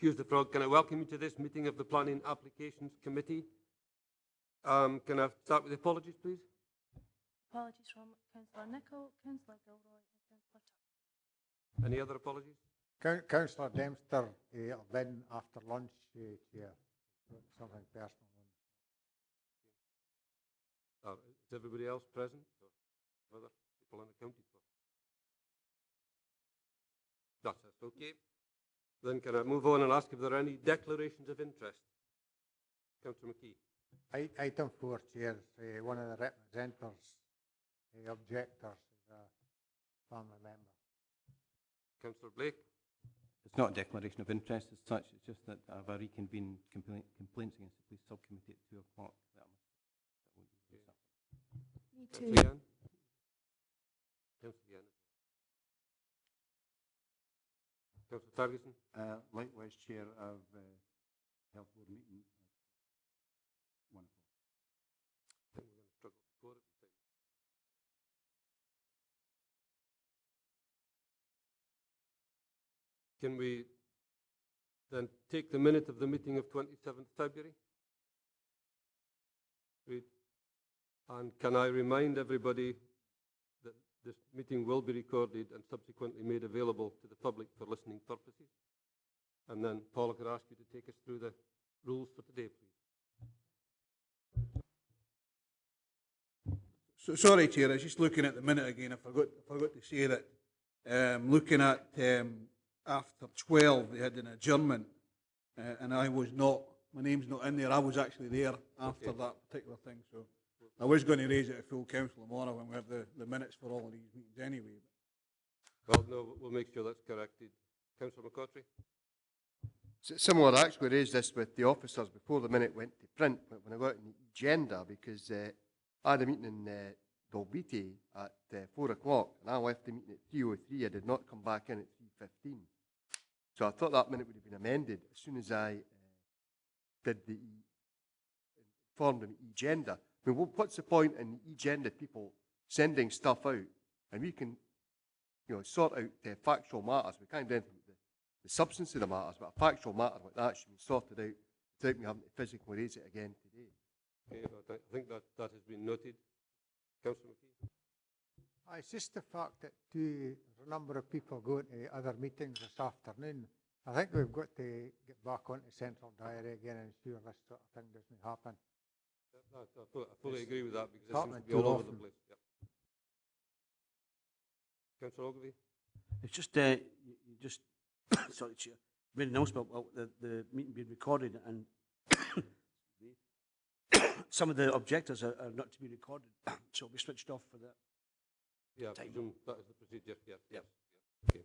Excuse the frog. Can I welcome you to this meeting of the Planning Applications Committee? Can I start with apologies, please? Apologies from Councillor Nicholl, Councillor Gilroy and Councillor Tuck. Any other apologies? Councillor Dempster, I've been after lunch, Chair. Something personal. Is everybody else present? Or other people unaccounted for? That's okay. Then can I move on and ask if there are any declarations of interest? Councillor McKee. Item 4, Chair. One of the representatives, objectors, is a family member. Councillor Blake. It's not a declaration of interest as such, it's just that I've reconvened complaints against the police subcommittee at 2 o'clock. Me too. Councillor Councillor Ferguson. Likewise, Chair, of Health Board meeting at 1 o'clock. I think we're going to struggle to score it. Can we then take the minute of the meeting of 27th February? Read. And can I remind everybody that this meeting will be recorded and subsequently made available to the public for listening purposes? And then, Paul, I could ask you to take us through the rules for today, please. So, sorry, Chair, I was just looking at the minute again. I forgot to say that looking at after 12, they had an adjournment, and I was not, my name's not in there. I was actually there after that particular thing. So I was going to raise it at full council tomorrow when we have the minutes for all of these meetings anyway. Well, no, we'll make sure that's corrected. Councillor McCautry. Similar, I actually raised this with the officers before the minute went to print, but when I got in the agenda, because I had a meeting in Dalbeattie at 4 o'clock, and I left the meeting at 3:03. I did not come back in at 3:15. So I thought that minute would have been amended as soon as I informed them the agenda. I mean, what's the point in the agenda people sending stuff out, and we can, sort out factual matters. We can't do anything with the substance of the matters, but a factual matter like that should be sorted out without me having to physically raise it again today. Okay, I think that has been noted. Councillor McKee. It's just the fact that there's a number of people going to other meetings this afternoon. I think we've got to get back onto central diary again and ensure this sort of thing doesn't happen. I fully agree with that because it seems to be all over the place. Yep. Councillor Ogilvie. It's just you just sorry, Chair, made an announcement about the meeting being recorded, and some of the objectors are not to be recorded, so it'll be switched off for that. Yeah, I presume that is the procedure. Yes. Yes. Okay.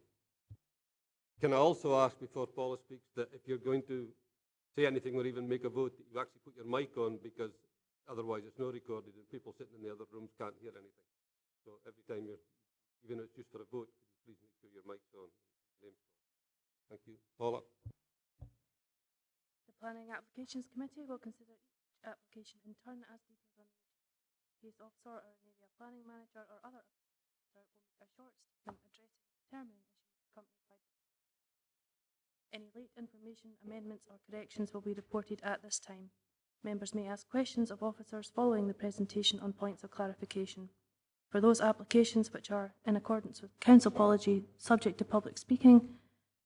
Can I also ask before Paula speaks that if you're going to say anything or even make a vote, that you actually put your mic on, because otherwise it's not recorded and people sitting in the other rooms can't hear anything. So every time even if it's just for a vote, could you please make sure your mic's on? Thank you. Paula. The Planning Applications Committee will consider each application in turn as detailed on the case officer or an area planning manager or other officer will make a short statement addressing the determining issue accompanied by any late information, amendments or corrections will be reported at this time. Members may ask questions of officers following the presentation on points of clarification. For those applications which are in accordance with Council policy subject to public speaking,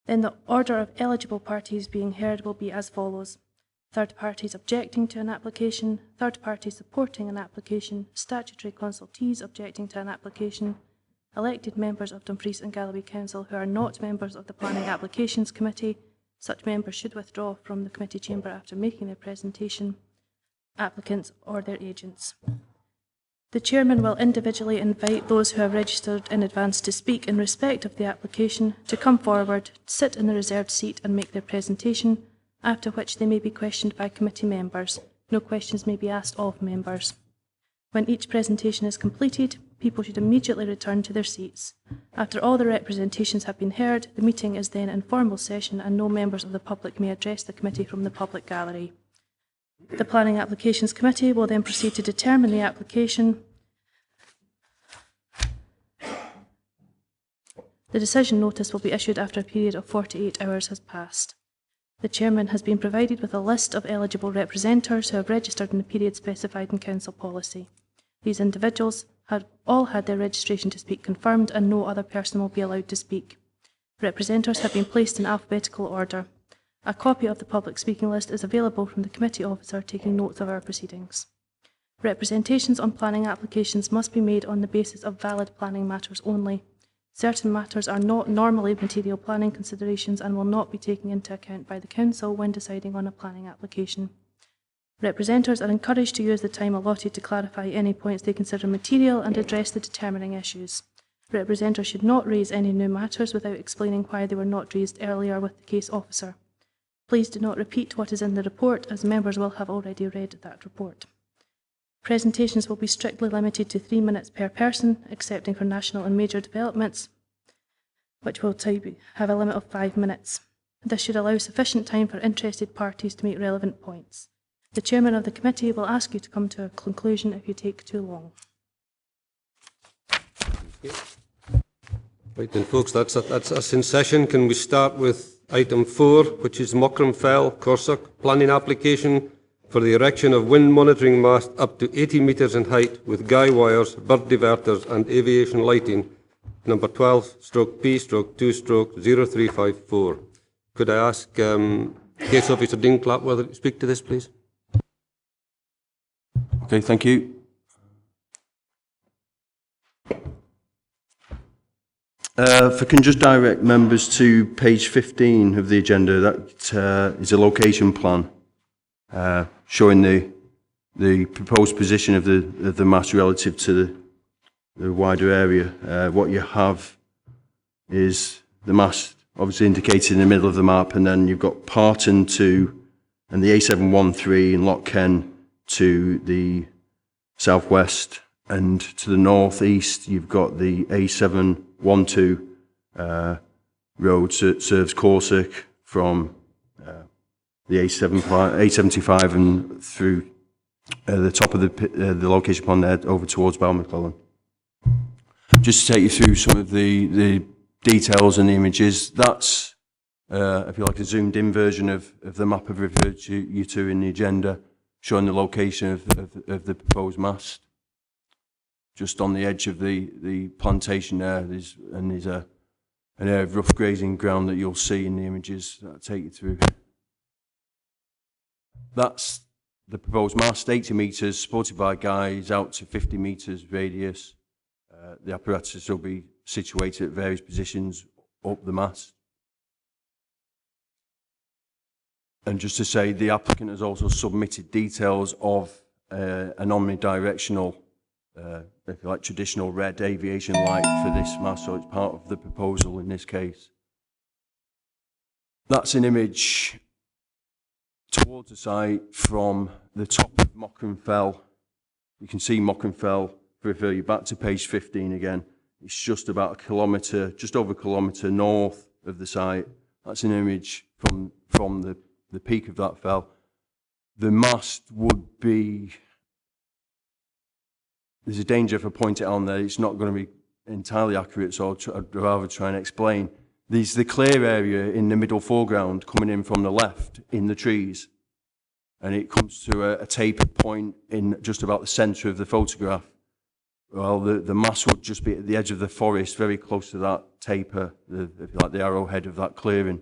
then the order of eligible parties being heard will be as follows: third parties objecting to an application, third parties supporting an application, statutory consultees objecting to an application, elected members of Dumfries and Galloway Council who are not members of the Planning Applications Committee. Such members should withdraw from the committee chamber after making their presentation, applicants or their agents. The Chairman will individually invite those who have registered in advance to speak in respect of the application to come forward, sit in the reserved seat and make their presentation, after which they may be questioned by committee members. No questions may be asked of members. When each presentation is completed, people should immediately return to their seats. After all the representations have been heard, the meeting is then in formal session and no members of the public may address the committee from the public gallery. The Planning Applications Committee will then proceed to determine the application. The decision notice will be issued after a period of 48 hours has passed. The Chairman has been provided with a list of eligible representatives who have registered in the period specified in Council policy. These individuals have all had their registration to speak confirmed and no other person will be allowed to speak. Representatives have been placed in alphabetical order. A copy of the public speaking list is available from the committee officer taking notes of our proceedings. Representations on planning applications must be made on the basis of valid planning matters only. Certain matters are not normally material planning considerations and will not be taken into account by the Council when deciding on a planning application. Representatives are encouraged to use the time allotted to clarify any points they consider material and address the determining issues. Representatives should not raise any new matters without explaining why they were not raised earlier with the case officer. Please do not repeat what is in the report, as members will have already read that report. Presentations will be strictly limited to 3 minutes per person, excepting for national and major developments, which will have a limit of 5 minutes. This should allow sufficient time for interested parties to make relevant points. The Chairman of the committee will ask you to come to a conclusion if you take too long. Right then, folks, that's us in session. Can we start with item 4, which is Mochrum Fell, Corsock Planning Application for the erection of wind monitoring mast up to 80 metres in height with guy wires, bird diverters and aviation lighting, number 12/P/2/0354. Could I ask Case Officer Dean Clapwether to speak to this, please? Okay, thank you. If I can just direct members to page 15 of the agenda, that is a location plan showing the proposed position of the mast relative to the wider area. What you have is the mast obviously indicated in the middle of the map, and then you've got Parton to and the A713 and Loch Ken to the southwest, and to the northeast you've got the A712 road that serves Corsock from the A75 and through the top of the location plan there over towards Balmaclellan. Just to take you through some of the details and the images, that's if you like a zoomed in version of the map I've referred to you to in the agenda, showing the location of the proposed mast. Just on the edge of the plantation there, there's an area of rough grazing ground that you'll see in the images that I'll take you through. That's the proposed mast, 80 metres, supported by guys out to 50 metres radius. The apparatus will be situated at various positions up the mast. And just to say, the applicant has also submitted details of an omnidirectional, if you like, traditional red aviation light for this mast, so it's part of the proposal in this case. That's an image towards the site from the top of Mochrum Fell. You can see Mochrum Fell, refer you back to page 15 again. It's just about a kilometre, just over a kilometre north of the site. That's an image from the peak of that fell. The mast would be, there's a danger if I point it on there, it's not going to be entirely accurate, so I'd rather try and explain. There's the clear area in the middle foreground coming in from the left in the trees, and it comes to a tapered point in just about the centre of the photograph. Well, the mast would just be at the edge of the forest, very close to that taper, if you like, the arrowhead of that clearing.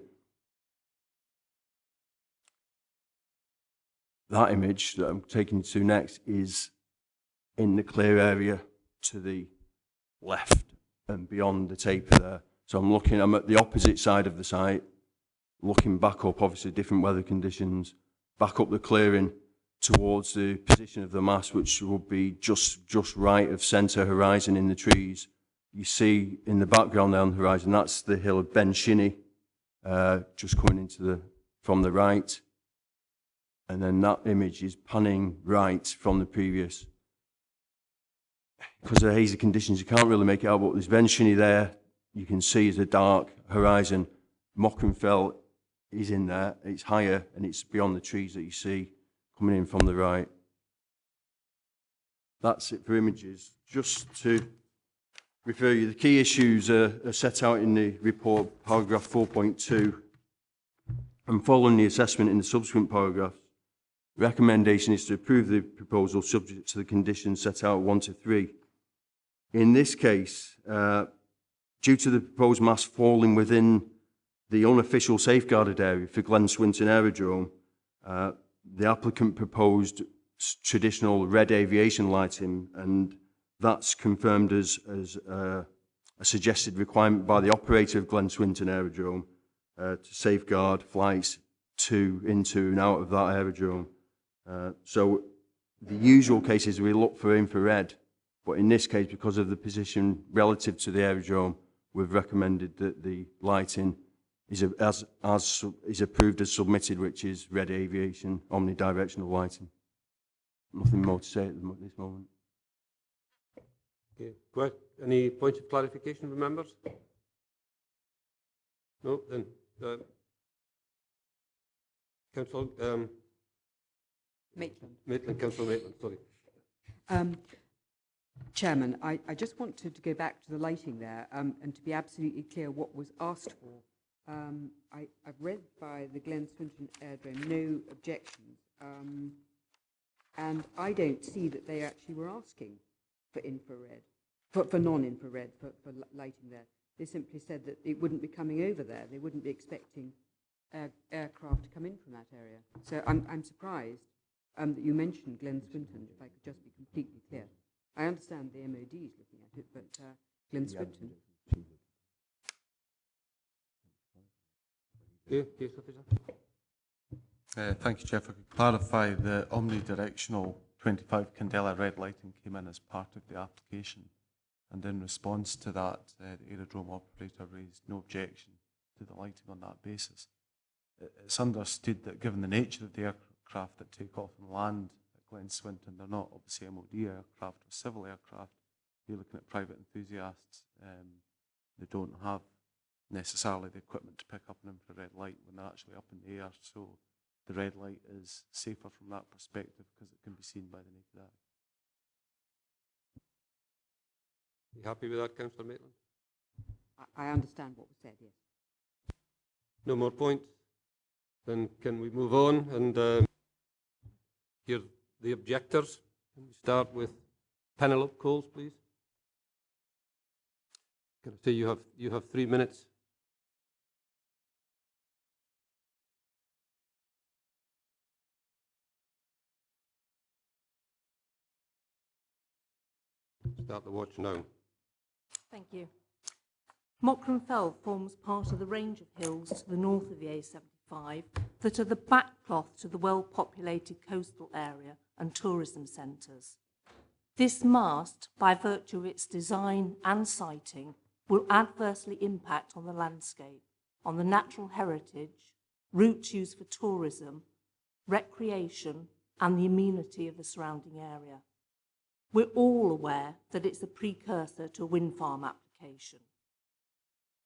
That image that I'm taking you to next is in the clear area to the left and beyond the taper there. So I'm at the opposite side of the site, looking back up, obviously different weather conditions, back up the clearing towards the position of the mast, which will be just right of centre horizon in the trees. You see in the background there on the horizon, that's the hill of Ben Shinny, just coming into from the right. And then that image is panning right from the previous. Because of the hazy conditions, you can't really make it out, but there's Ben Shinny there. You can see it's a dark horizon. Mochrum Fell is in there. It's higher, and it's beyond the trees that you see coming in from the right. That's it for images. Just to refer you, the key issues are set out in the report, paragraph 4.2. And following the assessment in the subsequent paragraphs, recommendation is to approve the proposal subject to the conditions set out 1 to 3. In this case, due to the proposed mast falling within the unofficial safeguarded area for Glen Swinton Aerodrome, the applicant proposed traditional red aviation lighting, and that's confirmed as a suggested requirement by the operator of Glen Swinton Aerodrome to safeguard flights to, into and out of that aerodrome. So the usual case is we look for infrared, but in this case, because of the position relative to the aerodrome, we've recommended that the lighting is approved as submitted, which is red aviation, omnidirectional lighting. Nothing more to say at this moment. Okay. Any points of clarification from members? No, then Councillor Maitland, Councillor Maitland, sorry. Chairman, I just wanted to go back to the lighting there and to be absolutely clear what was asked for. I've read by the Glen Swinton Aerodrome no objections, and I don't see that they actually were asking for infrared, for non-infrared, for lighting there. They simply said that it wouldn't be coming over there. They wouldn't be expecting aircraft to come in from that area. So I'm surprised that you mentioned Glen Swinton, if I could just be completely clear. I understand the MOD is looking at it, but Glen Swinton. Case officer. Thank you, Chair. If I could clarify, the omnidirectional 25 candela red lighting came in as part of the application, and in response to that, the aerodrome operator raised no objection to the lighting on that basis. It's understood that given the nature of the aircraft that take off and land at Glen Swinton, they're not obviously MOD aircraft or civil aircraft. You're looking at private enthusiasts. They don't have necessarily the equipment to pick up an infrared light when they're actually up in the air, so the red light is safer from that perspective because it can be seen by the naked eye. You happy with that, Councillor Maitland? I understand what was said, yes. No more points? Then can we move on and hear the objectors? Can we start with Penelope Coles, please? Can I say you have 3 minutes? Start the watch now. Thank you. Mochrum Fell forms part of the range of hills to the north of the A75 that are the backcloth to the well-populated coastal area and tourism centres. This mast, by virtue of its design and siting, will adversely impact on the landscape, on the natural heritage, routes used for tourism, recreation, and the amenity of the surrounding area. We're all aware that it's a precursor to a wind farm application.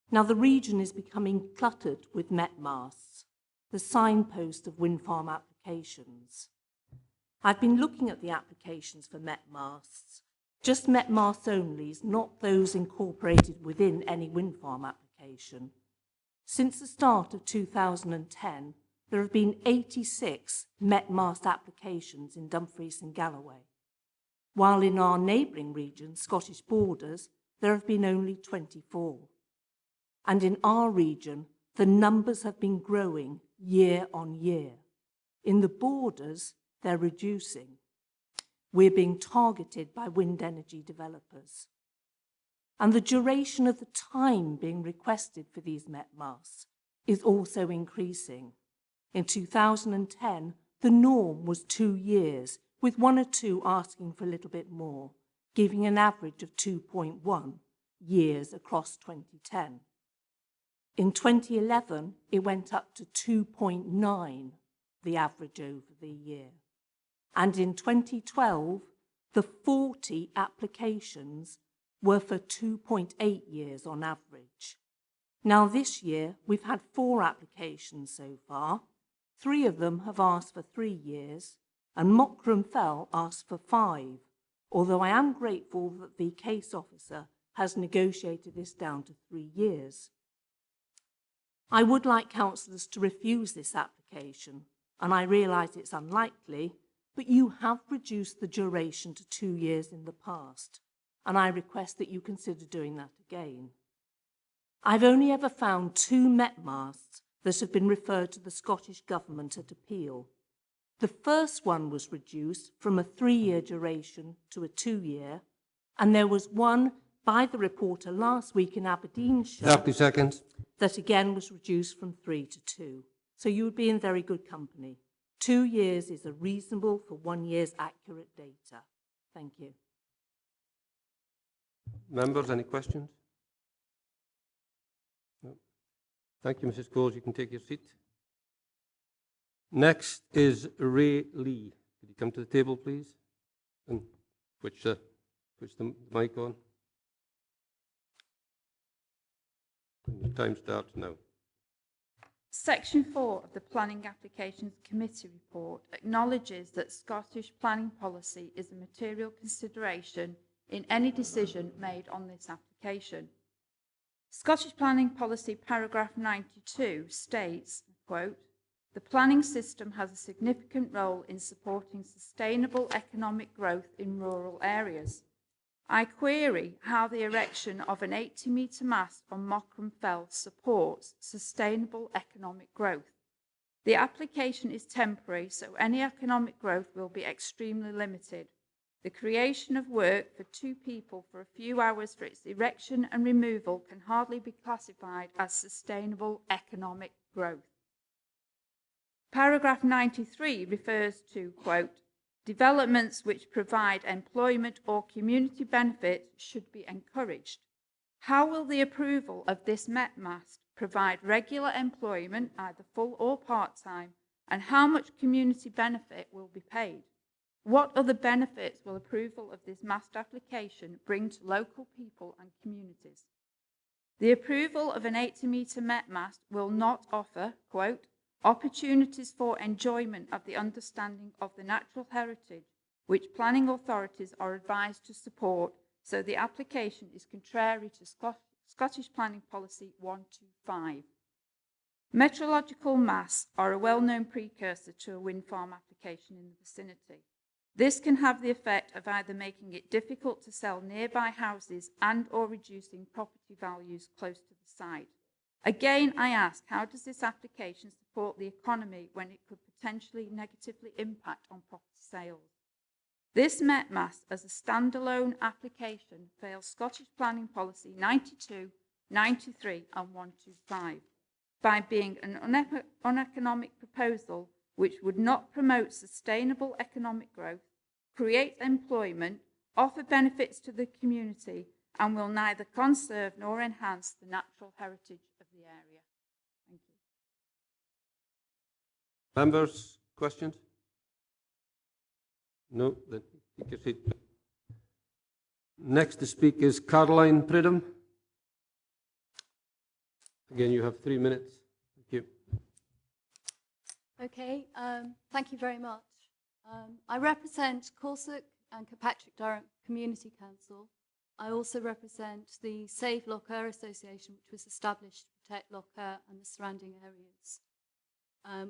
Now, the region is becoming cluttered with Met masts, the signpost of wind farm applications. I've been looking at the applications for Met masts, just Met masts only, not those incorporated within any wind farm application. Since the start of 2010, there have been 86 Met mast applications in Dumfries and Galloway, while in our neighbouring region, Scottish Borders, there have been only 24. And in our region, the numbers have been growing year on year. In the Borders, they're reducing. We're being targeted by wind energy developers. And the duration of the time being requested for these Met masts is also increasing. In 2010, the norm was 2 years, with 1 or 2 asking for a little bit more, giving an average of 2.1 years across 2010. In 2011, it went up to 2.9, the average over the year. And in 2012, the 40 applications were for 2.8 years on average. Now this year, we've had 4 applications so far. 3 of them have asked for 3 years, and Mochrum Fell asked for 5, although I am grateful that the case officer has negotiated this down to 3 years. I would like councillors to refuse this application, and I realise it's unlikely, but you have reduced the duration to 2 years in the past, and I request that you consider doing that again. I've only ever found 2 Met masts that have been referred to the Scottish Government at appeal. The first one was reduced from a 3-year duration to a 2-year, and there was one by the reporter last week in Aberdeenshire 30 seconds. that again was reduced from 3 to 2. So you would be in very good company. 2 years is a reasonable for 1 year's accurate data. Thank you. Members, any questions? No. Thank you, Mrs. Coles. You can take your seat. Next is Ray Lee. Could you come to the table, please? And switch the mic on. And your time starts now. Section 4 of the Planning Applications Committee report acknowledges that Scottish planning policy is a material consideration in any decision made on this application. Scottish Planning Policy paragraph 92 states, quote, "The planning system has a significant role in supporting sustainable economic growth in rural areas. I query how the erection of an 80-metre mast on Mochrum Fell supports sustainable economic growth. The application is temporary, so any economic growth will be extremely limited. The creation of work for 2 people for a few hours for its erection and removal can hardly be classified as sustainable economic growth." Paragraph 93 refers to, quote, "Developments which provide employment or community benefit should be encouraged. How will the approval of this Met mast provide regular employment, either full or part-time, and how much community benefit will be paid? What other benefits will approval of this mast application bring to local people and communities? The approval of an 80-metre Met mast will not offer, quote, opportunities for enjoyment of the understanding of the natural heritage which planning authorities are advised to support, so the application is contrary to Scottish Planning Policy 125. Meteorological masts are a well-known precursor to a wind farm application in the vicinity. This can have the effect of either making it difficult to sell nearby houses and or reducing property values close to the site. Again, I ask, how does this application support the economy when it could potentially negatively impact on property sales? This Met mast as a standalone application fails Scottish Planning Policy 92, 93 and 125 by being an uneconomic proposal which would not promote sustainable economic growth, create employment, offer benefits to the community, and will neither conserve nor enhance the natural heritage of the area. Thank you. Members, questions? No, then take your seat. Next to speak is Caroline Pridham. Again, you have 3 minutes. Thank you. Okay, thank you very much. I represent Corsock and Kirkpatrick Durham Community Council. I also represent the Save Lough Ker Association, which was established to protect Lough Ker and the surrounding areas.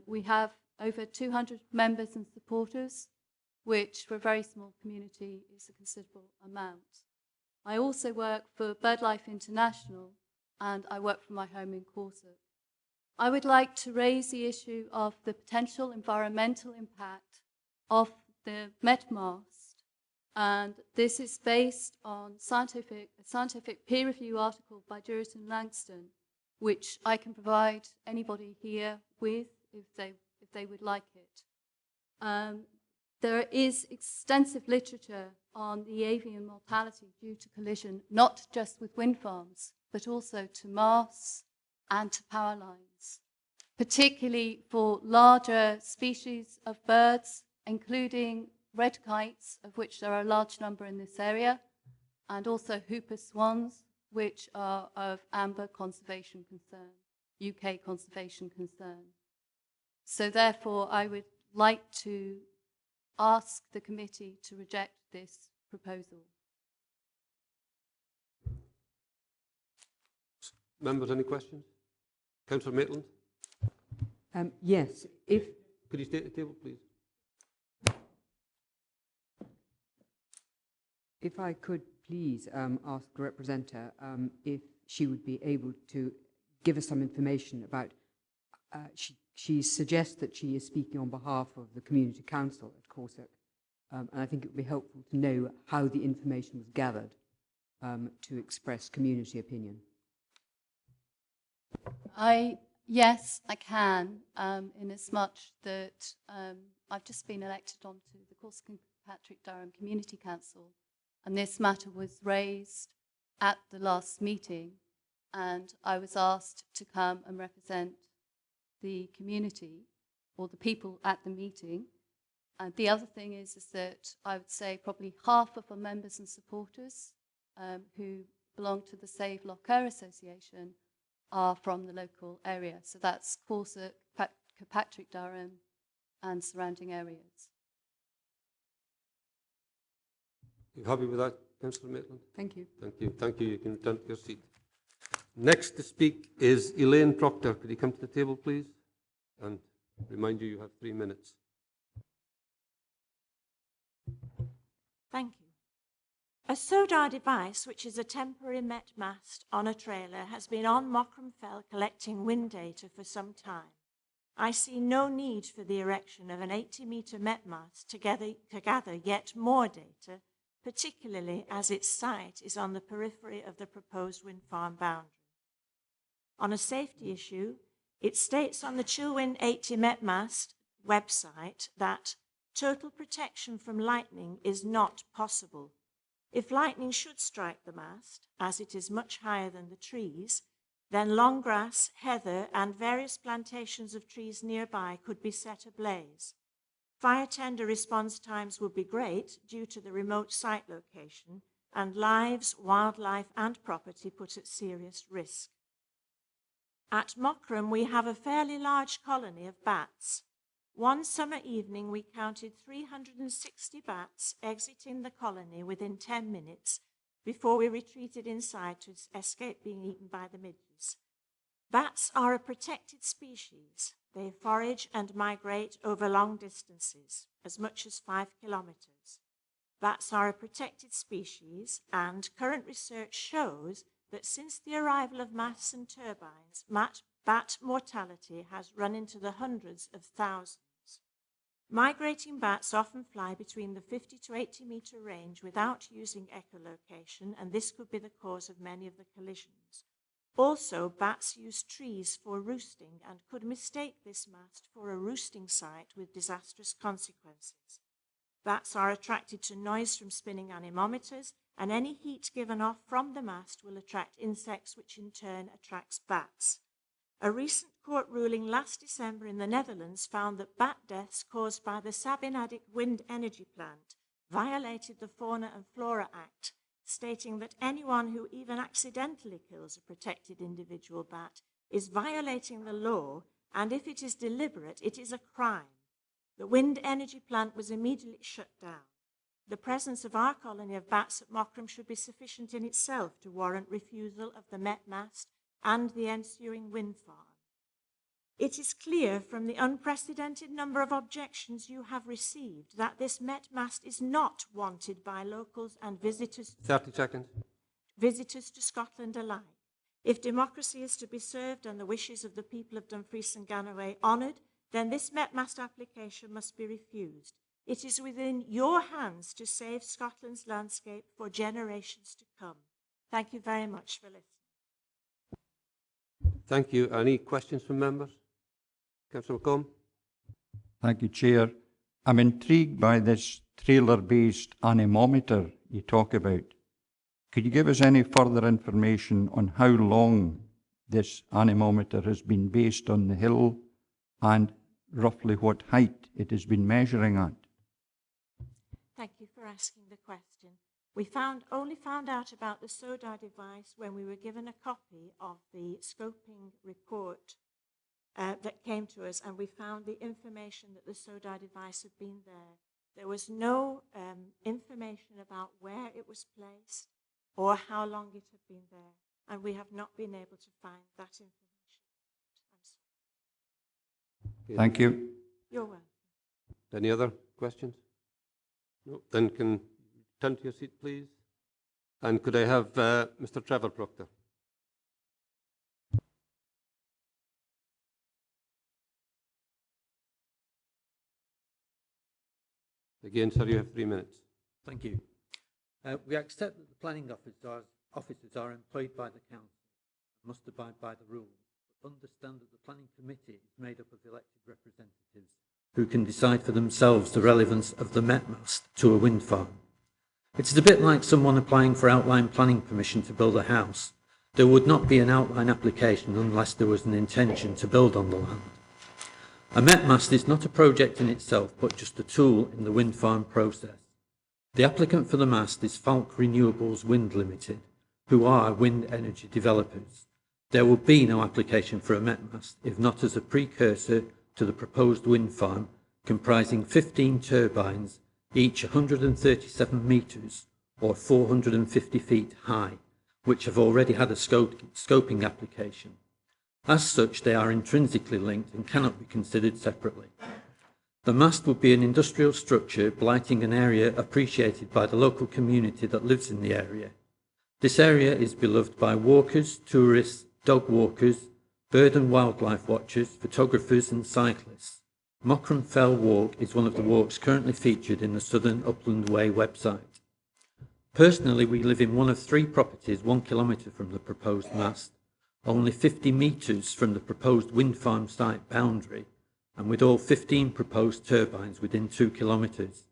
We have over 200 members and supporters, which for a very small community is a considerable amount. I also work for BirdLife International, and I work from my home in Corsock. I would like to raise the issue of the potential environmental impact of the Met mast, and this is based on a scientific peer review article by Durrett and Langston, which I can provide anybody here with if they would like it. There is extensive literature on the avian mortality due to collision, not just with wind farms, but also to masts and to power lines, particularly for larger species of birds, including red kites, of which there are a large number in this area, and also hooper swans, which are of amber conservation concern, UK conservation concern. So therefore, I would like to ask the committee to reject this proposal. Members, any questions? Councillor Maitland, Yes, if, could you stay at the table, please? if I could please ask the representative if she would be able to give us some information about, she suggests that she is speaking on behalf of the Community Council at Corsock, and I think it would be helpful to know how the information was gathered to express community opinion. Yes, I can, in as much that I've just been elected onto the Corsock and Patrick Durham Community Council, and this matter was raised at the last meeting, and I was asked to come and represent the community or the people at the meeting. And the other thing is that I would say probably half of our members and supporters who belong to the Save Loch Earl Association are from the local area. So that's Corsock, Patrick Durham and surrounding areas. You happy with that, Councillor Maitland? Thank you. Thank you. Thank you. You can return to your seat. Next to speak is Elaine Proctor. Could you come to the table, please? And remind you have 3 minutes. Thank you. A SODAR device, which is a temporary met mast on a trailer, has been on Mochrum Fell collecting wind data for some time. I see no need for the erection of an 80-metre met mast to gather yet more data, particularly as its site is on the periphery of the proposed wind farm boundary. On a safety issue, it states on the Chilwyn 80 met mast website that total protection from lightning is not possible. If lightning should strike the mast, as it is much higher than the trees, then long grass, heather, and various plantations of trees nearby could be set ablaze. Fire tender response times would be great due to the remote site location, and lives, wildlife, and property put at serious risk. At Mochrum, we have a fairly large colony of bats. One summer evening, we counted 360 bats exiting the colony within 10 minutes before we retreated inside to escape being eaten by the midges. Bats are a protected species. They forage and migrate over long distances, as much as 5 kilometers. Bats are a protected species, and current research shows that since the arrival of masts and turbines, bat mortality has run into the hundreds of thousands. Migrating bats often fly between the 50 to 80 metre range without using echolocation, and this could be the cause of many of the collisions. Also, bats use trees for roosting and could mistake this mast for a roosting site with disastrous consequences. Bats are attracted to noise from spinning anemometers, and any heat given off from the mast will attract insects, which in turn attracts bats. A recent court ruling last December in the Netherlands found that bat deaths caused by the Sabinatic wind energy plant violated the Fauna and Flora Act, stating that anyone who even accidentally kills a protected individual bat is violating the law, and if it is deliberate, it is a crime. The wind energy plant was immediately shut down. The presence of our colony of bats at Mochrum should be sufficient in itself to warrant refusal of the met mast and the ensuing wind farm. It is clear from the unprecedented number of objections you have received that this met mast is not wanted by locals and visitors. 30 seconds. Visitors to Scotland alike. If democracy is to be served and the wishes of the people of Dumfries and Galloway honoured, then this met mast application must be refused. It is within your hands to save Scotland's landscape for generations to come. Thank you very much for listening. Thank you. Any questions from members? Councillor McComb. Thank you, Chair. I'm intrigued by this trailer-based anemometer you talk about. Could you give us any further information on how long this anemometer has been based on the hill and roughly what height it has been measuring at? Thank you for asking the question. We only found out about the SODAR device when we were given a copy of the scoping report that came to us, and we found the information that the SODAR device had been there. There was no information about where it was placed or how long it had been there, and we have not been able to find that information. Thank you. You're welcome. Any other questions? No. Then can you turn to your seat, please? And could I have Mr. Trevor Proctor? Again, sir, you have 3 minutes. Thank you. We accept that the planning officers are employed by the council and must abide by the rules, but understand that the planning committee is made up of elected representatives who can decide for themselves the relevance of the Met mast to a wind farm. It's a bit like someone applying for outline planning permission to build a house. There would not be an outline application unless there was an intention to build on the land. A Met mast is not a project in itself, but just a tool in the wind farm process. The applicant for the mast is Falk Renewables Wind Limited, who are wind energy developers. There will be no application for a Met mast if not as a precursor to the proposed wind farm, comprising 15 turbines, each 137 metres or 450 feet high, which have already had a scoping application. As such, they are intrinsically linked and cannot be considered separately. The mast would be an industrial structure blighting an area appreciated by the local community that lives in the area. This area is beloved by walkers, tourists, dog walkers, bird and wildlife watchers, photographers and cyclists. Mochrum Fell Walk is one of the walks currently featured in the Southern Upland Way website. Personally, we live in one of 3 properties 1 kilometre from the proposed mast, only 50 metres from the proposed wind farm site boundary, and with all 15 proposed turbines within 2 kilometres.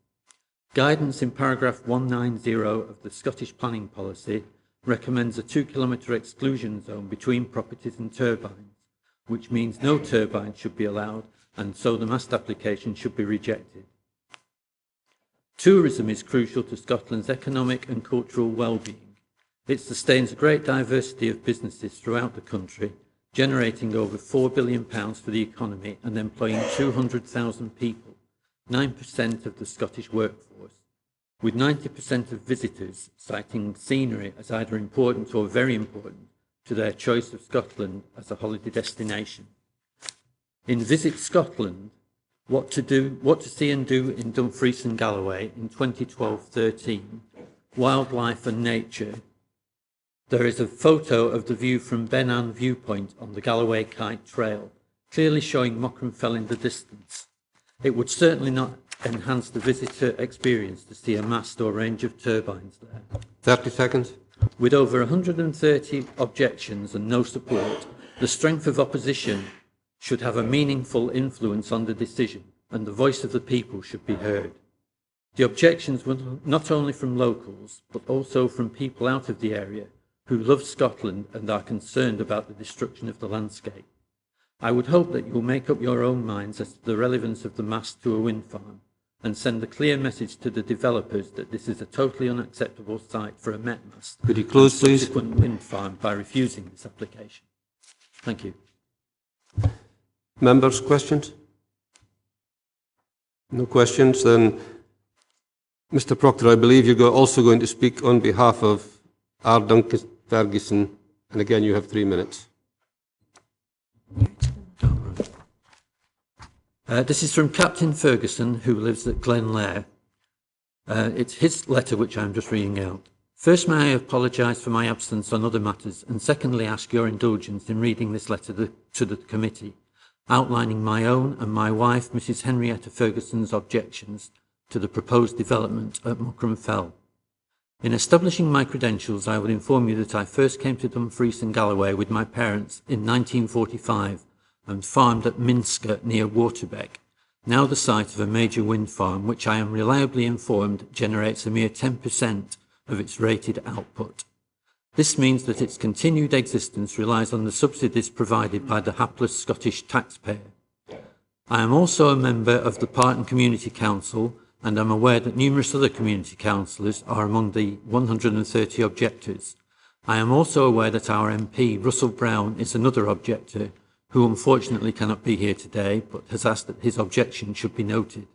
Guidance in paragraph 190 of the Scottish Planning Policy recommends a 2 kilometre exclusion zone between properties and turbines, which means no turbines should be allowed, and so the mast application should be rejected. Tourism is crucial to Scotland's economic and cultural well-being. It sustains a great diversity of businesses throughout the country, generating over £4 billion for the economy and employing 200,000 people, 9% of the Scottish workforce, with 90% of visitors citing scenery as either important or very important to their choice of Scotland as a holiday destination. In Visit Scotland, What to See and Do in Dumfries and Galloway in 2012-13, Wildlife and Nature, there is a photo of the view from Ben Ann Viewpoint on the Galloway Kite Trail, clearly showing Mochrum Fell in the distance. It would certainly not enhance the visitor experience to see a mast or range of turbines there. 30 seconds. With over 130 objections and no support, the strength of opposition should have a meaningful influence on the decision, and the voice of the people should be heard. The objections were not only from locals, but also from people out of the area who love Scotland and are concerned about the destruction of the landscape. I would hope that you will make up your own minds as to the relevance of the mast to a wind farm and send a clear message to the developers that this is a totally unacceptable site for a Met mast. Could you close, please? Subsequent wind farm by refusing this application. Thank you. Members, questions? No questions, then Mr. Proctor, I believe you're also going to speak on behalf of R. Duncan Ferguson, and again you have 3 minutes. This is from Captain Ferguson, who lives at Glenlair. It's his letter which I'm just reading out. First, may I apologise for my absence on other matters, and secondly ask your indulgence in reading this letter to the committee, outlining my own and my wife, Mrs. Henrietta Ferguson's objections to the proposed development at Mochrum Fell. In establishing my credentials, I will inform you that I first came to Dumfries and Galloway with my parents in 1945 and farmed at Minsker near Waterbeck, now the site of a major wind farm which I am reliably informed generates a mere 10% of its rated output. This means that its continued existence relies on the subsidies provided by the hapless Scottish taxpayer. I am also a member of the Parton Community Council, and am aware that numerous other community councillors are among the 130 objectors. I am also aware that our MP, Russell Brown, is another objector, who unfortunately cannot be here today, but has asked that his objection should be noted.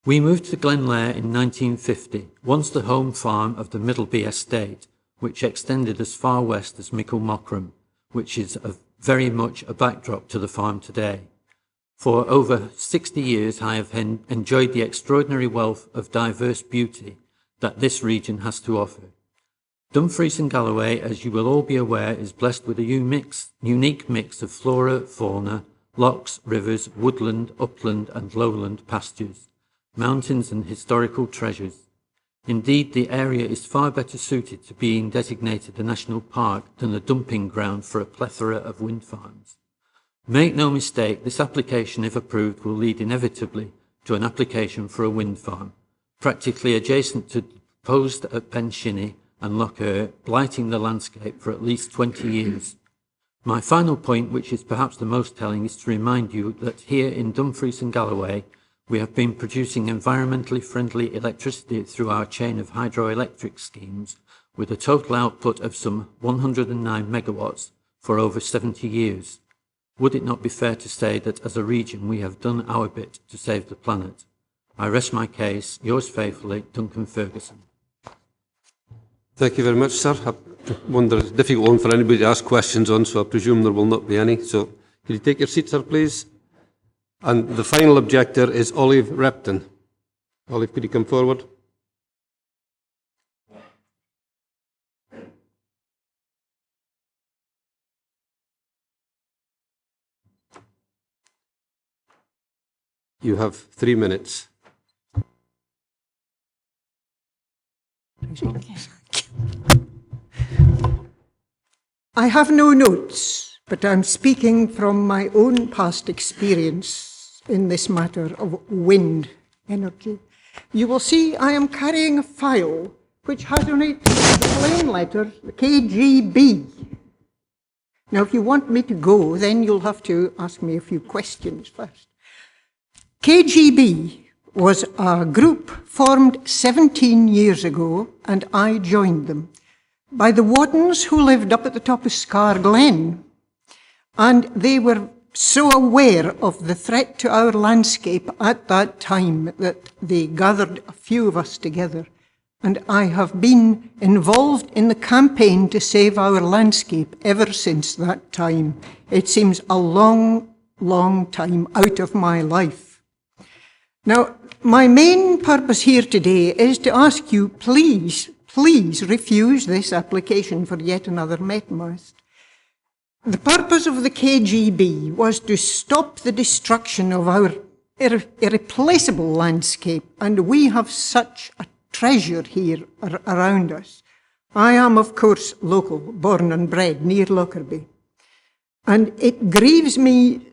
We moved to Glenlair in 1950, once the home farm of the Middleby estate, which extended as far west as Mickle Mochrum, which is very much a backdrop to the farm today. For over 60 years, I have enjoyed the extraordinary wealth of diverse beauty that this region has to offer. Dumfries and Galloway, as you will all be aware, is blessed with a unique mix of flora, fauna, lochs, rivers, woodland, upland and lowland pastures, mountains and historical treasures. Indeed, the area is far better suited to being designated a national park than a dumping ground for a plethora of wind farms. Make no mistake, this application, if approved, will lead inevitably to an application for a wind farm, practically adjacent to the proposed at Penshinny and Loch Earl, blighting the landscape for at least 20 years. My final point, which is perhaps the most telling, is to remind you that here in Dumfries and Galloway, we have been producing environmentally friendly electricity through our chain of hydroelectric schemes, with a total output of some 109 megawatts for over 70 years. Would it not be fair to say that as a region we have done our bit to save the planet? I rest my case. Yours faithfully, Duncan Ferguson. Thank you very much, sir. I wonder, it's a difficult one for anybody to ask questions on, so I presume there will not be any. So, can you take your seat, sir, please? And the final objector is Olive Repton. Olive, could you come forward? You have 3 minutes. Okay. I have no notes, but I'm speaking from my own past experience in this matter of wind energy. You will see I am carrying a file which has on it the plain letters KGB. Now, if you want me to go, then you'll have to ask me a few questions first. KGB was a group formed 17 years ago, and I joined them, by the wardens who lived up at the top of Scar Glen. And they were so aware of the threat to our landscape at that time that they gathered a few of us together. And I have been involved in the campaign to save our landscape ever since that time. It seems a long, long time out of my life. Now, my main purpose here today is to ask you, please refuse this application for yet another met mast. The purpose of the KGB was to stop the destruction of our irreplaceable landscape, and we have such a treasure here around us. I am, of course, local, born and bred near Lockerbie, and it grieves me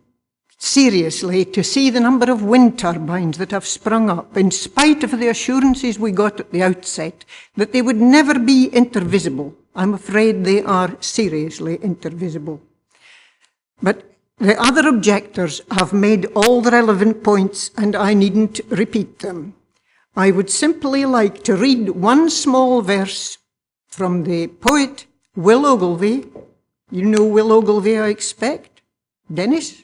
seriously to see the number of wind turbines that have sprung up, in spite of the assurances we got at the outset that they would never be intervisible. I'm afraid they are seriously intervisible. But the other objectors have made all the relevant points, and I needn't repeat them. I would simply like to read one small verse from the poet Will Ogilvie. You know Will Ogilvie, I expect? Dennis?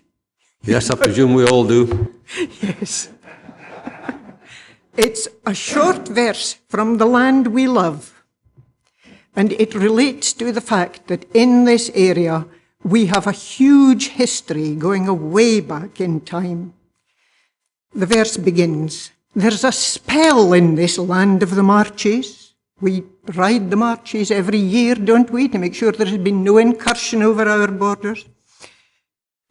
Yes, I presume we all do. Yes. It's a short verse from the land we love, and it relates to the fact that in this area we have a huge history going way back in time. The verse begins, "There's a spell in this land of the marches." We ride the marches every year, don't we, to make sure there has been no incursion over our borders.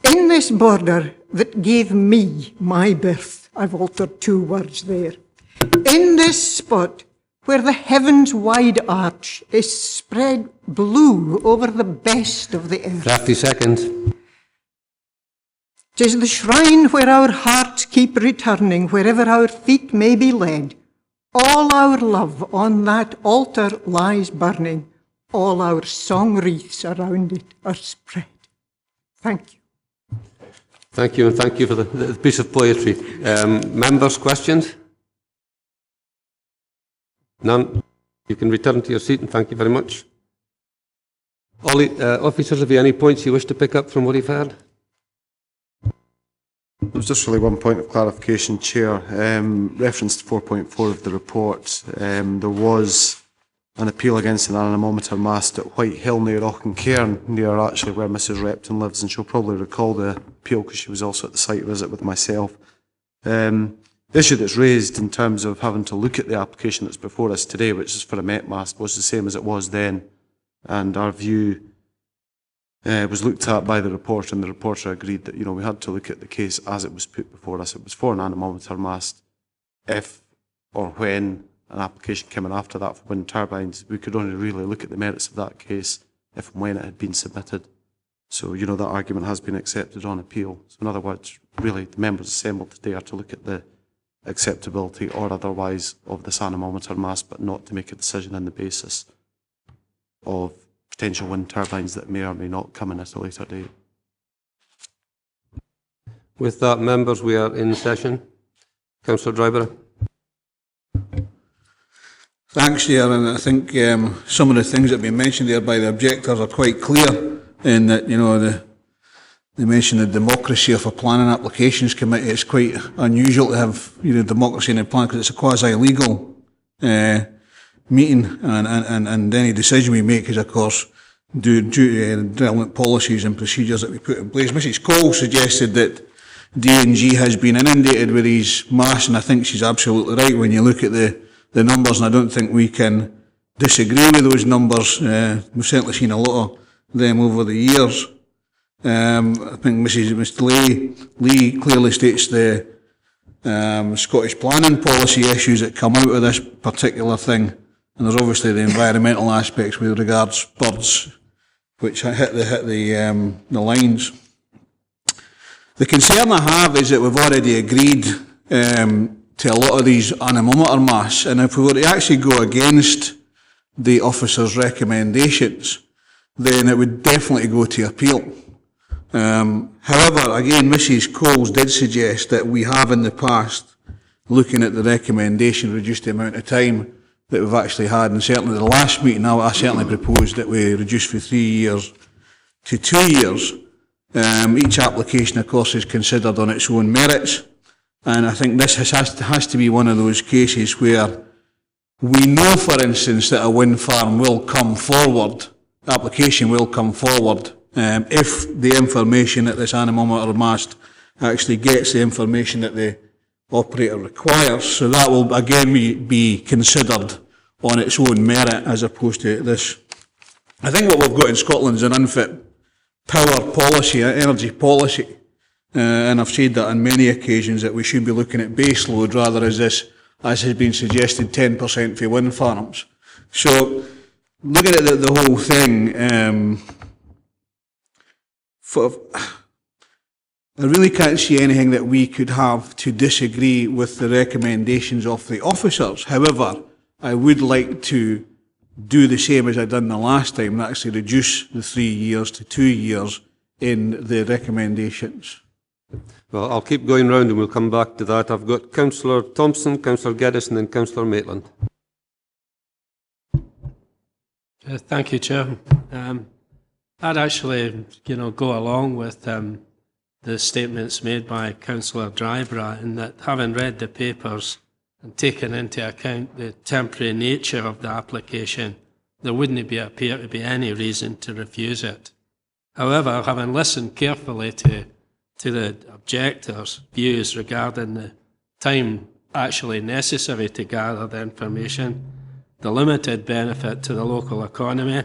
In this border that gave me my birth, I've altered 2 words there. In this spot where the heaven's wide arch is spread blue over the best of the earth. 30 seconds. 'Tis the shrine where our hearts keep returning, wherever our feet may be led. All our love on that altar lies burning. All our song wreaths around it are spread. Thank you. Thank you, and thank you for the piece of poetry. Members, questions? None? You can return to your seat, and thank you very much. Officers, have you any points you wish to pick up from what you've heard? There's just really one point of clarification, Chair. Reference to 4.4 of the report, there was an appeal against an anemometer mast at White Hill near Auchencairn, near actually where Mrs Repton lives, and she'll probably recall the appeal because she was also at the site visit with myself. The issue that's raised in terms of having to look at the application that's before us today, which is for a Met mast, was the same as it was then, and our view was looked at by the reporter, and the reporter agreed that, you know, we had to look at the case as it was put before us. It was for an anemometer mast. If or when an application came in after that for wind turbines, we could only really look at the merits of that case if and when it had been submitted. So, you know, that argument has been accepted on appeal. So in other words, really, the members assembled today are to look at the acceptability or otherwise of this anemometer mast, but not to make a decision on the basis of potential wind turbines that may or may not come in at a later date. With that, members, we are in session. Councillor Dryburgh. Thanks, Chair, and I think some of the things that have been mentioned there by the objectors are quite clear in that, you know, they mentioned the democracy of a planning applications committee. It's quite unusual to have, you know, democracy in a plan because it's a quasi-legal meeting, and any decision we make is, of course, due to relevant policies and procedures that we put in place. Mrs. Cole suggested that D&G has been inundated with these masts, and I think she's absolutely right when you look at the numbers, and I don't think we can disagree with those numbers. We've certainly seen a lot of them over the years. I think Mr. Lee clearly states the Scottish planning policy issues that come out of this particular thing, and there's obviously the environmental aspects with regards birds, which hit the lines. The concern I have is that we've already agreed to a lot of these anemometer masts, and if we were to actually go against the officer's recommendations, then it would definitely go to appeal. However, again, Mrs. Coles did suggest that we have in the past, looking at the recommendation, reduced the amount of time that we've actually had, and certainly the last meeting I certainly proposed that we reduce from 3 years to 2 years. Each application, of course, is considered on its own merits, and I think this has to be one of those cases where we know, for instance, that a wind farm will come forward, application will come forward, if the information that this anemometer mast actually gets the information that the operator requires. So that will again be considered on its own merit as opposed to this. I think what we've got in Scotland is an unfit power policy, energy policy, and I've said that on many occasions that we should be looking at base load rather as has been suggested, 10% for wind farms. So looking at the whole thing, I really can't see anything that we could have to disagree with the recommendations of the officers. However, I would like to do the same as I done the last time, and actually reduce the 3 years to 2 years in the recommendations. Well, I'll keep going round and we'll come back to that. I've got Councillor Thompson, Councillor Geddes and then Councillor Maitland. Thank you, Chair. I'd actually, go along with the statements made by Councillor Dryburgh in that, having read the papers and taken into account the temporary nature of the application, there wouldn't appear to be any reason to refuse it. However, having listened carefully to the objectors' views regarding the time actually necessary to gather the information, the limited benefit to the local economy,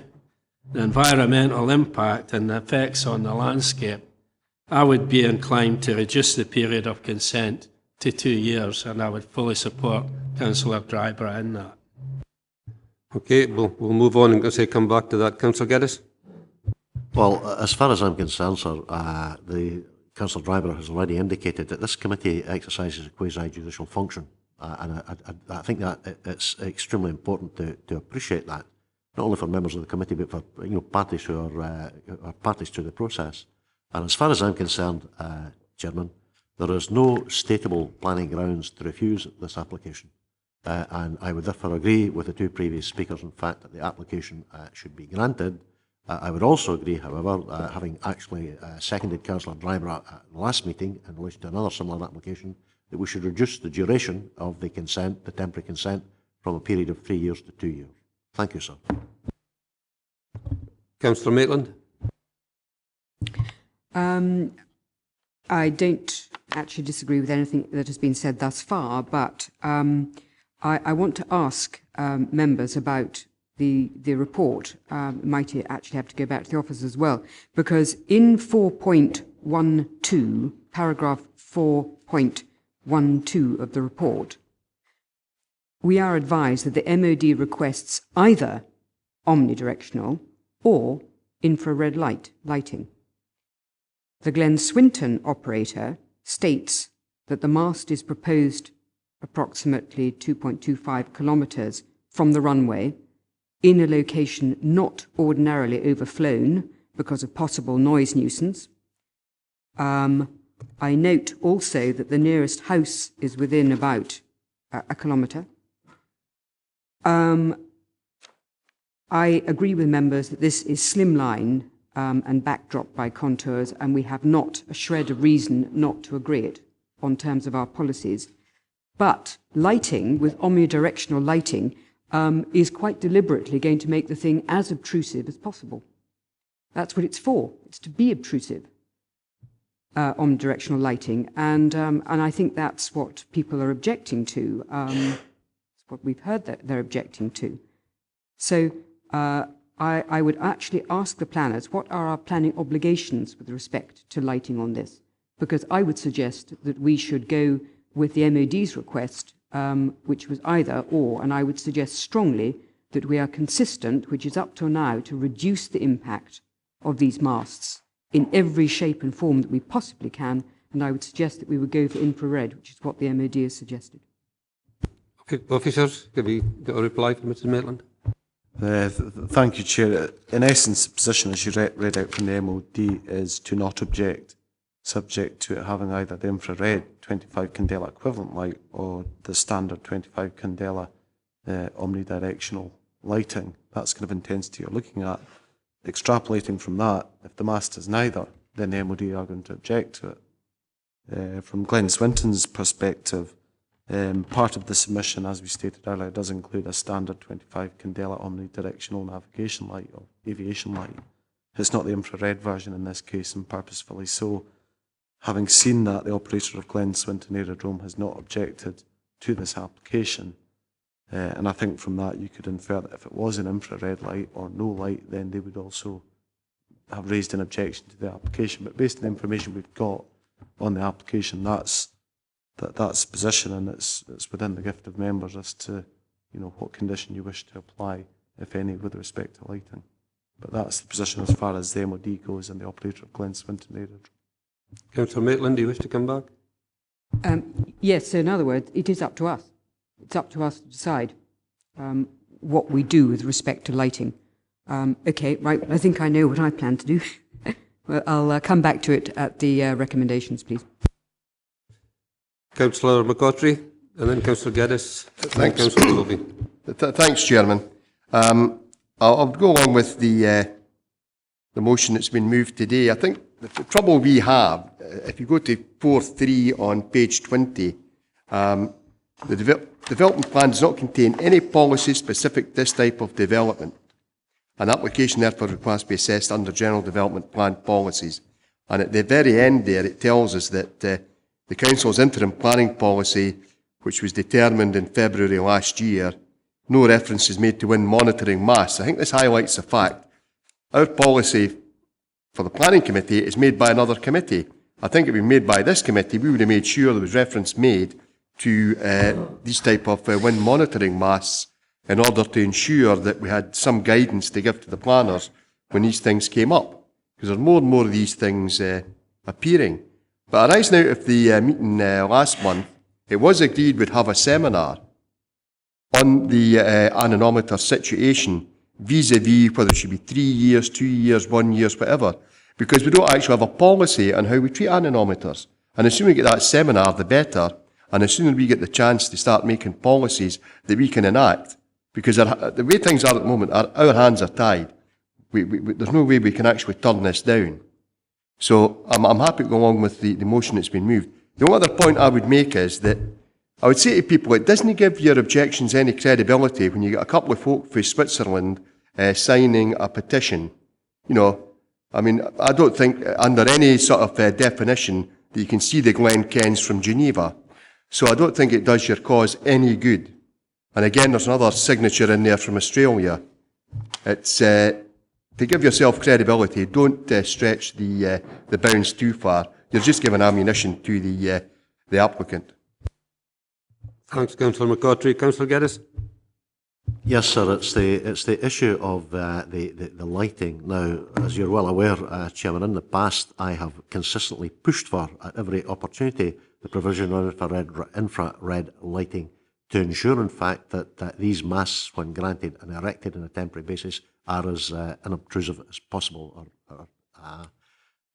the environmental impact and the effects on the landscape, I would be inclined to reduce the period of consent to 2 years, and I would fully support Councillor Dryburgh in that. Okay, we'll move on and come back to that. Councillor Geddes? Well, as far as I'm concerned, sir, the Councillor Dryburgh has already indicated that this committee exercises a quasi-judicial function, and I think that it's extremely important to appreciate that, not only for members of the committee but for parties who are parties to the process. And as far as I'm concerned, Chairman, there is no stateable planning grounds to refuse this application, and I would therefore agree with the two previous speakers, in fact, that the application should be granted. I would also agree, however, having actually seconded Councillor Dryburgh at the last meeting in relation to another similar application, that we should reduce the duration of the consent, the temporary consent, from a period of 3 years to 2 years. Thank you, sir. Councillor Maitland? I don't actually disagree with anything that has been said thus far, but I want to ask members about the report. Might actually have to go back to the office as well, because in 4.12, paragraph 4.12 of the report, we are advised that the MOD requests either omnidirectional or infrared lighting. The Glen Swinton operator states that the mast is proposed approximately 2.25 kilometres from the runway in a location not ordinarily overflown because of possible noise nuisance. I note also that the nearest house is within about a kilometre. I agree with members that this is slimline and backdropped by contours, and we have not a shred of reason not to agree it on terms of our policies. But lighting, with omnidirectional lighting, is quite deliberately going to make the thing as obtrusive as possible. That's what it's for. It's to be obtrusive, omnidirectional lighting. And I think that's what people are objecting to. It's what we've heard that they're objecting to. So I would actually ask the planners, what are our planning obligations with respect to lighting on this? Because I would suggest that we should go with the MOD's request, which was either or, and I would suggest strongly that we are consistent, which is up till now, to reduce the impact of these masts in every shape and form that we possibly can, and I would suggest that we would go for infrared, which is what the MOD has suggested. Okay, officers, can we get a reply from Mrs. Maitland? Thank you, Chair. In essence, the position, as you read out from the MOD, is to not object, subject to it having either the infrared 25 candela equivalent light or the standard 25 candela omnidirectional lighting. That's kind of intensity you're looking at. Extrapolating from that, if the mast is neither, then the MOD are going to object to it. From Glen Swinton's perspective, part of the submission, as we stated earlier, does include a standard 25 candela omnidirectional navigation light or aviation light. It's not the infrared version in this case, and purposefully so. Having seen that, the operator of Glen Swinton Aerodrome has not objected to this application. And I think from that you could infer that if it was an infrared light or no light, then they would also have raised an objection to the application. But based on the information we've got on the application, that's the position, and it's within the gift of members as to what condition you wish to apply, if any, with respect to lighting. But that's the position as far as the MOD goes and the operator of Glen Swinton Aerodrome. Councillor Maitland, do you wish to come back? Yes, so in other words, it is up to us. It's up to us to decide what we do with respect to lighting. Okay, right, I think I know what I plan to do. Well, I'll come back to it at the recommendations, please. Councillor McCautry, and then Councillor Geddes, and then Councillor Willoughby. Thanks, Chairman. I'll go along with the motion that's been moved today. I think the trouble we have, if you go to 4.3 on page 20, the development plan does not contain any policy specific to this type of development. An application therefore requires to be assessed under general development plan policies. And at the very end there, it tells us that the Council's interim planning policy, which was determined in February last year, no reference is made to wind monitoring masts. I think this highlights the fact our policy for the planning committee is made by another committee. I think if it had been made by this committee, we would have made sure there was reference made to these type of wind monitoring masts in order to ensure that we had some guidance to give to the planners when these things came up. Because there's more and more of these things appearing. But arising out of the meeting last month, it was agreed we'd have a seminar on the anemometer situation vis-a-vis whether it should be 3 years, 2 years, 1 year, whatever, because we don't actually have a policy on how we treat anemometers. And the sooner we get that seminar, the better, and the sooner we get the chance to start making policies that we can enact, because the way things are at the moment, our hands are tied. There's no way we can actually turn this down. So I'm happy to go along with the motion that's been moved. The only other point I would make is that I would say to people, it doesn't give your objections any credibility when you get a couple of folk from Switzerland signing a petition. I mean, I don't think under any sort of definition that you can see the Glen Kens from Geneva. So I don't think it does your cause any good. And again, there's another signature in there from Australia. It's to give yourself credibility, don't stretch the bounds too far. You're just giving ammunition to the applicant. Thanks, Councillor McCautry. Councillor Geddes. Yes, sir. It's the issue of the lighting. Now, as you're well aware, Chairman, in the past I have consistently pushed for, at every opportunity, the provision of infrared lighting to ensure, in fact, that these masts, when granted and erected on a temporary basis, are as unobtrusive as possible.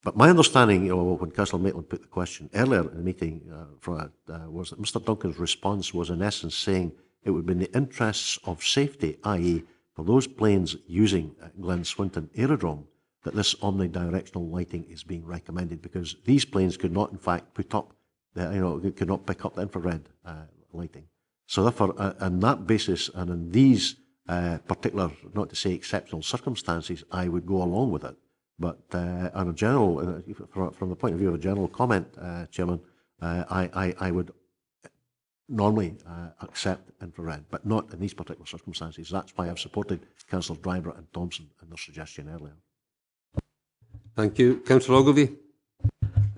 But my understanding, when Councillor Maitland put the question earlier in the meeting, was that Mr Duncan's response was in essence saying it would be in the interests of safety, i.e. for those planes using Glen Swinton Aerodrome, that this omnidirectional lighting is being recommended, because these planes could not, in fact, put up, could not pick up the infrared lighting. So therefore, on that basis and in these particular, not to say exceptional circumstances, I would go along with it. But on a general, from the point of view of a general comment, Chairman, I would normally accept infrared, but not in these particular circumstances. That's why I've supported Councillor Driver and Thompson in their suggestion earlier. Thank you. Councillor Ogilvie.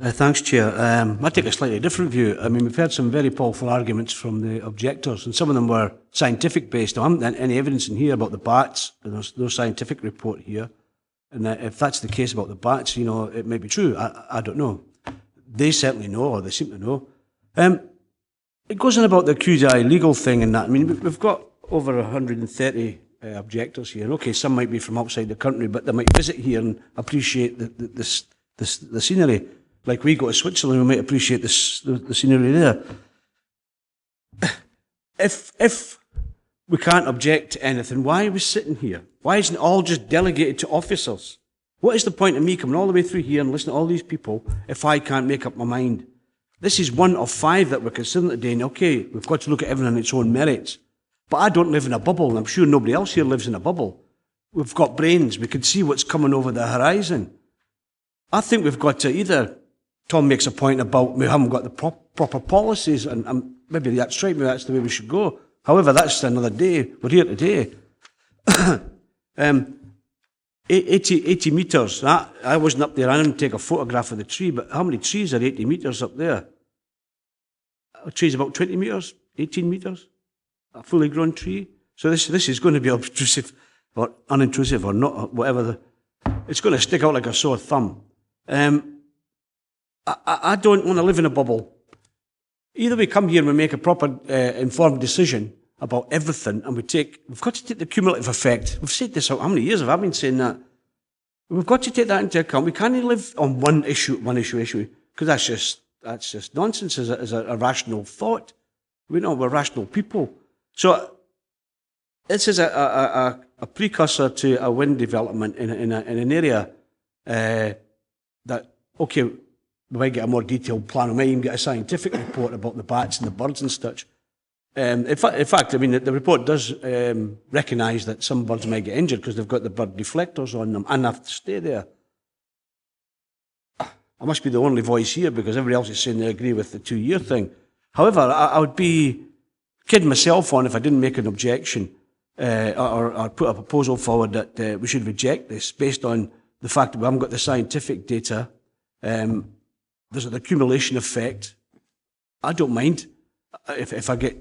Thanks, Chair. I take a slightly different view. I mean, we've heard some very powerful arguments from the objectors, and some of them were scientific based. There isn't any evidence in here about the bats, and there's no scientific report here. And if that's the case about the bats, it may be true. I don't know. They certainly know, or they seem to know. It goes on about the QDI legal thing and that. I mean, we've got over 130 objectors here. Okay, some might be from outside the country, but they might visit here and appreciate the scenery. Like we go to Switzerland, we might appreciate the scenery there. If we can't object to anything, why are we sitting here? Why isn't it all just delegated to officers? What is the point of me coming all the way through here and listening to all these people if I can't make up my mind? This is one of 5 that we're considering today, and okay, we've got to look at everything on its own merits. But I don't live in a bubble, and I'm sure nobody else here lives in a bubble. We've got brains, we can see what's coming over the horizon. I think we've got to either, Tom makes a point about we haven't got the proper policies, and maybe that's right, maybe that's the way we should go. However, that's another day. We're here today. 80 metres. I wasn't up there. I didn't take a photograph of the tree, but how many trees are 80 metres up there? A tree's about 20 metres, 18 metres. A fully grown tree. So this is going to be obtrusive or unintrusive or not, or whatever. It's going to stick out like a sore thumb. I don't want to live in a bubble. Either we come here and we make a proper informed decision about everything, and we've got to take the cumulative effect. We've said this, how many years have I been saying that? We've got to take that into account. We can't live on one issue, because that's just nonsense as a rational thought. We're rational people. So this is a precursor to a wind development in an area that, okay, we might get a more detailed plan, we might even get a scientific report about the bats and the birds and such. In fact, I mean, the report does recognise that some birds might get injured because they've got the bird deflectors on them and have to stay there. I must be the only voice here because everybody else is saying they agree with the 2-year thing. However, I would be kidding myself on if I didn't make an objection or put a proposal forward that we should reject this based on the fact that we haven't got the scientific data. There's an accumulation effect. I don't mind if I get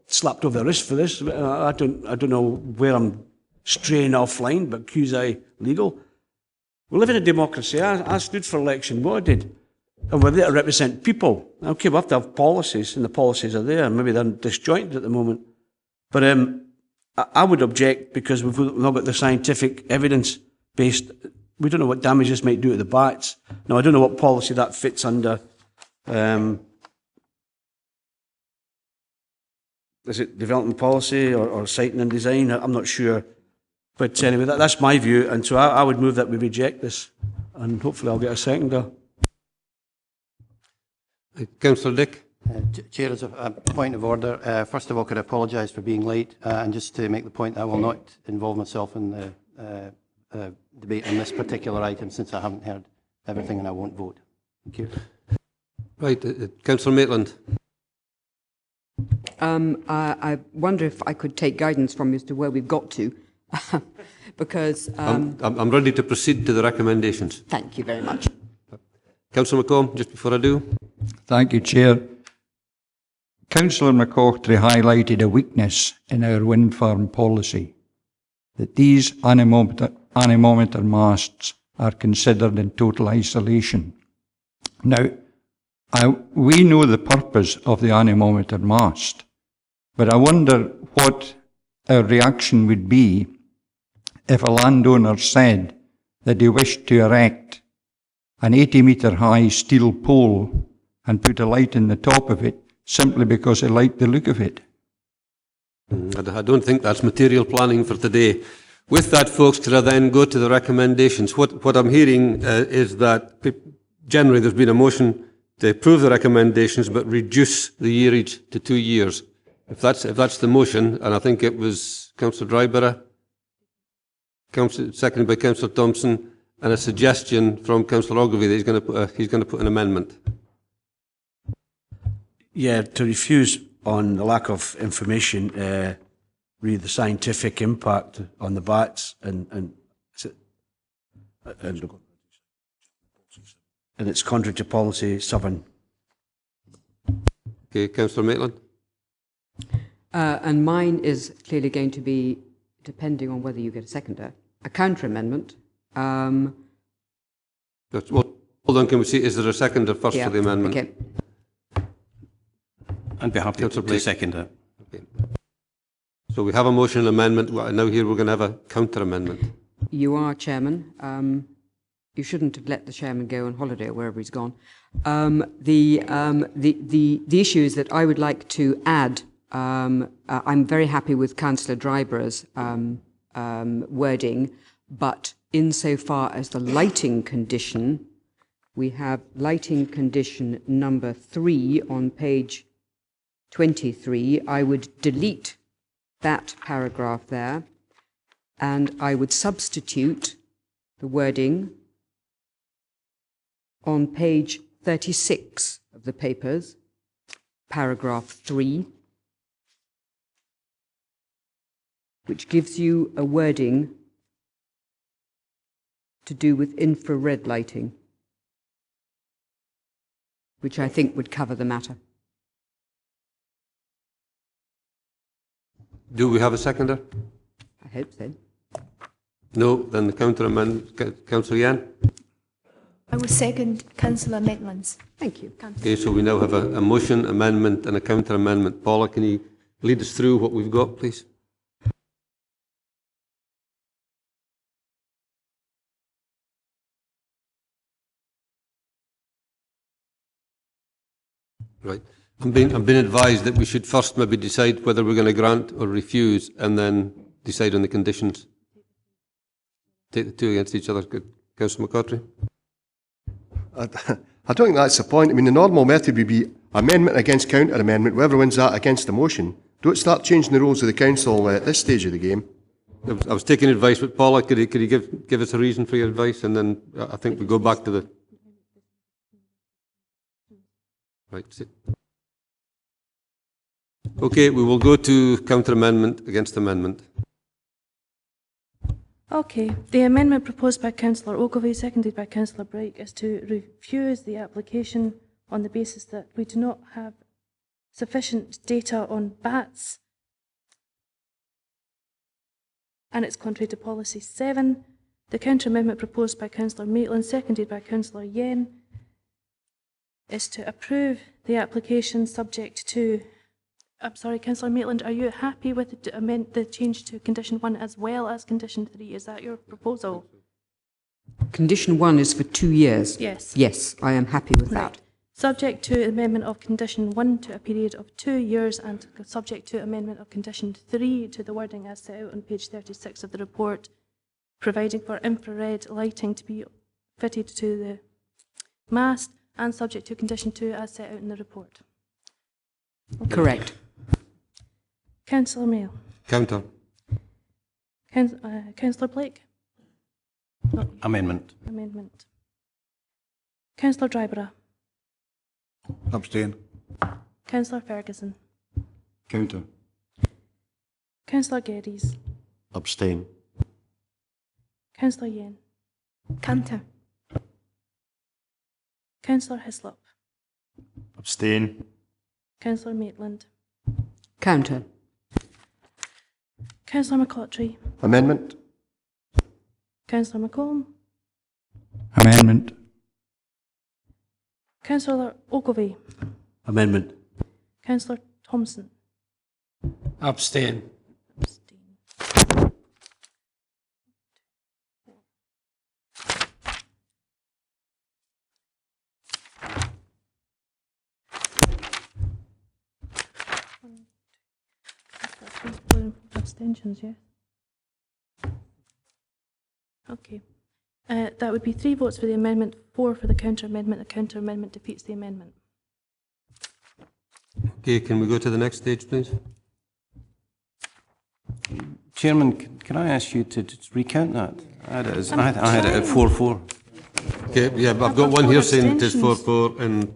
slapped over the wrist for this. I don't know where I'm straying offline, but QSI legal. We live in a democracy. I stood for election, what I did. And we're there to represent people. Okay, we have to have policies, and the policies are there. Maybe they're disjointed at the moment. But I would object because we've not got the scientific evidence based. We don't know what damage this might do to the bats. Now, I don't know what policy that fits under. Is it development policy or siting and design? I'm not sure. But anyway, that's my view. And so I would move that we reject this. And hopefully I'll get a seconder. Councillor Dick. Chair, as a point of order, first of all, could I apologise for being late, and just to make the point, I will not involve myself in the debate on this particular item since I haven't heard everything and I won't vote. Thank you. Right, Councillor Maitland. I wonder if I could take guidance from you as to where we've got to, because... I'm ready to proceed to the recommendations. Thank you very much. Councillor McComb, just before I do. Thank you, Chair. Councillor McCaughtrey highlighted a weakness in our wind farm policy, that these anemometer masts are considered in total isolation. Now, we know the purpose of the anemometer mast, but I wonder what our reaction would be if a landowner said that he wished to erect an 80-metre high steel pole and put a light in the top of it simply because he liked the look of it. I don't think that's material planning for today. With that, folks, could I then go to the recommendations? What I'm hearing is that generally there's been a motion to approve the recommendations but reduce the yearage to 2 years. If that's the motion, and I think it was Councillor Dryborough, seconded by Councillor Thompson, and a suggestion from Councillor Ogilvie that he's going to put an amendment. Yeah, to refuse on the lack of information, read the scientific impact on the bats and it's contrary to policy 7. Okay, Councillor Maitland. And mine is clearly going to be, depending on whether you get a seconder, a counter-amendment. Well, hold on, can we see, is there a seconder first for the amendment? Okay. I'd be happy to second it. Okay. So we have a motion and amendment. Now here we're going to have a counter-amendment. You are Chairman. You shouldn't have let the Chairman go on holiday or wherever he's gone. The issue is that I would like to add, I'm very happy with Councillor Dryborough's wording, but insofar as the lighting condition, we have lighting condition number 3 on page 23. I would delete that paragraph there, and I would substitute the wording on page 36 of the papers, paragraph 3, which gives you a wording to do with infrared lighting, which I think would cover the matter. Do we have a seconder? I hope so. No, then the counter-amendment. Councillor Yan? I will second Councillor Maitland's. Thank you. Okay, so we now have a motion, amendment and a counter-amendment. Paula, can you lead us through what we've got, please? Right. I'm being advised that we should first maybe decide whether we're going to grant or refuse and then decide on the conditions. Take the two against each other. Good. Councillor McCaughtrey? I don't think that's the point. I mean, the normal method would be amendment against counter-amendment. Whoever wins that against the motion. Don't start changing the rules of the council at this stage of the game. I was taking advice, but Paula, could you give us a reason for your advice, and then I think we go back to the... Right. Okay, we will go to counter-amendment against amendment. Okay, the amendment proposed by Councillor Ogilvie, seconded by Councillor Brake, is to refuse the application on the basis that we do not have sufficient data on bats, and it's contrary to policy 7. The counter-amendment proposed by Councillor Maitland, seconded by Councillor Yen, is to approve the application subject to... I'm sorry, Councillor Maitland, are you happy with the change to condition 1 as well as condition 3? Is that your proposal? Condition 1 is for 2 years? Yes. Yes, I am happy with that. Subject to amendment of condition 1 to a period of 2 years, and subject to amendment of condition 3 to the wording as set out on page 36 of the report, providing for infrared lighting to be fitted to the mast, and subject to condition 2 as set out in the report. Okay. Correct. Councillor Mayo. Counter. Councillor Blake. Amendment. Amendment. Councillor Dryborough. Abstain. Councillor Ferguson. Counter. Councillor Geddes. Abstain. Councillor Yen. Counter. Councillor Hislop. Abstain. Councillor Maitland. Counter. Councillor McCotry. Amendment. Councillor McComb. Amendment. Councillor Ogilvie. Amendment. Councillor Thompson. Abstain. Abstentions, yes. Okay. That would be 3 votes for the amendment, 4 for the counter amendment. The counter amendment defeats the amendment. Okay, can we go to the next stage, please? Chairman, can I ask you to just recount that? I had it at 4-4. Okay, yeah, but I've got one here saying it is 4-4 and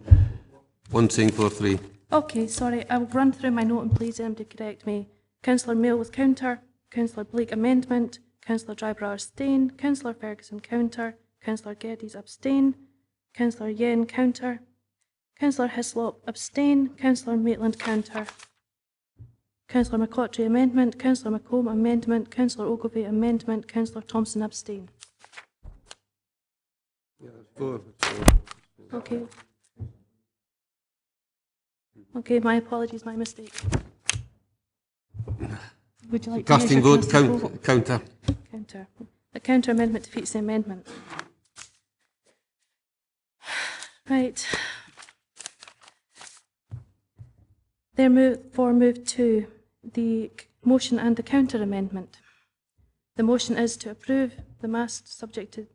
one saying 4-3. Okay, sorry. I will run through my note and please them to correct me. Councillor Mail was counter. Councillor Blake amendment. Councillor Drybrow abstain. Councillor Ferguson counter. Councillor Geddes abstain. Councillor Yen counter. Councillor Hislop abstain. Councillor Maitland counter. Councillor McCotry amendment. Councillor McComb amendment. Councillor Ogilvie amendment. Councillor Thompson abstain. Yeah, it's 4. Okay. Okay, my apologies, my mistake. Would you like to Casting measure vote, casting vote? counter. Counter. The counter amendment defeats the amendment. Right. Therefore, move to the motion and the counter amendment. The motion is to approve the mast subject to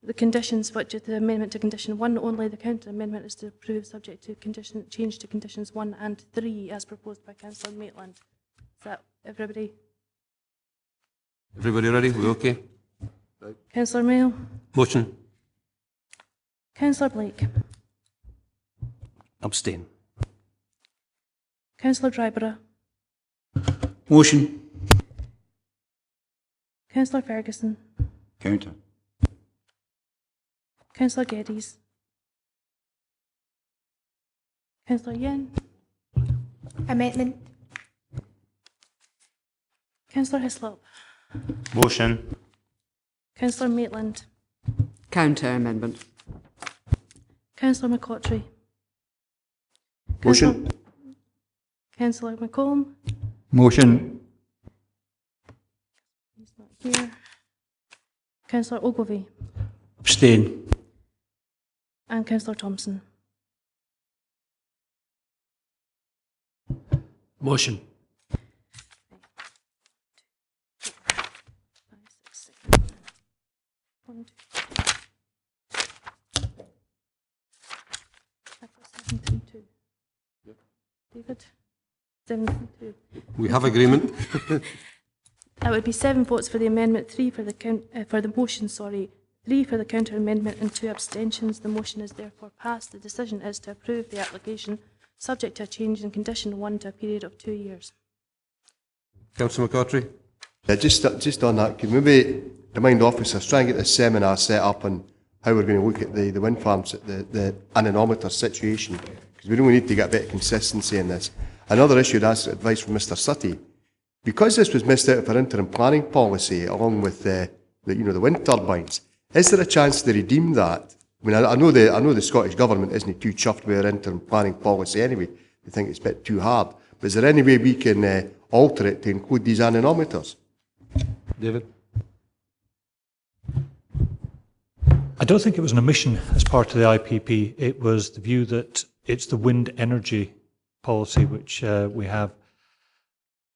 the conditions, which is the amendment to condition 1 only. The counter amendment is to approve subject to condition change to conditions 1 and 3 as proposed by Councillor Maitland. Is that everybody? Everybody ready? We okay? Right. Councillor Mayo. Motion. Councillor Blake. Abstain. Councillor Dryborough. Motion. Councillor Ferguson. Counter. Councillor Geddes. Councillor Yen. Amendment. Councillor Hislop. Motion. Councillor Maitland. Counter amendment. Councillor McCotry. Motion. Councillor McComb. Motion. He's not here. Councillor Ogilvie. Abstain. And Councillor Thompson. Motion. 1, 2. I've got 732. David? 732. We have agreement. That would be 7 votes for the amendment, 3 for the motion, 3 for the counter amendment and 2 abstentions. The motion is therefore passed. The decision is to approve the application subject to a change in condition 1 to a period of 2 years. Councillor McCotry. Yeah, just on that, could maybe remind officers, try and get this seminar set up on how we're going to look at the wind farms, the anemometer situation, because we really need to get a bit of consistency in this. Another issue, to ask advice from Mr Sutty, because this was missed out of our interim planning policy along with the wind turbines, is there a chance to redeem that? I mean, I know the Scottish Government isn't too chuffed with our interim planning policy anyway. They think it's a bit too hard. But is there any way we can alter it to include these anemometers? David? I don't think it was an omission as part of the IPP. It was the view that it's the wind energy policy which we have,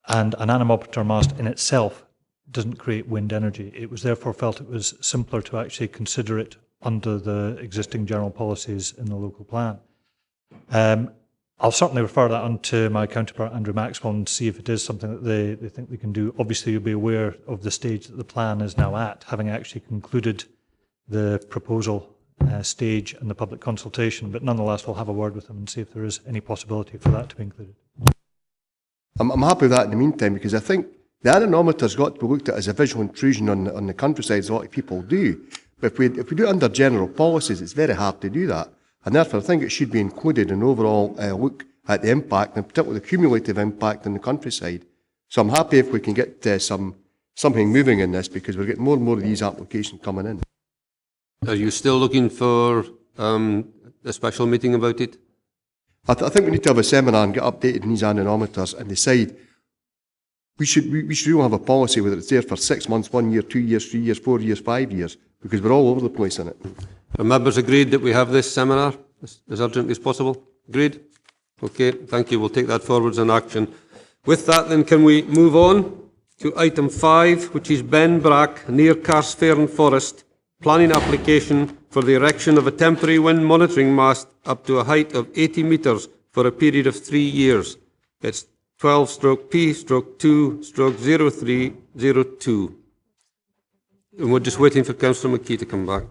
and an anemometer mast in itself doesn't create wind energy. It was therefore felt it was simpler to actually consider it under the existing general policies in the local plan. I'll certainly refer that on to my counterpart Andrew Maxwell and see if it is something that they think they can do. Obviously you'll be aware of the stage that the plan is now at, having actually concluded the proposal stage and the public consultation, but nonetheless we'll have a word with them and see if there is any possibility for that to be included. I'm happy with that in the meantime, because I think the anemometer's got to be looked at as a visual intrusion on the countryside, as a lot of people do. But if we do it under general policies, it's very hard to do that. And therefore, I think it should be included in an overall look at the impact, and particularly the cumulative impact on the countryside. So I'm happy if we can get something moving in this, because we're getting more and more of these applications coming in. Are you still looking for a special meeting about it? I think we need to have a seminar and get updated on these anemometers and decide. We should really have a policy, whether it's there for 6 months, 1 year, 2 years, 3 years, 4 years, 5 years, because we're all over the place in it. The members agreed that we have this seminar as urgently as possible? Agreed? Okay, thank you. We'll take that forward as an action. With that, then, can we move on to item 5, which is Benbrack, near Carsphairn Forest, planning application for the erection of a temporary wind monitoring mast up to a height of 80 metres for a period of 3 years. It's 12/P/2/0302. And we're just waiting for Councillor McKee to come back.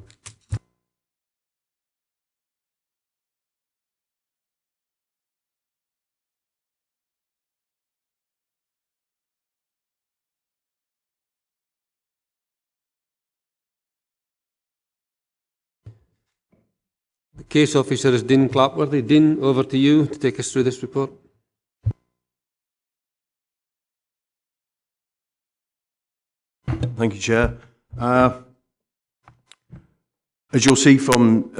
The case officer is Dean Clapworthy. Dean, over to you to take us through this report. Thank you, Chair. As you'll see from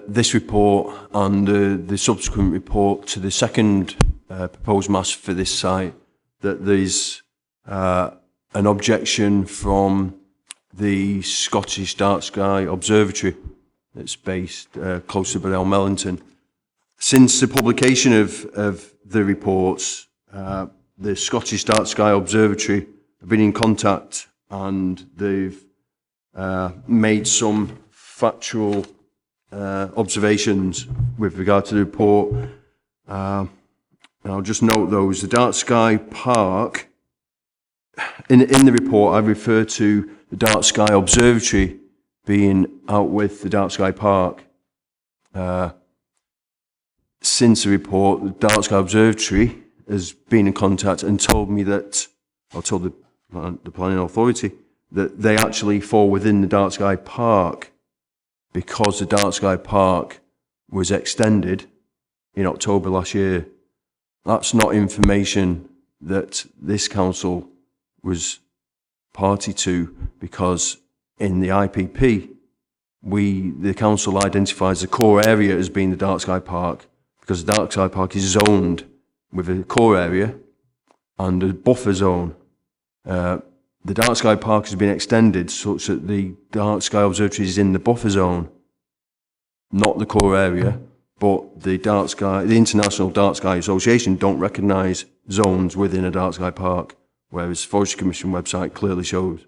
this report and the subsequent report to the second proposed mast for this site, that there's an objection from the Scottish Dark Sky Observatory that's based close to Mellington. Since the publication of the reports, the Scottish Dark Sky Observatory have been in contact, and they've made some factual observations with regard to the report. And I'll just note those. The Dark Sky Park, in the report I refer to the Dark Sky Observatory being out with the Dark Sky Park. Since the report, the Dark Sky Observatory has been in contact and told me that, I told the Planning Authority, that they actually fall within the Dark Sky Park because the Dark Sky Park was extended in October last year. That's not information that this council was party to, because in the IPP, the council identifies the core area as being the Dark Sky Park, because the Dark Sky Park is zoned with a core area and a buffer zone. The Dark Sky Park has been extended such that the Dark Sky Observatory is in the buffer zone, not the core area, but the International Dark Sky Association don't recognise zones within a Dark Sky Park, whereas the Forestry Commission website clearly shows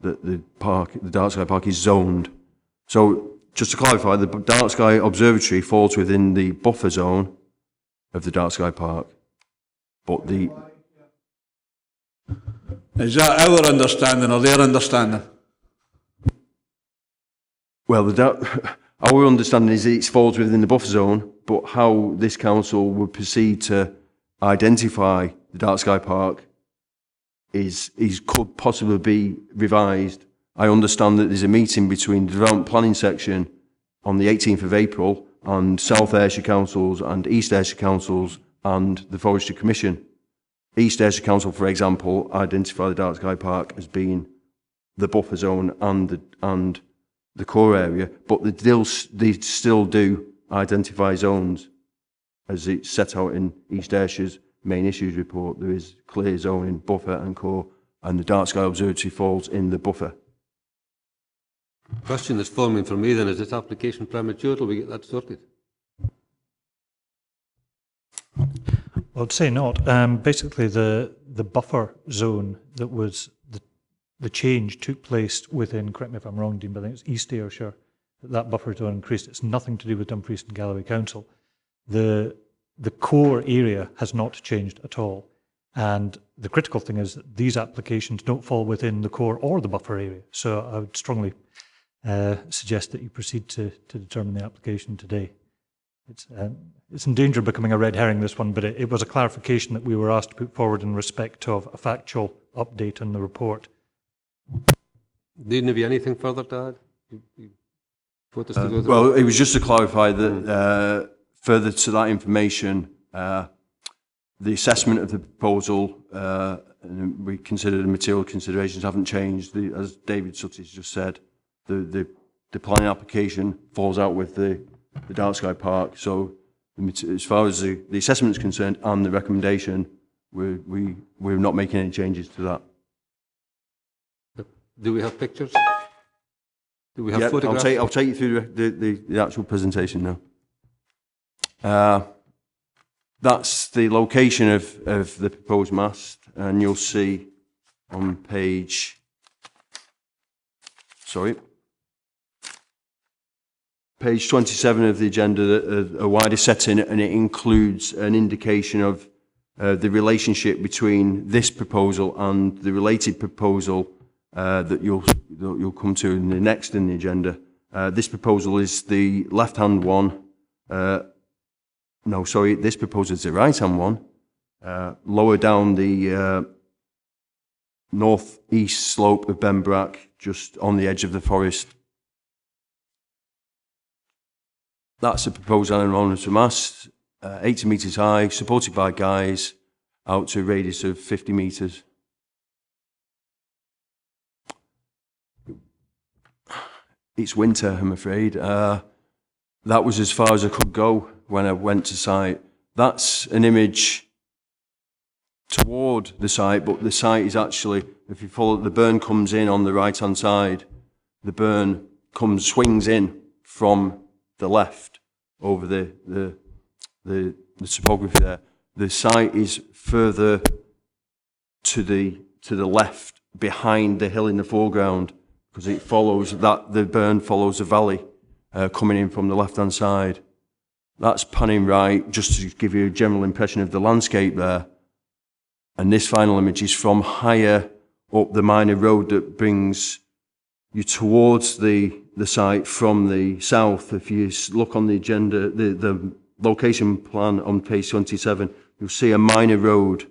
that the Dark Sky Park is zoned. So, just to clarify, the Dark Sky Observatory falls within the buffer zone of the Dark Sky Park, but the... Is that our understanding or their understanding? Well, our understanding is that it falls within the buffer zone, but how this council would proceed to identify the Dark Sky Park could possibly be revised. I understand that there's a meeting between the Development Planning Section on the 18th of April and South Ayrshire Councils and East Ayrshire Councils and the Forestry Commission. East Ayrshire Council, for example, identify the Dark Sky Park as being the buffer zone and the core area, but they still do identify zones as it's set out in East Ayrshire's main issues report. There is clear zoning, buffer and core, and the Dark Sky Observatory falls in the buffer. The question that's forming for me then, is this application premature till we get that sorted? Well, I'd say not. Basically, the buffer zone that was the change took place within, correct me if I'm wrong, Dean, but I think it's East Ayrshire that buffer zone increased. It's nothing to do with Dumfries and Galloway Council. The core area has not changed at all. And the critical thing is that these applications don't fall within the core or the buffer area. So I would strongly suggest that you proceed to determine the application today. It's in danger of becoming a red herring, this one, but it was a clarification that we were asked to put forward in respect of a factual update on the report. Didn't have anything further to add? Well, it was just to clarify that further to that information, the assessment of the proposal, and we consider the material considerations haven't changed. As David Sutties just said, the planning application falls out with the Dark Sky Park. So as far as the assessment is concerned and the recommendation, we're not making any changes to that. Do we have pictures? Do we have Yeah, photographs? I'll take you through the actual presentation now. That's the location of the proposed mast, and you'll see on page 27 of the agenda a wider setting, and it includes an indication of the relationship between this proposal and the related proposal that you'll come to in the next in the agenda. This proposal is the left-hand one. This proposal is the right-hand one. Lower down the north-east slope of Benbrack, just on the edge of the forest. That's a proposed anemometer mast, 80 metres high, supported by guys, out to a radius of 50 metres. It's winter, I'm afraid. That was as far as I could go when I went to site. That's an image toward the site, but the site is actually, if you follow, the burn comes in on the right-hand side. The burn swings in from the left over the topography there. The site is further to the left, behind the hill in the foreground, because it follows that the burn follows the valley coming in from the left-hand side. That's panning right, just to give you a general impression of the landscape there. And this final image is from higher up the minor road that brings you towards the site from the south. If you look on the agenda, the location plan on page 27, you'll see a minor road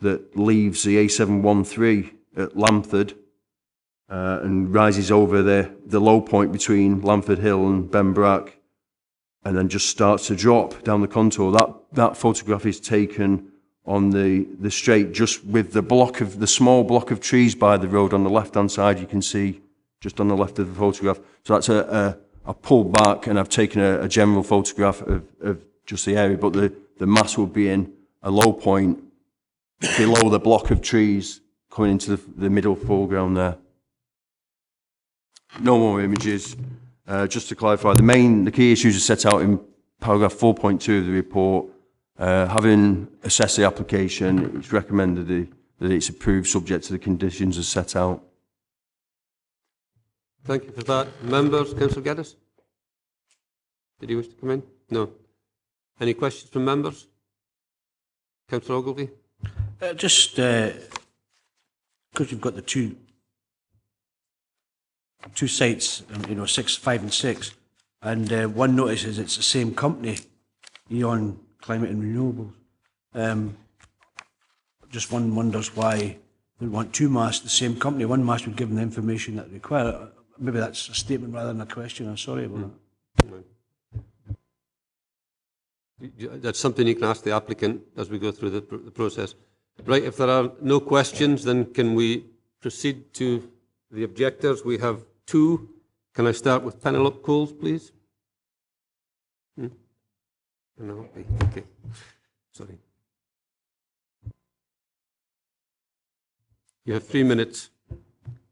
that leaves the A713 at Lamford and rises over the low point between Lamford Hill and Benbrack, and then just starts to drop down the contour. That photograph is taken on the straight, just with the small block of trees by the road on the left-hand side. You can see just on the left of the photograph. So that's a pull back, and I've taken a general photograph of just the area, but the mass will be in a low point below the block of trees coming into the middle foreground there. No more images. Just to clarify, the key issues are set out in paragraph 4.2 of the report. Having assessed the application, it's recommended that it's approved subject to the conditions as set out. Thank you for that. Members, Councillor Geddes? Did you wish to come in? No. Any questions from members? Councillor Ogilvie? Just because you've got the two sites, 6, 5 and 6, and one notices it's the same company, Eon Climate and Renewables. Just one wonders why they want two masts, the same company. One mast would give them the information that they require. Maybe that's a statement rather than a question. I'm sorry about that. That's something you can ask the applicant as we go through the process. Right, if there are no questions, then can we proceed to the objectors? We have two. Can I start with Penelope Coles, please? Penelope, okay. Sorry. You have 3 minutes.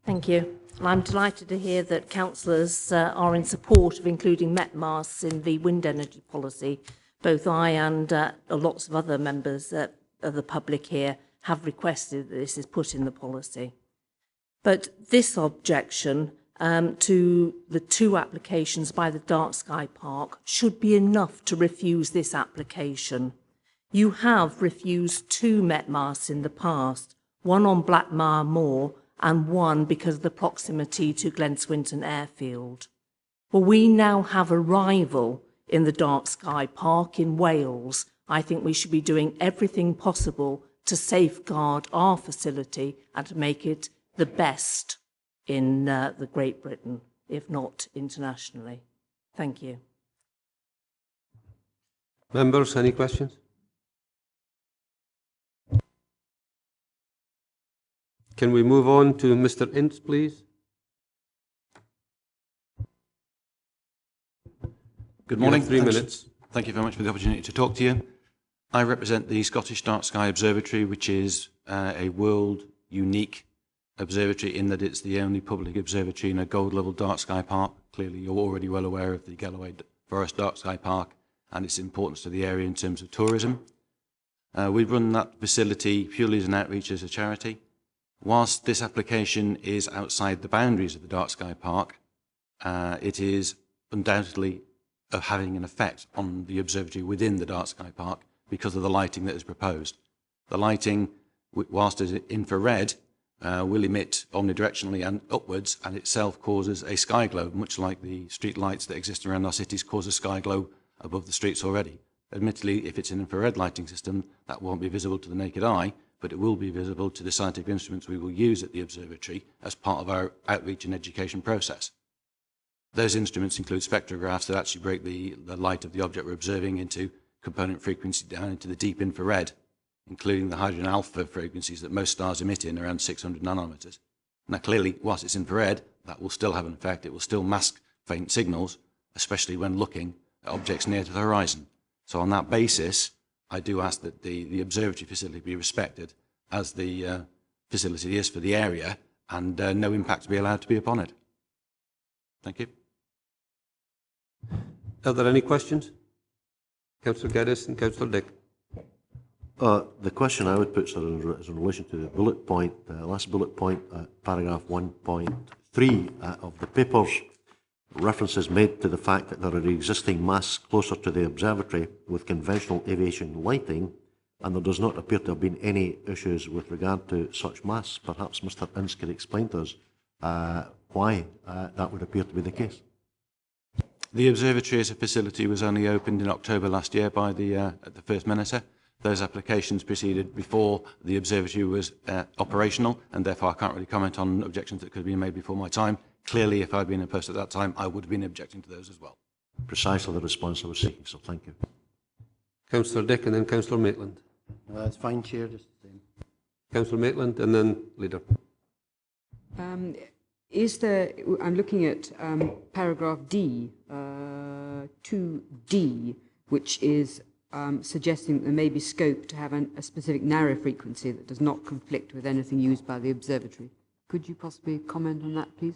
Thank you. I'm delighted to hear that councillors are in support of including met masts in the wind energy policy. Both I and lots of other members of the public here have requested that this is put in the policy. But this objection to the two applications by the Dark Sky Park should be enough to refuse this application. You have refused two met masts in the past, one on Blackmire Moor and one because of the proximity to Glen Swinton Airfield. Well, we now have a rival in the Dark Sky Park in Wales. I think we should be doing everything possible to safeguard our facility and to make it the best in the Great Britain, if not internationally. Thank you. Members, any questions? Can we move on to Mr. Ince, please? Good morning. 3 minutes. Thank you very much for the opportunity to talk to you. I represent the Scottish Dark Sky Observatory, which is a world unique observatory in that it's the only public observatory in a gold level dark sky park. Clearly you're already well aware of the Galloway Forest Dark Sky Park and its importance to the area in terms of tourism. We run that facility purely as an outreach, as a charity. Whilst this application is outside the boundaries of the Dark Sky Park, it is undoubtedly having an effect on the observatory within the Dark Sky Park because of the lighting that is proposed. The lighting, whilst it is infrared, will emit omnidirectionally and upwards, and itself causes a sky glow, much like the street lights that exist around our cities cause a sky glow above the streets already. Admittedly, if it's an infrared lighting system, that won't be visible to the naked eye, but it will be visible to the scientific instruments we will use at the observatory as part of our outreach and education process. Those instruments include spectrographs that actually break the light of the object we're observing into component frequency down into the deep infrared, including the hydrogen alpha frequencies that most stars emit in, around 600 nanometers. Now clearly, whilst it's infrared, that will still have an effect. It will still mask faint signals, especially when looking at objects near to the horizon. So on that basis, I do ask that the observatory facility be respected as the facility is for the area, and no impact be allowed to be upon it. Thank you. Are there any questions? Councillor Geddes and Councillor Dick. The question I would put, sir, is in relation to the bullet point, the last bullet point, paragraph 1.3 of the papers. References made to the fact that there are existing masts closer to the observatory with conventional aviation lighting, and there does not appear to have been any issues with regard to such masts. Perhaps Mr. Ince could explain to us why that would appear to be the case. The observatory as a facility was only opened in October last year by the First Minister. Those applications proceeded before the observatory was operational, and therefore I can't really comment on objections that could have been made before my time. Clearly, if I'd been in post at that time, I would have been objecting to those as well. Precisely the response I was seeking, so thank you. Councillor Dick and then Councillor Maitland. That's fine, Chair, just the same. Councillor Maitland and then Leader. I'm looking at paragraph D, 2D, which is suggesting that there may be scope to have a specific narrow frequency that does not conflict with anything used by the observatory. Could you possibly comment on that, please?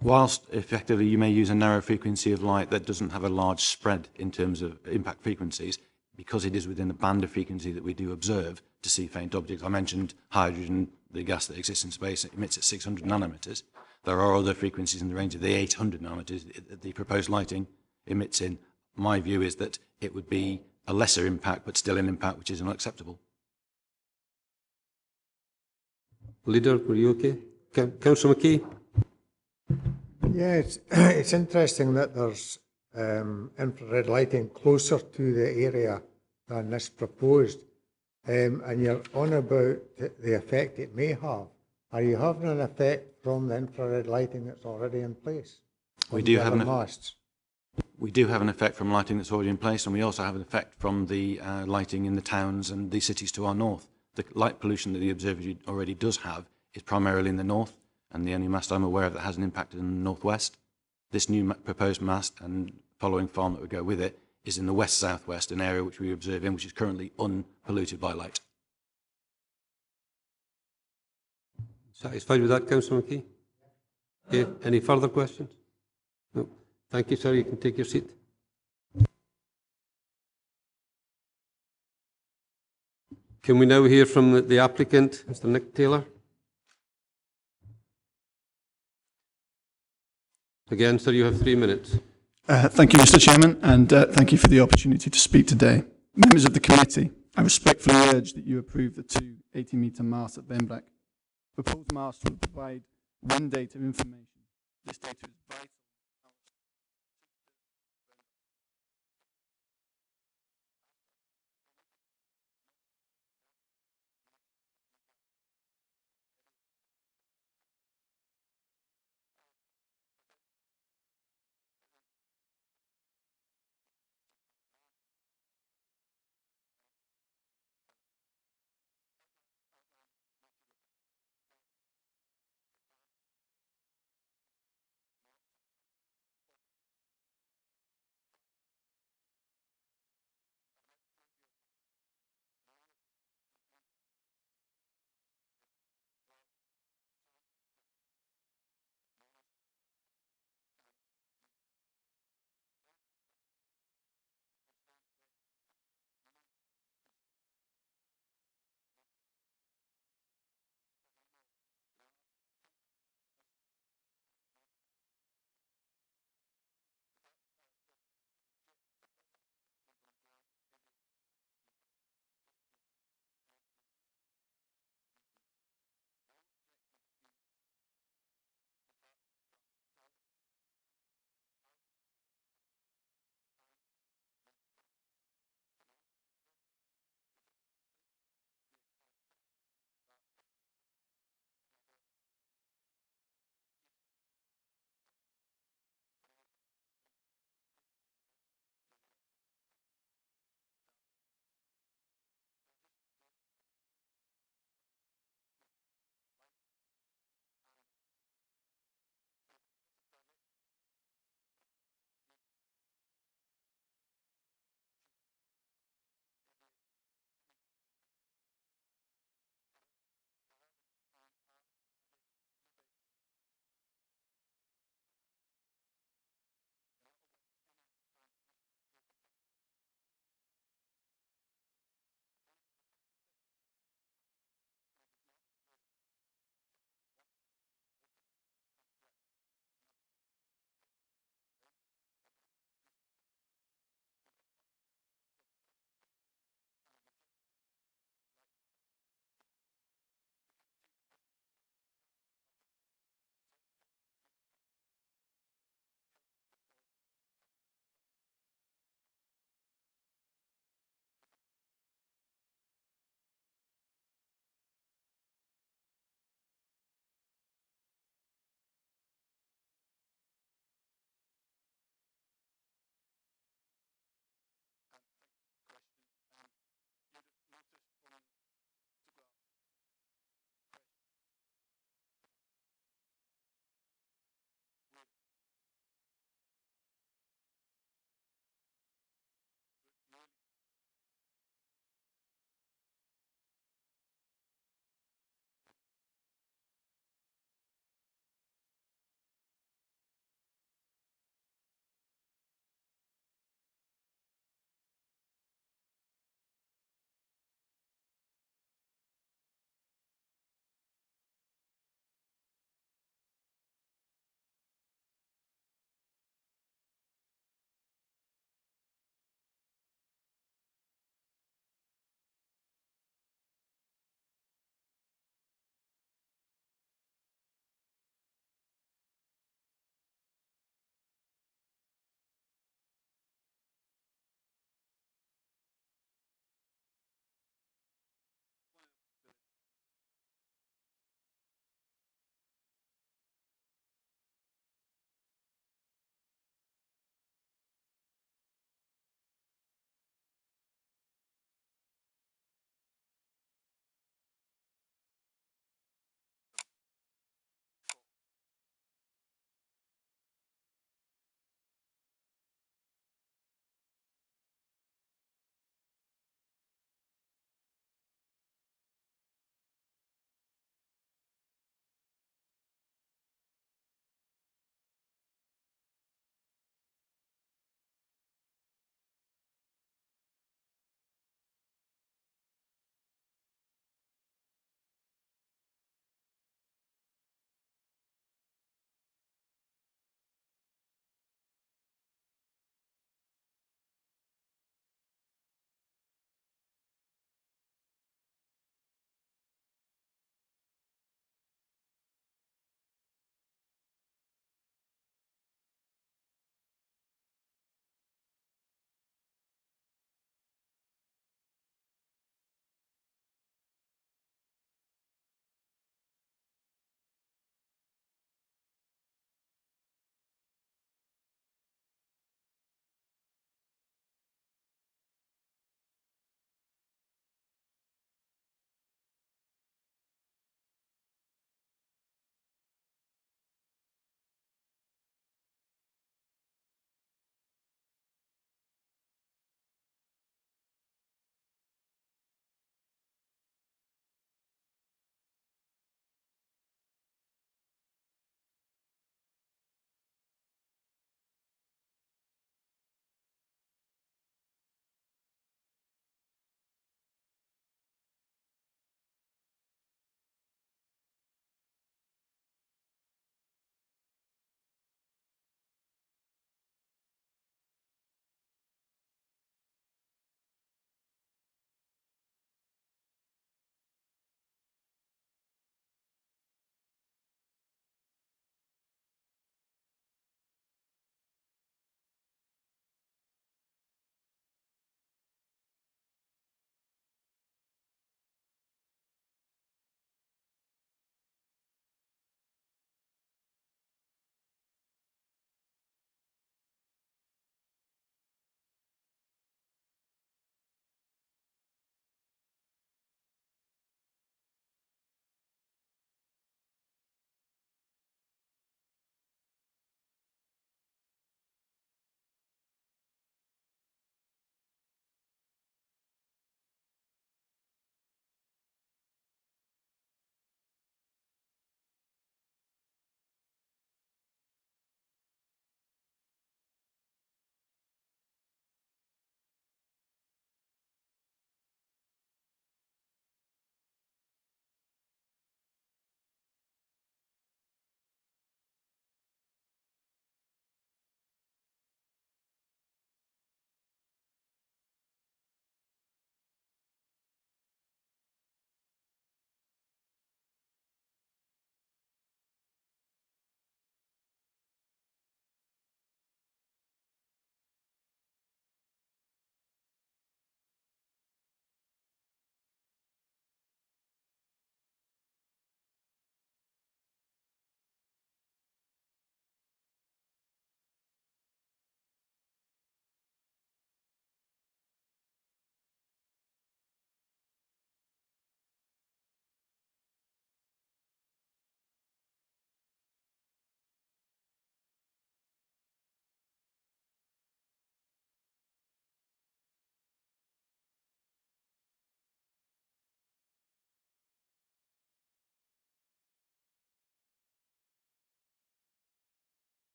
Whilst effectively you may use a narrow frequency of light that doesn't have a large spread in terms of impact frequencies, because it is within the band of frequency that we do observe to see faint objects. I mentioned hydrogen, the gas that exists in space, it emits at 600 nanometers. There are other frequencies in the range of the 800 nanometers that the proposed lighting emits in. My view is that it would be a lesser impact, but still an impact which is unacceptable. Leader, were you okay? Councillor McKee? Yeah, it's interesting that there's infrared lighting closer to the area than this proposed. And you're on about the effect it may have. Are you having an effect from the infrared lighting that's already in place? We do have an effect from lighting that's already in place, and we also have an effect from the lighting in the towns and the cities to our north. The light pollution that the observatory already does have is primarily in the north, and the only mast I'm aware of that has an impact in the northwest. This new proposed mast and following farm that would go with it is in the west-southwest, an area which we observe in, which is currently unpolluted by light. Satisfied with that, Councillor McKee? Okay. Any further questions? No. Thank you, sir. You can take your seat. Can we now hear from the applicant, Mr. Nick Taylor? Again, sir, you have 3 minutes. Thank you, Mr. Chairman, and thank you for the opportunity to speak today. Members of the committee, I respectfully urge that you approve the two 80-metre masts at Benbrack. Proposed mast will provide wind data information. This data is vital.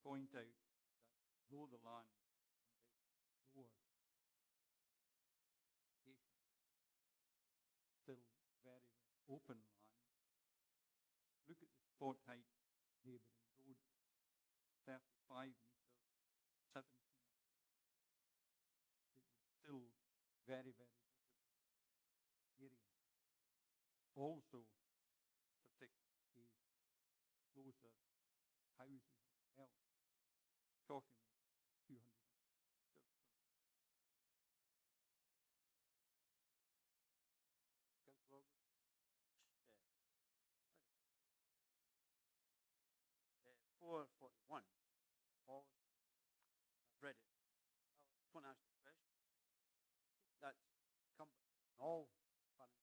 point out that though the land is lower, still very open land. Look at the spot height neighbouring road, 35 metres, 17. It was still very, very visible area. Also, particular case, closer houses as well, talking about 200 meters. Councillor 441, all I've read it. I just want to ask the question. That's incumbent on all planning.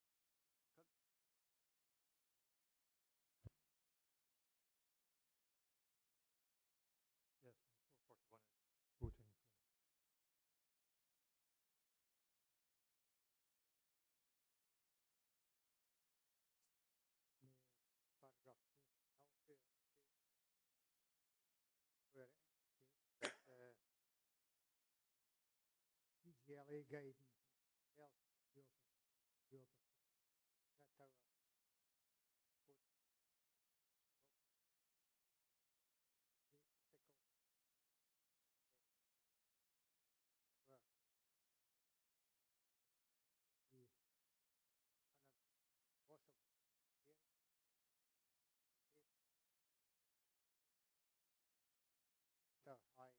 Yes, 441 is voting from. Paragraph 4, welfare where it indicates that PGLA guidance tells the that's our high.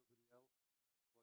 Nobody else? Voice mine.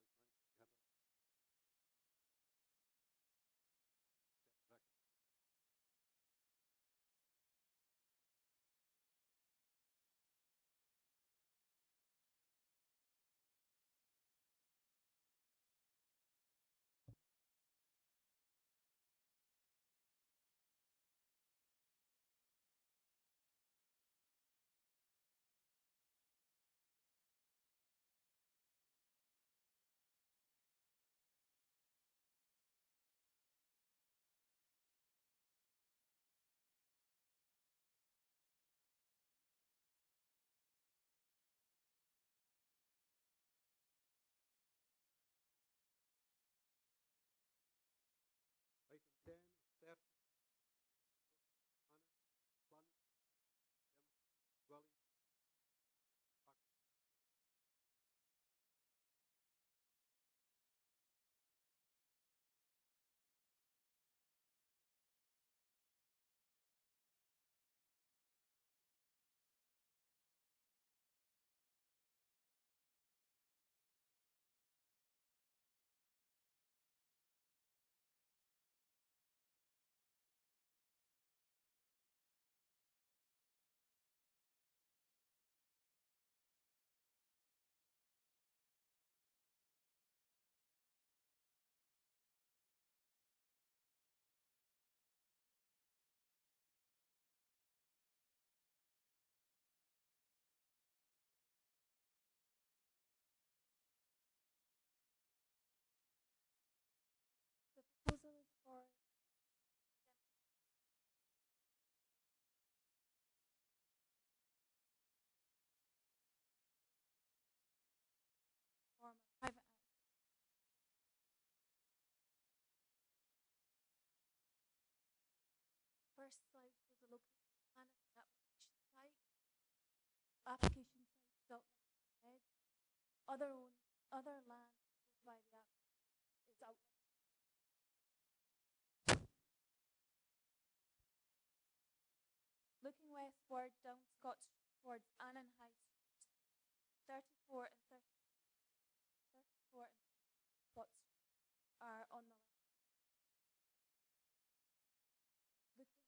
You have a second. Item 10 of 30. Planning. Dwelling. The proposal is for form a private First slide was a location plan of the application site. Application site is outlined in red. Other land owned by the applicant is outlined. Looking westward down Scott Street towards Annan High Street, 34 and 34 and Scott Street are on the left. Looking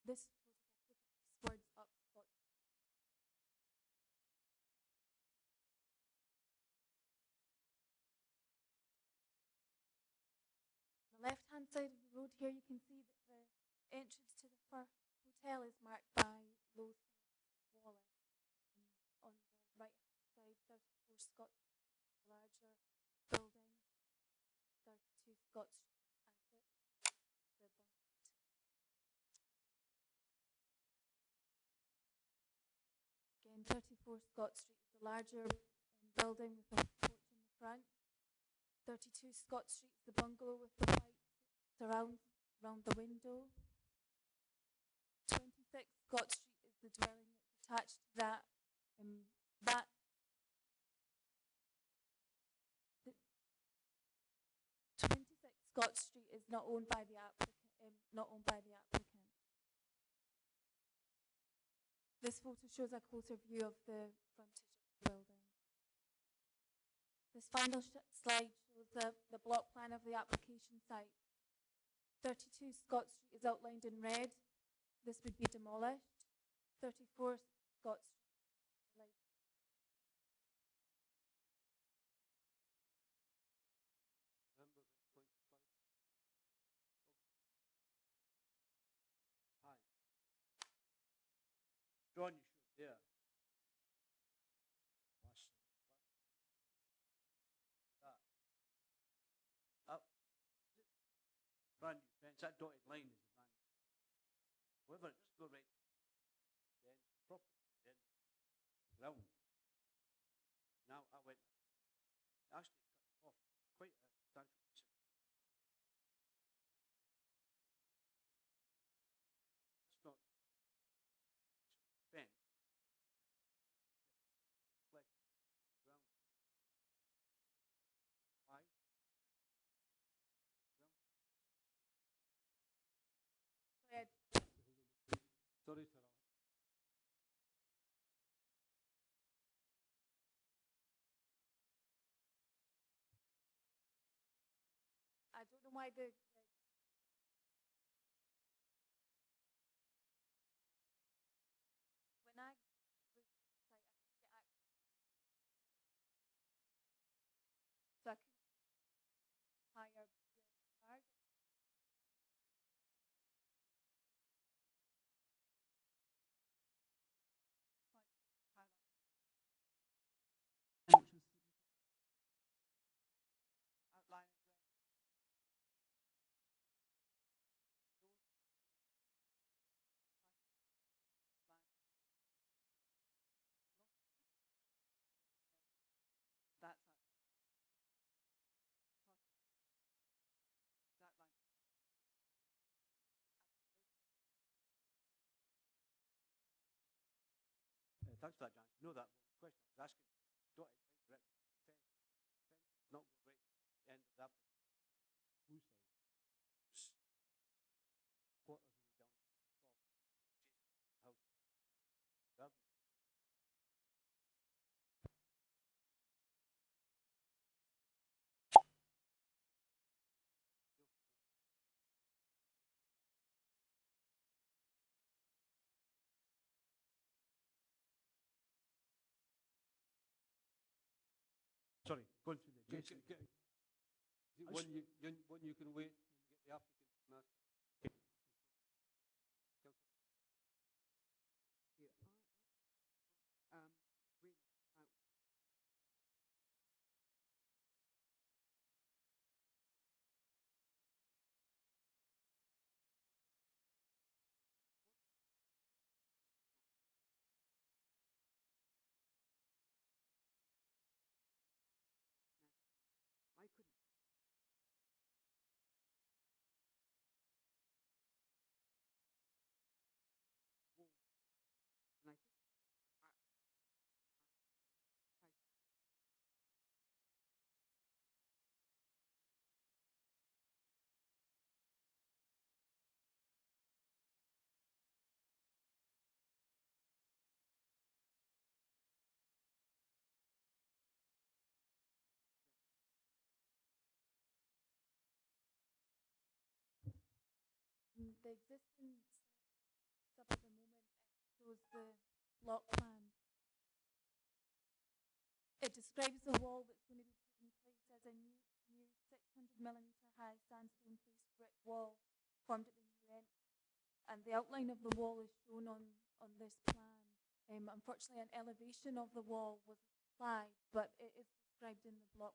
this photograph looking eastwards up Scott Street. On the left-hand side of the road here, you can see that the entrance to the first hotel is marked by Lothar Waller. On the right-hand side, 34 Scott Street, the larger building. Scott Street and the Again, 34 Scott Street is the larger building with a porch in the front. 32 Scott Street is the bungalow with the white surrounds around the window. 26 Scott Street is the dwelling that's attached to that. That 26 Scott Street is not owned by the applicant. This photo shows a closer view of the frontage of the building. This final slide shows the block plan of the application site. 32 Scott Street is outlined in red. This would be demolished. 34 Scott Street. Hi. John, you should, yeah. Brand new fence, that dotted line is the brand new. However, it doesn't go right then properly, then ground. Now I went, actually cut off quite a substantial piece of. It's not fence. Like ground. Why? Sorry, sir. I don't know why the when I was like I couldn't get access, so I couldn't hire your card. Thanks for that, Jan. You know that question I was asking. Dotted line direct fence. Fence not go right to the end of that. Whose side? Quarters of the down top. House. Garden. Sorry, going through the adjacent. One you can wait when we get the applicant and ask. I couldn't. And I think the existing setup at the moment shows the block plan. It describes the wall that's going to be put in place as a new 600mm high sandstone faced brick wall formed at the new end. And the outline of the wall is shown on this plan. Unfortunately, an elevation of the wall wasn't applied, but it is described in the block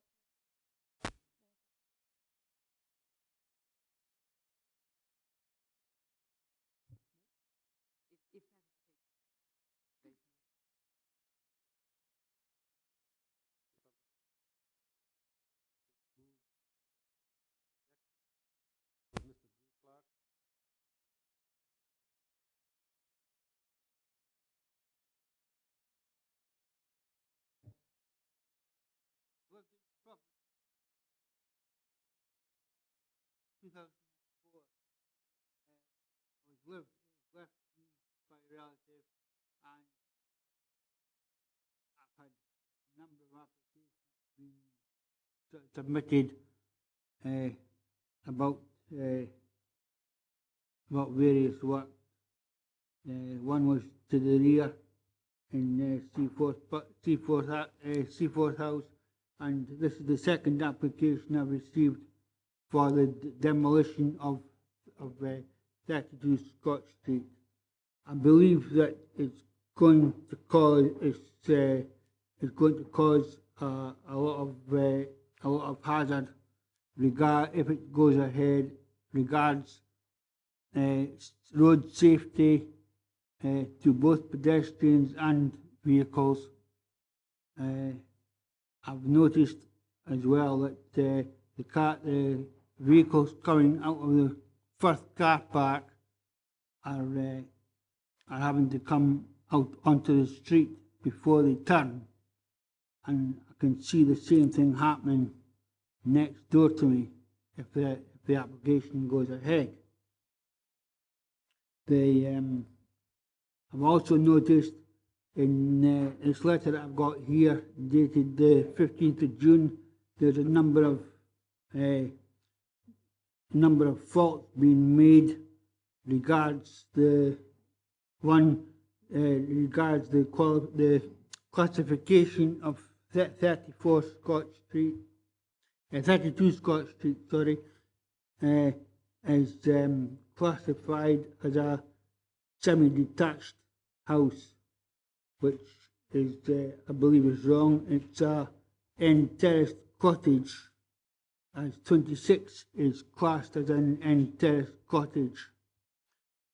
2004, was left to me by a relative, and I've had a number of applications being submitted about various work. One was to the rear in Seaforth House, and this is the second application I've received for the demolition of 32 Scott Street. I believe that it's going to cause a lot of hazard if it goes ahead, regards road safety to both pedestrians and vehicles. I've noticed as well that the vehicles coming out of the first car park are having to come out onto the street before they turn, and I can see the same thing happening next door to me if the application goes ahead. I've also noticed in this letter that I've got here, dated the 15th of June, there's a number of faults being made regards the classification of 32 Scott Street, sorry, as classified as a semi-detached house, which is, I believe, is wrong. It's a end terraced cottage, as 26 is classed as an end terraced cottage.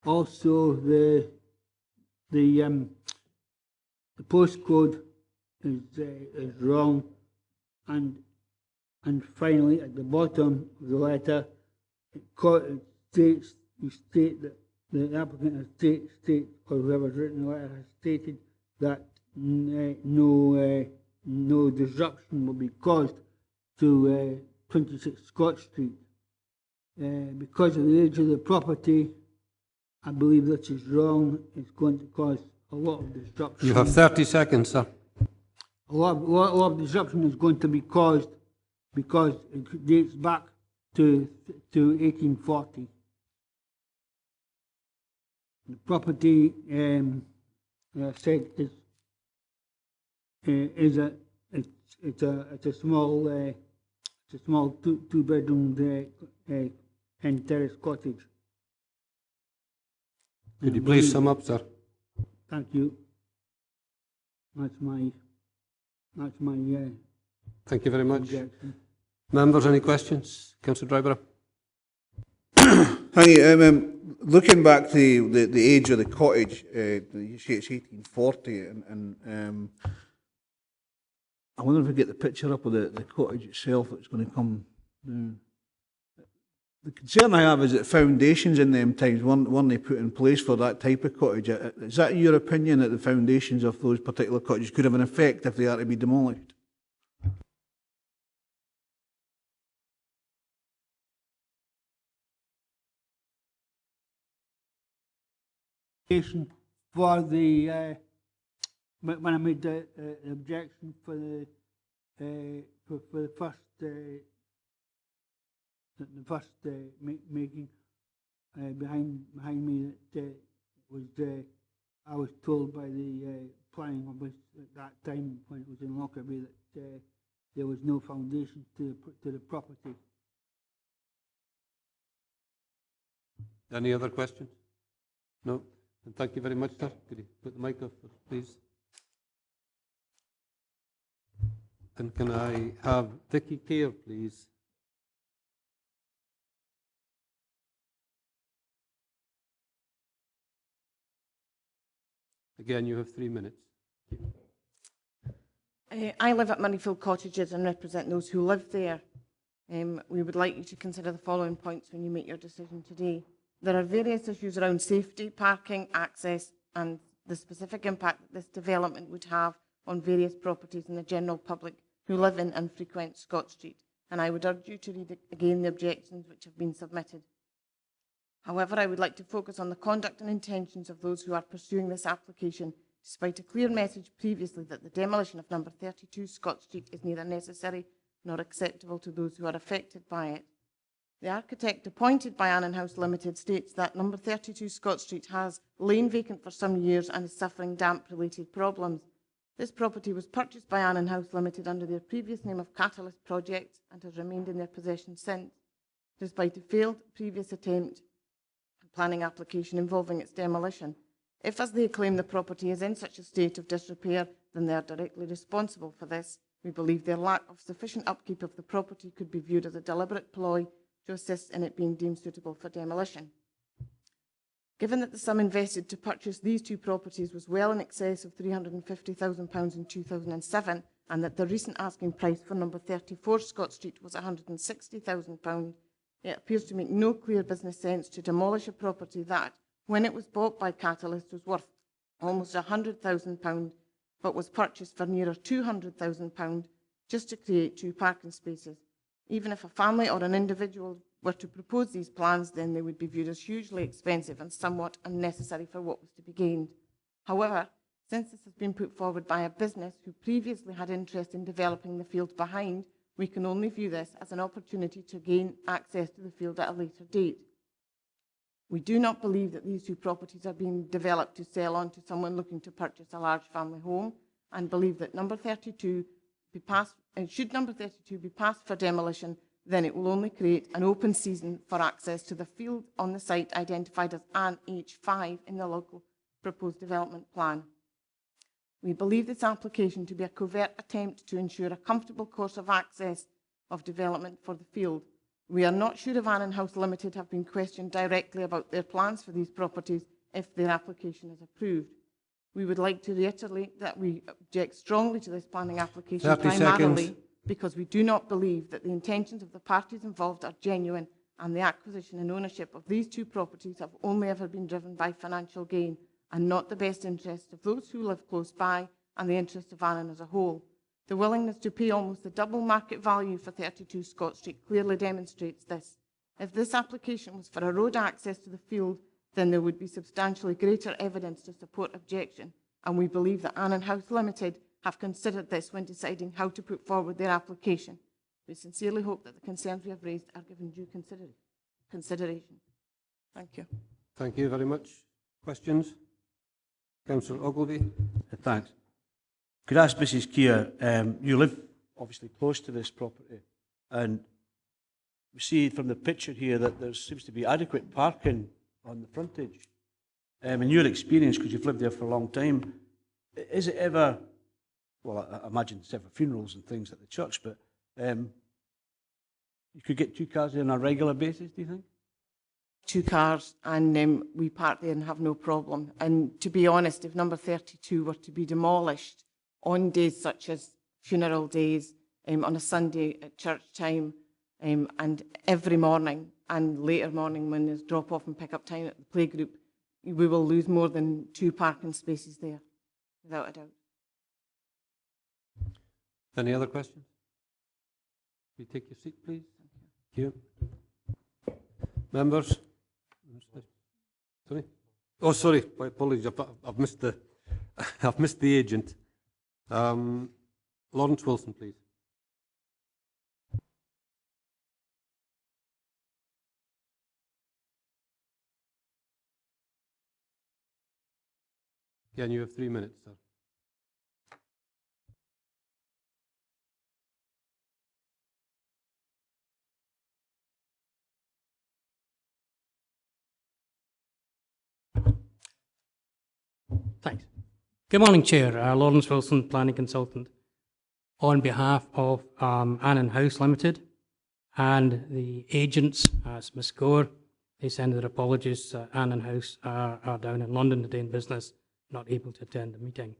Also, the postcode is wrong, and finally at the bottom of the letter, you state that the applicant has stated, or whoever's written the letter has stated that no disruption will be caused to 26 Scott Street. Because of the age of the property, I believe this is wrong. It's going to cause a lot of disruption. You have 30 seconds, sir. A lot of disruption is going to be caused because it dates back to 1840. The property, I said, it's a small two-bedroom end terrace cottage. Could you please sum up, sir? Thank you. That's my Thank you very much. objection. Members, any questions? Councillor Driver? Hi, looking back to the age of the cottage, you say it's 1840, and I wonder if we get the picture up of the cottage itself that's going to come down. The concern I have is that foundations in them times weren't they put in place for that type of cottage. Is that your opinion, that the foundations of those particular cottages could have an effect if they are to be demolished? For the when I made the objection for the first making behind me, that it was I was told by the planning office at that time when it was in Lockerbie that there was no foundation to the property. Any other questions? No? And thank you very much, sir. Could you put the mic up, please? And can I have Vicky Kerr, please? Again, you have 3 minutes. I live at Murrayfield Cottages and represent those who live there. We would like you to consider the following points when you make your decision today. There are various issues around safety, parking, access, and the specific impact that this development would have on various properties and the general public who live in and frequent Scott Street. and I would urge you to read again the objections which have been submitted. However, I would like to focus on the conduct and intentions of those who are pursuing this application, despite a clear message previously that the demolition of number 32 Scott Street is neither necessary nor acceptable to those who are affected by it. The architect appointed by Annan House Limited states that number 32 Scott Street has lain vacant for some years and is suffering damp-related problems. This property was purchased by Annan House Limited under their previous name of Catalyst Projects and has remained in their possession since, despite a failed previous attempt and planning application involving its demolition. If, as they claim, the property is in such a state of disrepair, then they are directly responsible for this. We believe their lack of sufficient upkeep of the property could be viewed as a deliberate ploy to assist in it being deemed suitable for demolition. Given that the sum invested to purchase these two properties was well in excess of £350,000 in 2007, and that the recent asking price for number 34 Scott Street was £160,000, it appears to make no clear business sense to demolish a property that, when it was bought by Catalyst, was worth almost £100,000, but was purchased for nearer £200,000 just to create two parking spaces. Even if a family or an individual were to propose these plans, then they would be viewed as hugely expensive and somewhat unnecessary for what was to be gained. However, since this has been put forward by a business who previously had interest in developing the field behind, we can only view this as an opportunity to gain access to the field at a later date. We do not believe that these two properties are being developed to sell on to someone looking to purchase a large family home, and believe that number 32 be passed, and should number 32 be passed for demolition, then it will only create an open season for access to the field on the site identified as An H5 in the local proposed development plan. We believe this application to be a covert attempt to ensure a comfortable course of access of development for the field. We are not sure if Annan House Limited have been questioned directly about their plans for these properties if their application is approved. We would like to reiterate that we object strongly to this planning application 30 primarily seconds. because we do not believe that the intentions of the parties involved are genuine, and the acquisition and ownership of these two properties have only ever been driven by financial gain and not the best interest of those who live close by and the interest of Annan as a whole. The willingness to pay almost the double market value for 32 Scott Street clearly demonstrates this. If this application was for a road access to the field, then there would be substantially greater evidence to support objection, and we believe that Annan House Limited have considered this when deciding how to put forward their application. We sincerely hope that the concerns we have raised are given due consideration. Thank you. Thank you very much. Questions? Councillor Ogilvie. Thanks. Could I ask Mrs. Keir, you live obviously close to this property, and we see from the picture here that there seems to be adequate parking on the frontage. In your experience, because you've lived there for a long time, is it ever, well, I imagine it's ever funerals and things at the church, but you could get two cars there on a regular basis, do you think? Two cars, and we park there and have no problem. And to be honest, if number 32 were to be demolished on days such as funeral days, on a Sunday at church time, and every morning and later morning when there's drop-off and pick-up time at the playgroup, we will lose more than two parking spaces there, without a doubt. Any other questions? Will you take your seat, please? Thank you. Members? Sorry? Oh, sorry. My apologies. I've missed the I've missed the agent. Lawrence Wilson, please. Yeah, and you have 3 minutes, sir. Thanks. Good morning, Chair. Lawrence Wilson, Planning Consultant. On behalf of Annan House Limited and the agents, as Ms Gore, they send their apologies. Annan House are down in London today in business, not able to attend the meeting.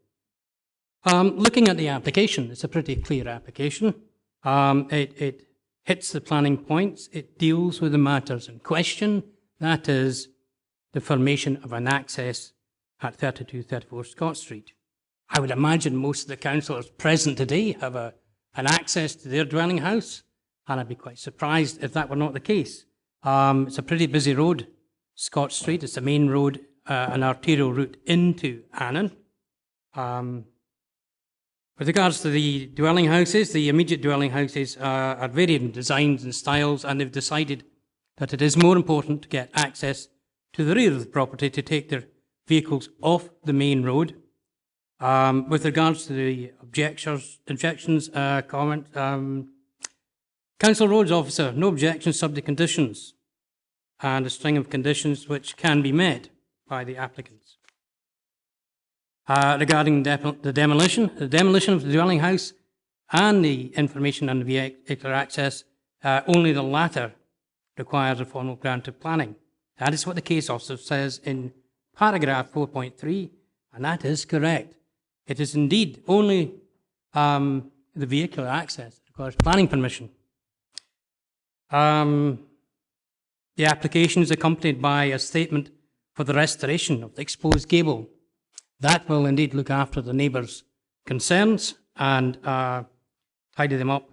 Looking at the application, it's a pretty clear application. It hits the planning points. It deals with the matters in question. That is the formation of an access at 3234 Scott Street. I would imagine most of the councillors present today have an access to their dwelling house, and I'd be quite surprised if that were not the case. It's a pretty busy road, Scott Street. It's the main road, an arterial route into Annan. With regards to the dwelling houses, the immediate dwelling houses are varied in designs and styles, and they've decided that it is more important to get access to the rear of the property to take their vehicles off the main road. With regards to the objections, comment, Council Roads Officer, no objections, subject conditions, and a string of conditions which can be met by the applicants. Regarding the demolition of the dwelling house and the information on the vehicular access, only the latter requires a formal grant of planning. That is what the case officer says in paragraph 4.3, and that is correct. It is indeed only the vehicular access that requires planning permission. The application is accompanied by a statement for the restoration of the exposed gable. That will indeed look after the neighbours' concerns and tidy them up.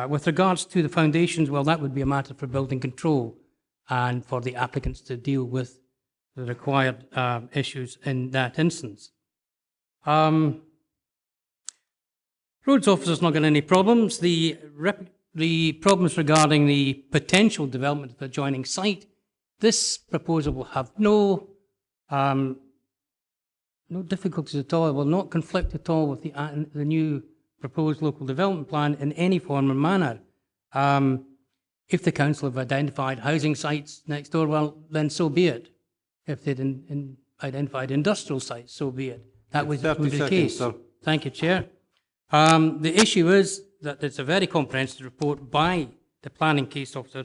With regards to the foundations, well, that would be a matter for building control and for the applicants to deal with the required issues in that instance. Roads officer's not got any problems. The problems regarding the potential development of the adjoining site, this proposal will have no difficulties at all. It will not conflict at all with the new proposed local development plan in any form or manner. If the council have identified housing sites next door, well, then so be it. If they'd identified industrial sites, so be it. That would be the case. Sir. Thank you, Chair. The issue is that it's a very comprehensive report by the planning case officer,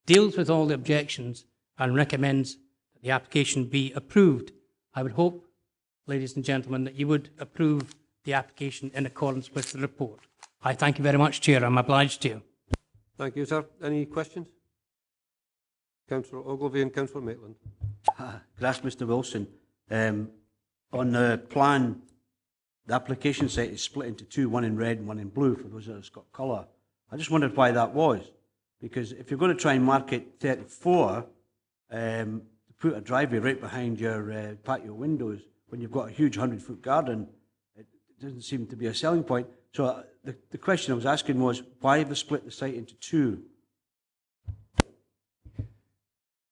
deals with all the objections and recommends that the application be approved. I would hope, ladies and gentlemen, that you would approve the application in accordance with the report. I thank you very much, Chair. I'm obliged to you. Thank you, sir. Any questions? Councillor Ogilvie and Councillor Maitland. Could I ask Mr Wilson, on the plan, the application site is split into two, one in red and one in blue for those that have got colour. I just wondered why that was, because if you're going to try and mark it 34, to put a driveway right behind your patio windows when you've got a huge 100-foot garden, it doesn't seem to be a selling point. So the question I was asking was, why have they split the site into two?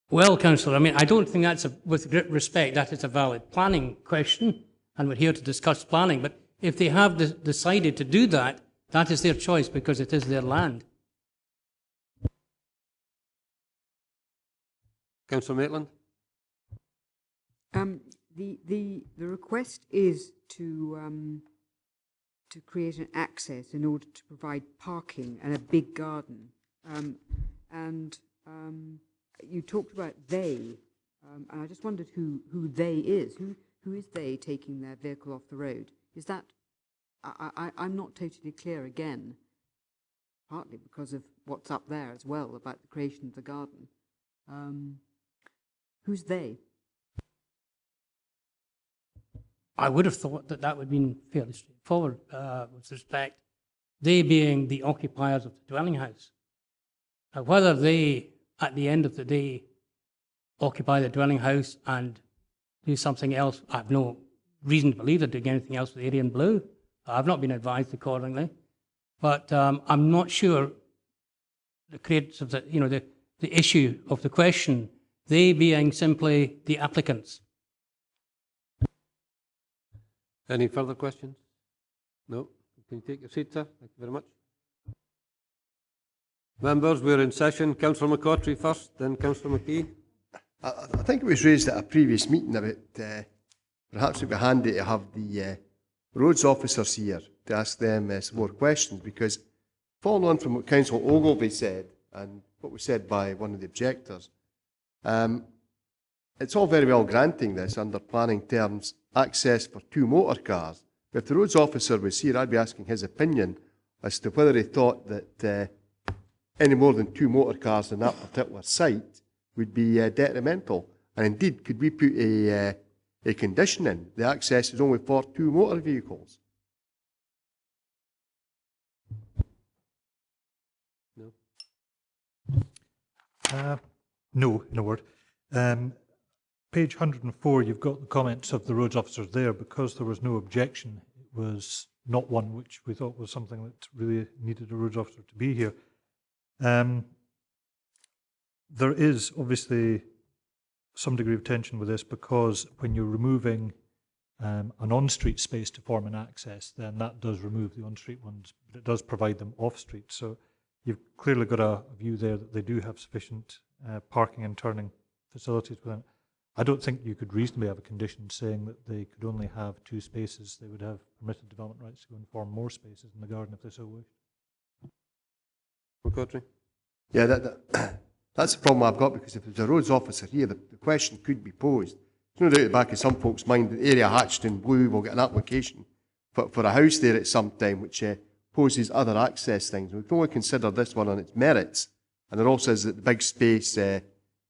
Well, Councillor, I mean, I don't think that's, with great respect, that is a valid planning question, and we're here to discuss planning. But if they have decided to do that, that is their choice because it is their land. Councillor Maitland. The request is to create an access in order to provide parking and a big garden. You talked about they, and I just wondered who they is. Who is they taking their vehicle off the road? Is that, I'm not totally clear again, partly because of what's up there as well about the creation of the garden. Who's they? I would have thought that would have been fairly straightforward with respect, they being the occupiers of the dwelling house. Now, whether they, at the end of the day, occupy the dwelling house and do something else, I have no reason to believe they're doing anything else with the area in blue. I've not been advised accordingly. But I'm not sure the creators of the issue of the question, they being simply the applicants. Any further questions? No? Can you take your seat, sir? Thank you very much. Members, we're in session. Councillor McCautry first, then Councillor McKee. I think it was raised at a previous meeting about perhaps it would be handy to have the roads officers here to ask them some more questions, because following on from what Councillor Ogilvie said and what was said by one of the objectors, it's all very well granting this under planning terms access for two motor cars. But if the roads officer was here, I'd be asking his opinion as to whether he thought that any more than two motor cars on that particular site would be detrimental. And indeed, could we put a condition in? The access is only for two motor vehicles. No. No, in a word. Page 104, you've got the comments of the roads officers there. Because there was no objection, it was not one which we thought was something that really needed a roads officer to be here. There is obviously some degree of tension with this, because when you're removing an on-street space to form an access, then that does remove the on-street ones, but it does provide them off-street. So you've clearly got a view there that they do have sufficient parking and turning facilities within it. I don't think you could reasonably have a condition saying that they could only have 2 spaces. They would have permitted development rights to go and form more spaces in the garden if they so wished. McCautry? Yeah, that's the problem I've got, because if there's a roads officer here, the question could be posed. There's no doubt at the back of some folks' mind that the area hatched in blue will get an application for a house there at some time, which poses other access things. We can only consider this one on its merits, and it also is that the big space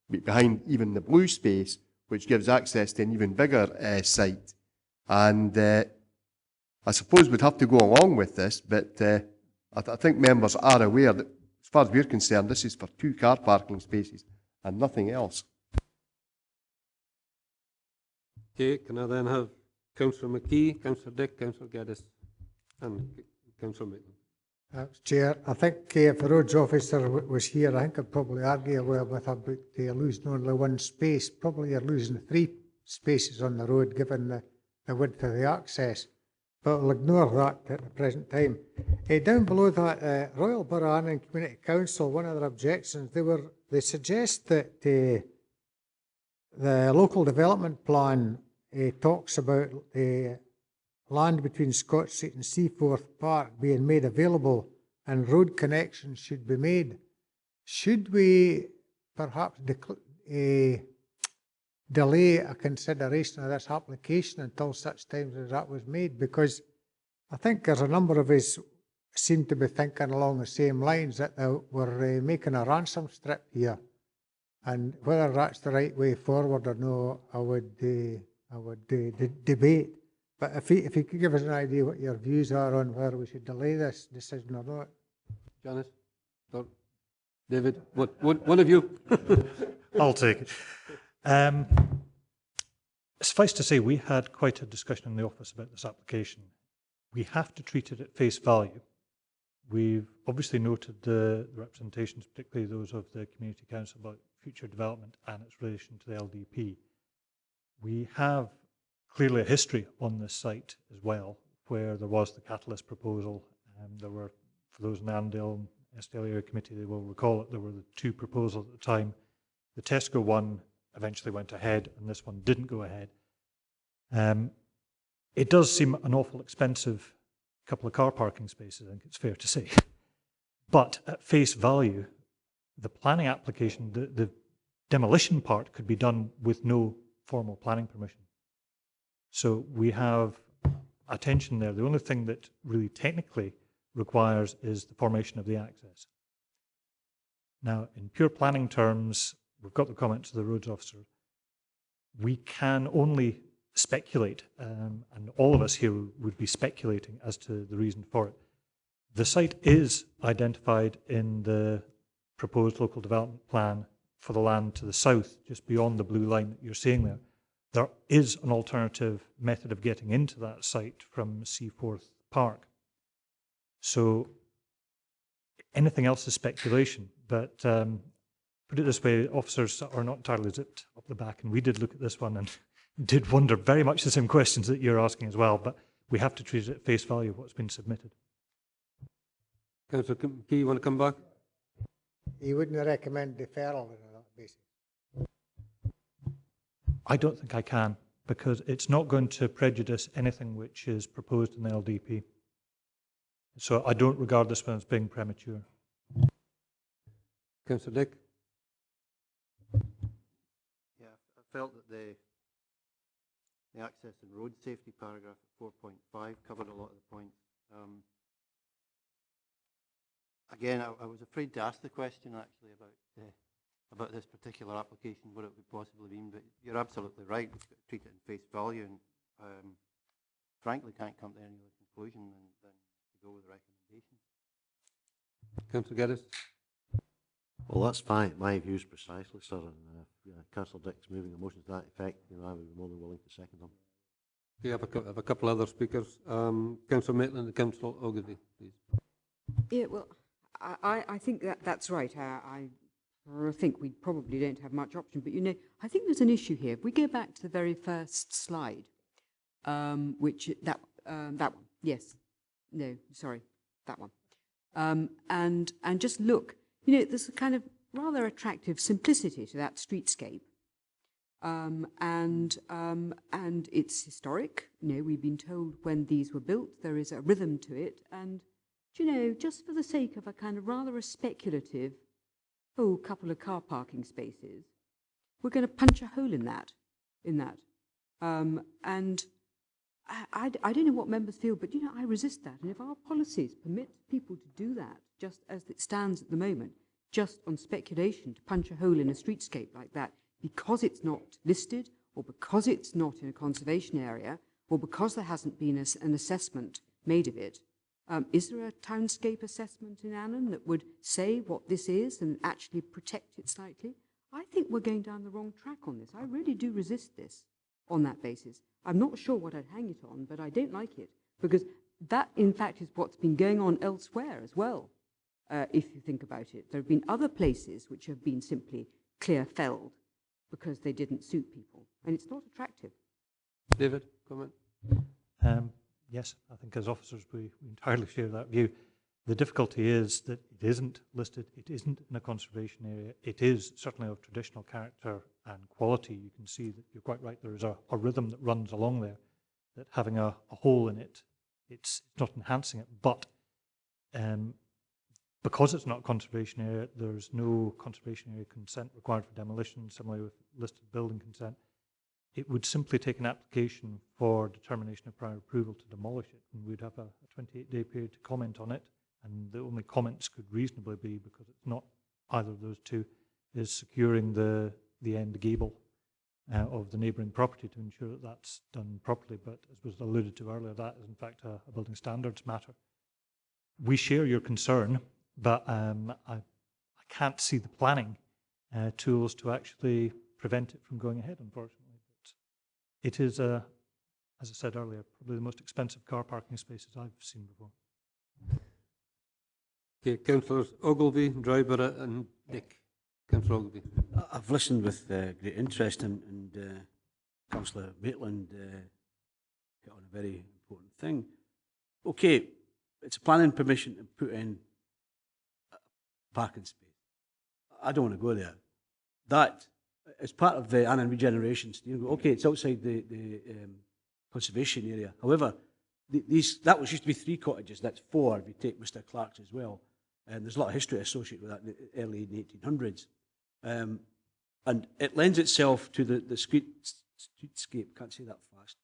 behind even the blue space, which gives access to an even bigger site. And I suppose we'd have to go along with this, but I think members are aware that, as far as we're concerned, this is for 2 car parking spaces and nothing else. Okay, can I then have Councillor McKee, Councillor Dick, Councillor Geddes, and Councillor Maitland? Chair, I think if the roads officer was here, I think I'd probably argue well with about losing only 1 space. Probably you're losing 3 spaces on the road, given the width of the access. But we'll ignore that at the present time. Down below that, Royal Borough and Community Council, one of their objections, they suggest that the local development plan talks about the land between Scott Street and Seaforth Park being made available and road connections should be made. Should we perhaps delay a consideration of this application until such time as that was made? Because I think there's a number of us seem to be thinking along the same lines, that we're making a ransom strip here. And whether that's the right way forward or no, I would debate. But if you could give us an idea what your views are on whether we should delay this decision or not. Janice? David? One of you? I'll take it. Suffice to say, we had quite a discussion in the office about this application. We have to treat it at face value. We've obviously noted the representations, particularly those of the Community Council, about future development and its relation to the LDP. We have clearly a history on this site as well, where there was the catalyst proposal. There were, for those in the Annandale and Estelle Area Committee, they will recall it, there were the 2 proposals at the time. The Tesco one eventually went ahead, and this one didn't go ahead. It does seem an awful expensive couple of car parking spaces, I think it's fair to say. But at face value, the planning application, the demolition part could be done with no formal planning permission. So we have a tension there. The only thing that really technically requires is the formation of the access. Now, in pure planning terms, we've got the comments of the roads officer. We can only speculate, and all of us here would be speculating as to the reason for it. The site is identified in the proposed local development plan for the land to the south, just beyond the blue line that you're seeing there. There is an alternative method of getting into that site from Seaforth Park. So anything else is speculation, but put it this way, officers are not entirely zipped up the back, and we did look at this one and did wonder very much the same questions that you're asking as well, but we have to treat it at face value of what's been submitted. Councillor Key, you want to come back? You wouldn't recommend deferral on that basis? I don't think I can, because it's not going to prejudice anything which is proposed in the LDP. So I don't regard this one as being premature. Councillor Dick? Yeah, I felt that the access and road safety paragraph at 4.5 covered a lot of the points. Again, I was afraid to ask the question actually about this particular application, what it would possibly mean, but you're absolutely right. We've got to treat it in face value, and frankly can't come to any other conclusion than to go with the recommendations. Councillor Geddes? Well, that's fine. My views precisely, sir. And Councillor Dick's moving a motion to that effect. I would be more than willing to second them. Okay, I have a couple other speakers. Councillor Maitland and Councillor Ogilvie, please. Yeah, well, I think that's right. I think we probably don't have much option, but I think there's an issue here. If we go back to the very first slide, that one, yes, no, sorry, that one, and just look, there's a kind of rather attractive simplicity to that streetscape, and it's historic. We've been told when these were built, there is a rhythm to it, and just for the sake of a kind of rather a speculative, couple of car parking spaces, we're going to punch a hole in that. And I don't know what members feel, but I resist that. And if our policies permit people to do that, just as it stands at the moment, just on speculation to punch a hole in a streetscape like that, because it's not listed, or because it's not in a conservation area, or because there hasn't been an assessment made of it, is there a townscape assessment in Annan that would say what this is and actually protect it slightly? I think we're going down the wrong track on this. I really do resist this on that basis. I'm not sure what I'd hang it on, but I don't like it, because that, in fact, is what's been going on elsewhere as well, if you think about it. There have been other places which have been simply clear-felled because they didn't suit people, and it's not attractive. David, comment? Yes, I think as officers we entirely share that view. The difficulty is that it isn't listed, it isn't in a conservation area, it is certainly of traditional character and quality. You can see that you're quite right, there is a rhythm that runs along there, that having a hole in it, it's not enhancing it, but because it's not a conservation area, there's no conservation area consent required for demolition, similarly with listed building consent. It would simply take an application for determination of prior approval to demolish it, and we'd have a 28-day period to comment on it, and the only comments could reasonably be, because it's not either of those two, is securing the end gable of the neighbouring property to ensure that that's done properly. But as was alluded to earlier, that is in fact a building standards matter. We share your concern, but I can't see the planning tools to actually prevent it from going ahead, unfortunately. It is, as I said earlier, probably the most expensive car parking spaces I've seen before. Okay, Councillors Ogilvie, Driver and Dick. Councillor Ogilvie. I've listened with great interest, and Councillor Maitland hit on a very important thing. Okay, it's a planning permission to put in a parking space. I don't want to go there. That as part of the Annan regeneration, okay, it's outside the conservation area. However, that was used to be 3 cottages, that's 4 if you take Mr. Clark's as well. And there's a lot of history associated with that in the early 1800s. And it lends itself to the streetscape, can't say that fast.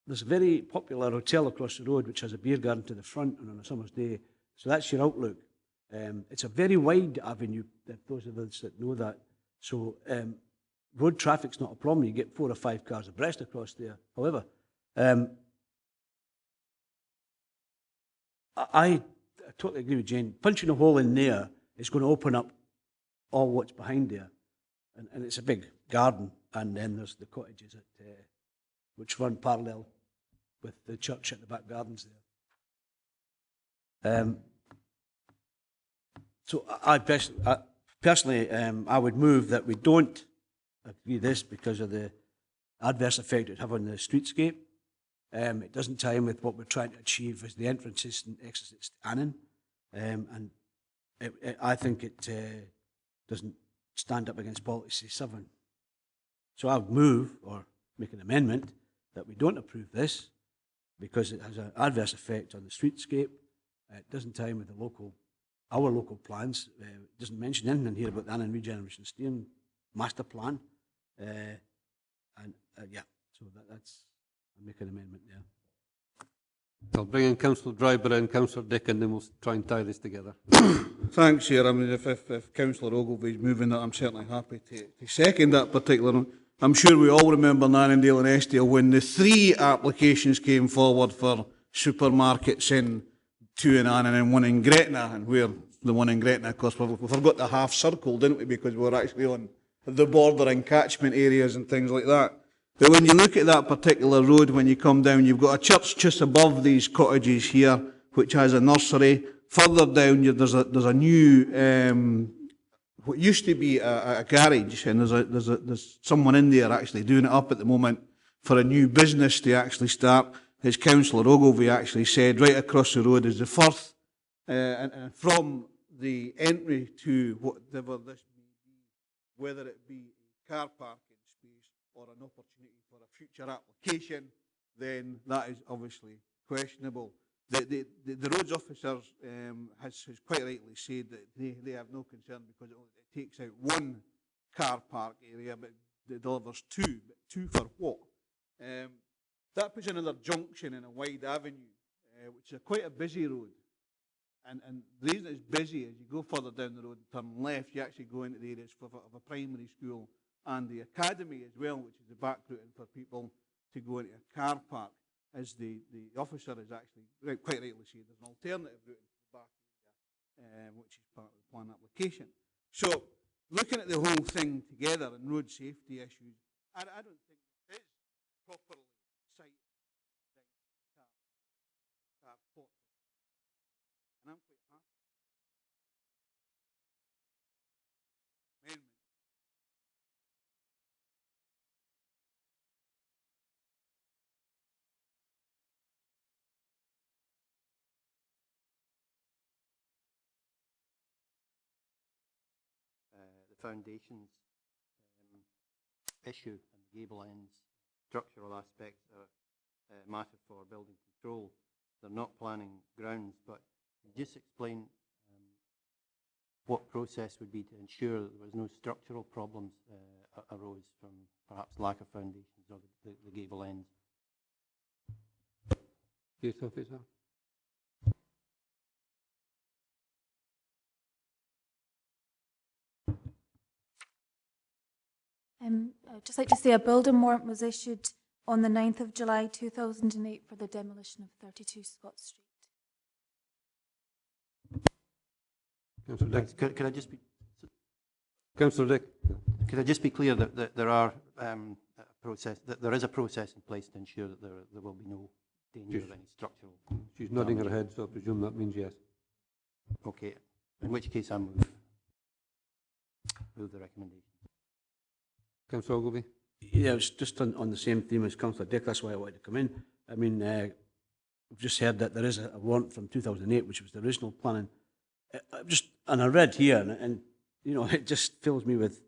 There's a very popular hotel across the road which has a beer garden to the front and on a summer's day. So that's your outlook. It's a very wide avenue, those of us that know that. So road traffic's not a problem. You get 4 or 5 cars abreast across there. However, I totally agree with Jane. Punching a hole in there is going to open up all what's behind there. And it's a big garden. And then there's the cottages which run parallel with the church at the back gardens there. So I personally, I would move that we don't agree this because of the adverse effect it would have on the streetscape. It doesn't tie in with what we're trying to achieve as the entrances and exits to Annan. And I think it doesn't stand up against Policy 7. So I would move, or make an amendment, that we don't approve this because it has an adverse effect on the streetscape. It doesn't tie in with our local plans. It doesn't mention anything here about the Annan Regeneration Steering Master Plan. Yeah, so that's, I'll make an amendment there. I'll bring in Councillor Driver and Councillor Dick, and then we'll try and tie this together. Thanks, Chair. I mean, if Councillor Ogilvie's moving that, I'm certainly happy to second that particular one. I'm sure we all remember Annandale and Estill when the 3 applications came forward for supermarkets in 2 in Annan and 1 in Gretna, and where the one in Gretna. Of course, we forgot the half circle, didn't we? Because we were actually on the border and catchment areas and things like that. But when you look at that particular road, when you come down, you've got a church just above these cottages here, which has a nursery. Further down, there's a new, what used to be a garage, and there's someone in there actually doing it up at the moment for a new business to actually start. As Councillor Ogilvie actually said, right across the road is the Firth, and from the entry to whatever this may be, whether it be a car parking space or an opportunity for a future application, then that is obviously questionable. The roads officer has quite rightly said that they have no concern because it takes out one car park area, but it delivers two. But two for what? That puts another junction in a wide avenue, which is quite a busy road. And the reason it's busy is you go further down the road and turn left, you actually go into the areas of a primary school and the academy as well, which is the back routing for people to go into a car park. As the officer is actually quite rightly said, there's an alternative route into the back area, which is part of the plan application. So, looking at the whole thing together and road safety issues, I don't think it is properly sited car port. And I'm quite happy. Amendment. The foundations issue and the gable ends, structural aspects are a matter for building control. They're not planning grounds, but just explain what process would be to ensure that there was no structural problems arose from perhaps lack of foundations or the gable ends. Yes, officer. I'd just like to say a building warrant was issued on the 9th of July 2008 for the demolition of 32 Scott Street. Councillor Dick. Could I just be... Councillor Dick. Could I just be clear that there are that there is a process in place to ensure that there will be no danger of any structural... She's nodding her head, so I presume that means yes. Okay, in which case I move the recommendation. Councillor Ogilvie. Yeah, it's just on the same theme as Councillor Dick, that's why I wanted to come in. I mean, we've just heard that there is a warrant from 2008, which was the original planning. And I read here, and you know, it just fills me with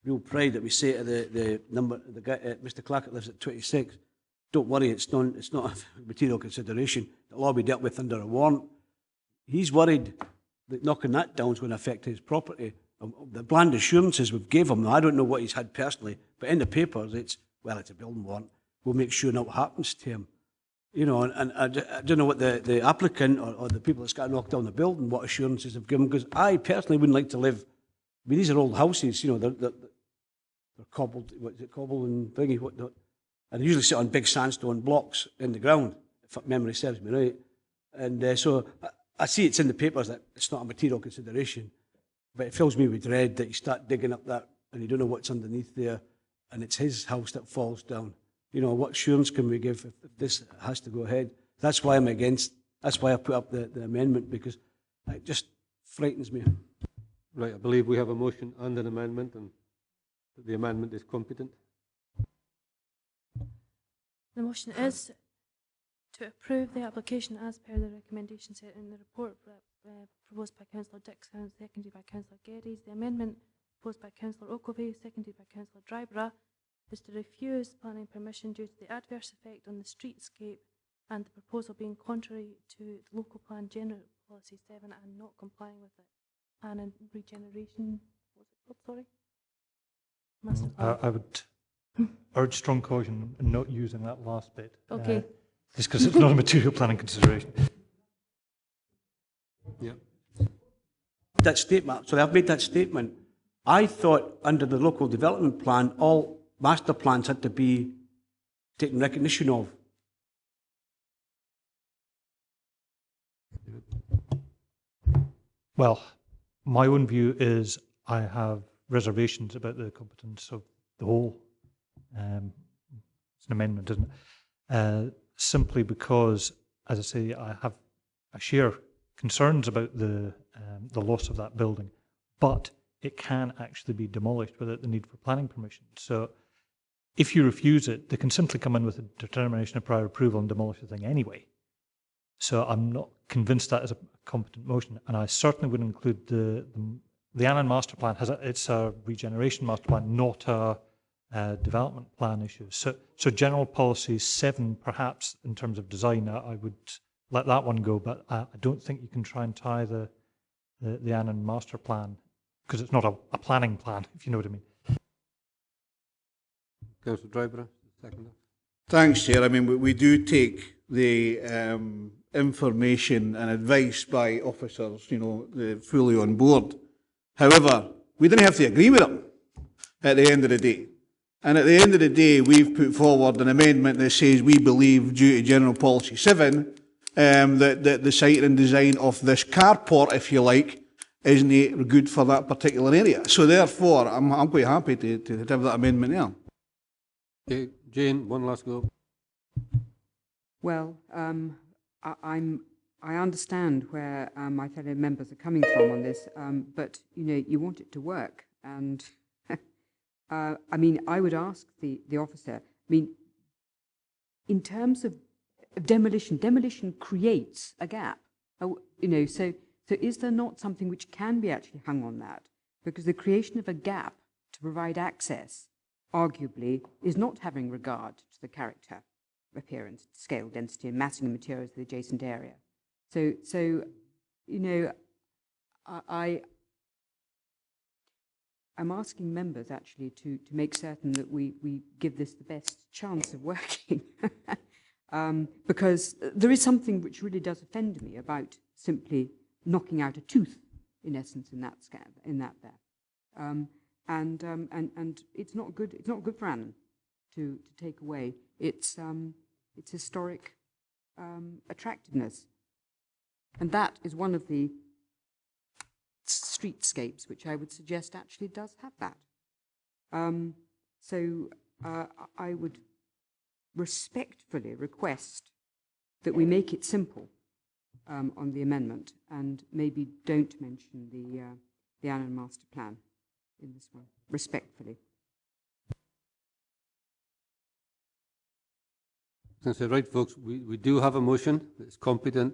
real pride that we say to the guy, Mr. Clark, that lives at 26, don't worry, it's not a material consideration. It'll all be dealt with under a warrant. He's worried that knocking that down is going to affect his property. The bland assurances we've gave him, I don't know what he's had personally, but in the papers it's a building warrant. We'll make sure nothing happens to him. You know, and I don't know what the applicant or the people that's got to knock down the building, what assurances they've given, because I personally wouldn't like to live, I mean, these are old houses, you know, they're cobbled, what is it, cobble and thingy, whatnot, and they usually sit on big sandstone blocks in the ground, if memory serves me right. And so I see it's in the papers that it's not a material consideration, but it fills me with dread that you start digging up that and you don't know what's underneath there, and it's his house that falls down. You know, what assurance can we give if this has to go ahead? That's why I'm against, that's why I put up the amendment, because it just frightens me. Right, I believe we have a motion and an amendment, and the amendment is competent. The motion is to approve the application as per the recommendation set in the report proposed by Councillor Dixon, seconded by Councillor Geddes. The amendment proposed by Councillor Ogilvie, seconded by Councillor Dryborough, is to refuse planning permission due to the adverse effect on the streetscape and the proposal being contrary to local plan general policy 7 and not complying with it. And in regeneration, what's it called, sorry? Master plan. I would urge strong caution in not using that last bit. Okay. Just because it's not a material planning consideration. Yeah. That statement, so I've made that statement. I thought under the local development plan, all master plans had to be taken recognition of. Well, my own view is I have reservations about the competence of the whole. It's an amendment, isn't it? Simply because, as I say, I share concerns about the loss of that building, but it can actually be demolished without the need for planning permission. So if you refuse it, they can simply come in with a determination of prior approval and demolish the thing anyway. So I'm not convinced that is a competent motion, and I certainly would include the Annan master plan. It's a regeneration master plan, not a development plan issue. So general policy 7, perhaps in terms of design, I would let that one go, but I don't think you can try and tie the Annan master plan, because it's not a planning plan, if you know what I mean. Councillor Driver, second. Thanks, Chair. I mean, we do take the information and advice by officers, fully on board. However, we didn't have to agree with them at the end of the day. And at the end of the day, we've put forward an amendment that says we believe, due to General Policy 7, that the site and design of this carport, if you like, isn't good for that particular area. So therefore, I'm quite happy to have that amendment there. Okay, Jane, one last go. Well, I understand where my fellow members are coming from on this, but you want it to work, and I mean, I would ask the officer. I mean, in terms of demolition creates a gap. So is there not something which can be actually hung on that? Because the creation of a gap to provide access, arguably, is not having regard to the character, appearance, scale, density, and massing of materials of the adjacent area. So I'm asking members actually to make certain that we give this the best chance of working. Because there is something which really does offend me about simply knocking out a tooth, in essence, in that there. And it's not good. It's not good for Annan to take away its historic attractiveness, and that is one of the streetscapes which I would suggest actually does have that. So I would respectfully request that we make it simple on the amendment, and maybe don't mention the Annan master plan in this one, respectfully. Right, folks, we do have a motion that's competent.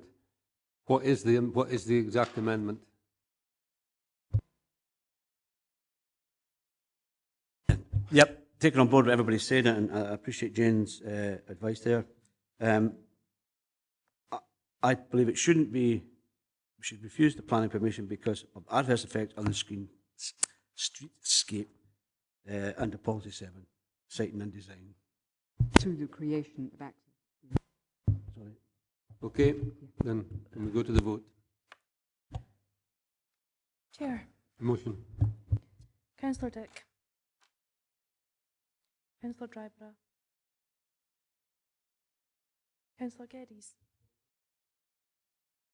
What is the exact amendment? Yep, taking on board what everybody said, and I appreciate Jane's advice there. I believe it shouldn't be, we should refuse the planning permission because of adverse effect on the streetscape under Policy 7, siting and design. Through the creation of access. Sorry. Okay, then we go to the vote. Chair. Motion. Councillor Dick. Councillor Driver. Councillor Geddes.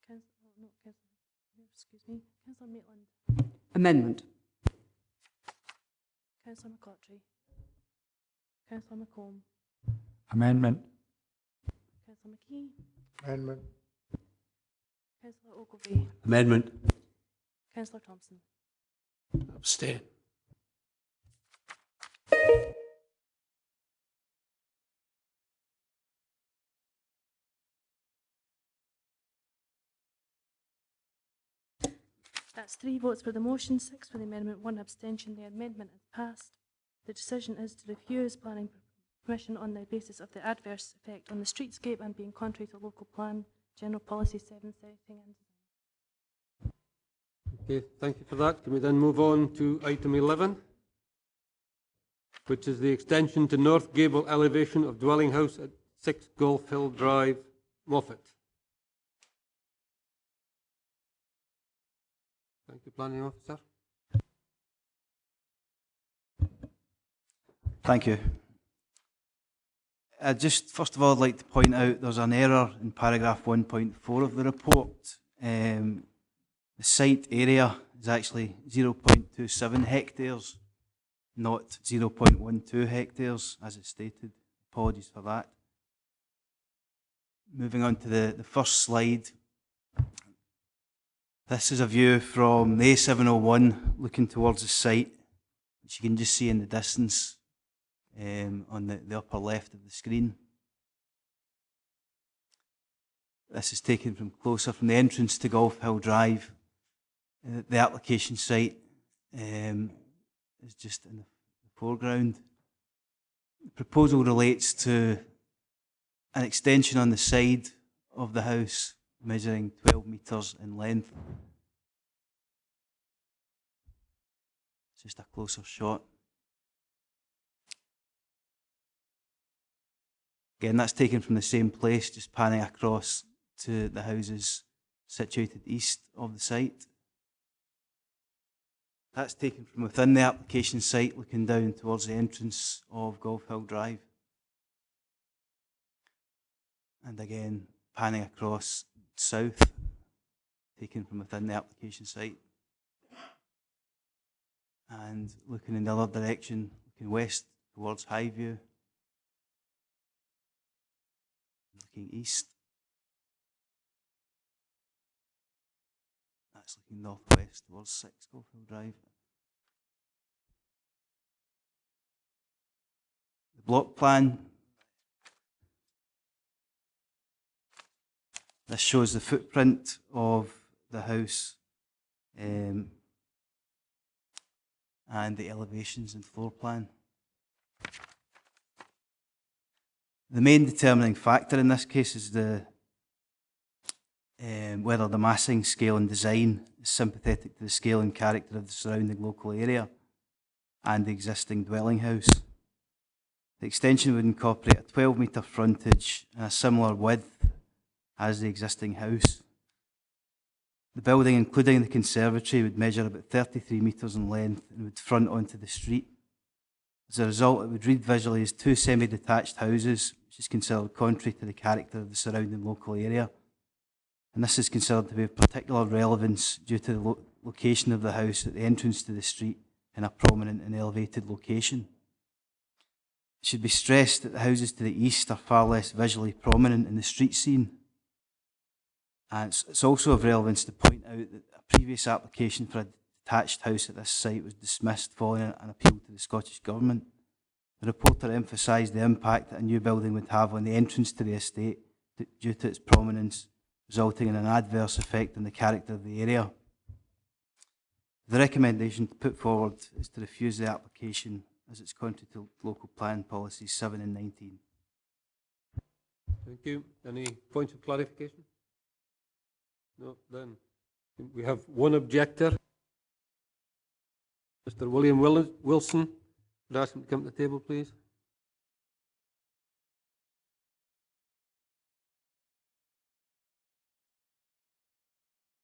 Councillor Maitland. Amendment. Councillor McCotry. Councillor McComb. Amendment. Councillor McKee. Amendment. Councillor Ogilvie. Amendment. Councillor Thompson. Abstain. That's 3 votes for the motion, 6 for the amendment, 1 abstention. The amendment is passed. The decision is to refuse planning permission on the basis of the adverse effect on the streetscape and being contrary to local plan, General Policy 7, siting and design. Okay, thank you for that. Can we then move on to item 11, which is the extension to North Gable elevation of dwelling house at 6 Golf Hill Drive, Moffat. Thank you, Planning Officer. Thank you. Just first of all, I'd like to point out there's an error in paragraph 1.4 of the report. The site area is actually 0.27 hectares, not 0.12 hectares, as it's stated. Apologies for that. Moving on to the first slide. This is a view from the A701 looking towards the site, which you can just see in the distance on the upper left of the screen. This is taken from closer from the entrance to Golf Hill Drive. The application site is just in the foreground. The proposal relates to an extension on the side of the house, measuring 12 metres in length. It's just a closer shot. Again, that's taken from the same place, just panning across to the houses situated east of the site. That's taken from within the application site, looking down towards the entrance of Golf Hill Drive. And again, panning across south, taken from within the application site. And looking in the other direction, looking west towards Highview. Looking east. That's looking northwest towards 6 Golf Hill Drive. The block plan. This shows the footprint of the house and the elevations and floor plan. The main determining factor in this case is whether the massing scale and design is sympathetic to the scale and character of the surrounding local area and the existing dwelling house. The extension would incorporate a 12-metre frontage and a similar width as the existing house. The building, including the conservatory, would measure about 33 metres in length and would front onto the street. As a result, it would read visually as 2 semi-detached houses, which is considered contrary to the character of the surrounding local area. And this is considered to be of particular relevance due to the location of the house at the entrance to the street in a prominent and elevated location. It should be stressed that the houses to the east are far less visually prominent in the street scene. And it's also of relevance to point out that a previous application for a detached house at this site was dismissed following an appeal to the Scottish Government. The reporter emphasised the impact that a new building would have on the entrance to the estate due to its prominence, resulting in an adverse effect on the character of the area. The recommendation put forward is to refuse the application as it's contrary to local plan policies 7 and 19. Thank you. Any points of clarification? No, then we have one objector. Mr. William Wilson. Would I ask him to come to the table, please?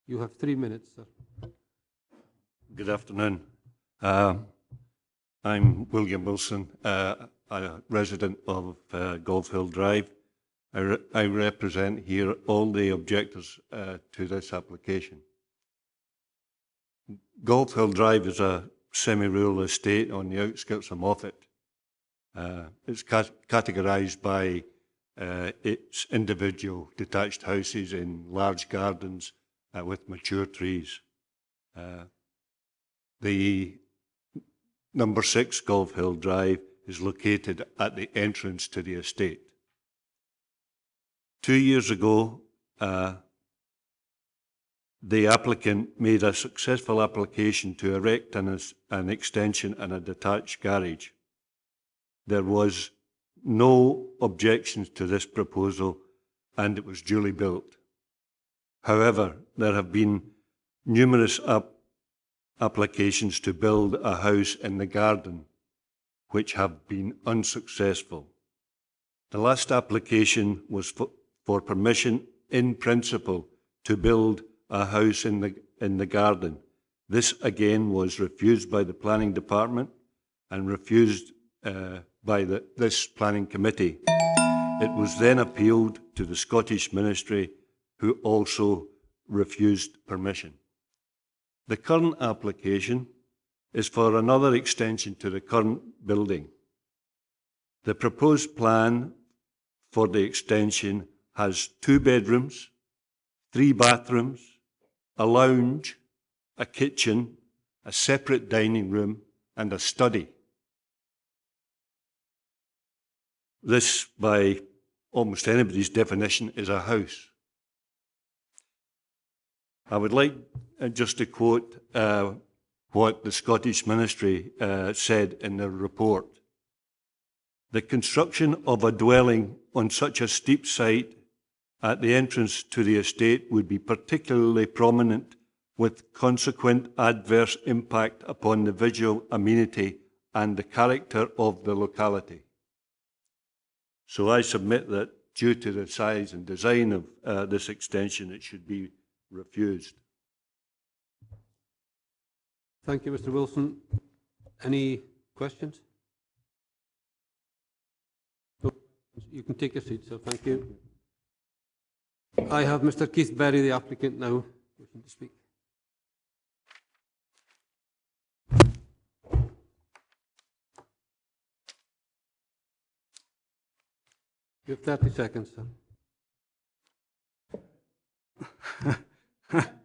You have 3 minutes, sir. Good afternoon. I'm William Wilson, a resident of Golf Hill Drive. I represent here all the objectors to this application. Golf Hill Drive is a semi-rural estate on the outskirts of Moffat. It's categorised by its individual detached houses in large gardens with mature trees. The number 6 Golf Hill Drive is located at the entrance to the estate. 2 years ago, the applicant made a successful application to erect an extension and a detached garage. There was no objections to this proposal and it was duly built. However, there have been numerous applications to build a house in the garden which have been unsuccessful. The last application was for permission in principle to build a house in the garden. This again was refused by the planning department and refused by this planning committee. It was then appealed to the Scottish Ministry, who also refused permission. The current application is for another extension to the current building. The proposed plan for the extension has 2 bedrooms, 3 bathrooms, a lounge, a kitchen, a separate dining room, and a study. This, by almost anybody's definition, is a house. I would like just to quote what the Scottish Ministry said in their report. The construction of a dwelling on such a steep site at the entrance to the estate would be particularly prominent, with consequent adverse impact upon the visual amenity and the character of the locality. So I submit that due to the size and design of this extension, it should be refused. Thank you, Mr. Wilson. Any questions? No. You can take your seat, sir. Thank you. I have Mr. Keith Berry, the applicant, now wishing to speak. You have 30 seconds, sir.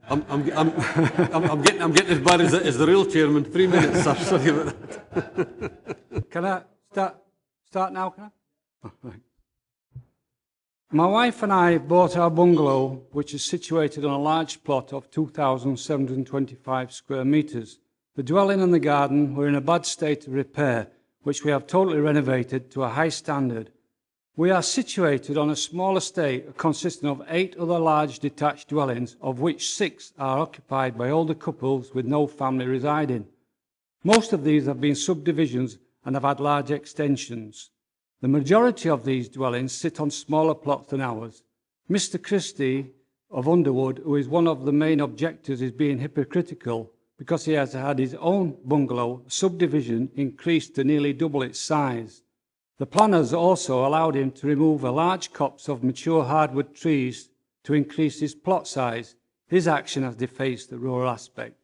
I'm getting as bad as the real chairman. 3 minutes, sir. Sorry about that. Can I start now? Can I? My wife and I bought our bungalow, which is situated on a large plot of 2,725 square metres. The dwelling and the garden were in a bad state of repair, which we have totally renovated to a high standard. We are situated on a small estate consisting of 8 other large detached dwellings, of which 6 are occupied by older couples with no family residing. Most of these have been subdivisions and have had large extensions. The majority of these dwellings sit on smaller plots than ours. Mr. Christie of Underwood, who is one of the main objectors, is being hypocritical because he has had his own bungalow subdivision increased to nearly double its size. The planners also allowed him to remove a large copse of mature hardwood trees to increase his plot size. His action has defaced the rural aspect.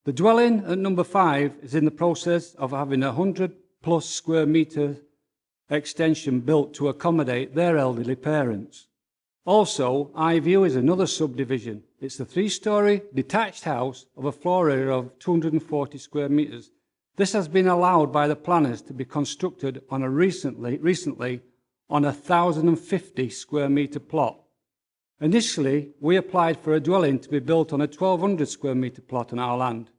The dwelling at number 5 is in the process of having a 100+ square metre extension built to accommodate their elderly parents. Also, iView is another subdivision. It's a 3-storey detached house of a floor area of 240 square metres. This has been allowed by the planners to be constructed on a recently on a 1,050 square metre plot. Initially, we applied for a dwelling to be built on a 1,200 square metre plot on our land.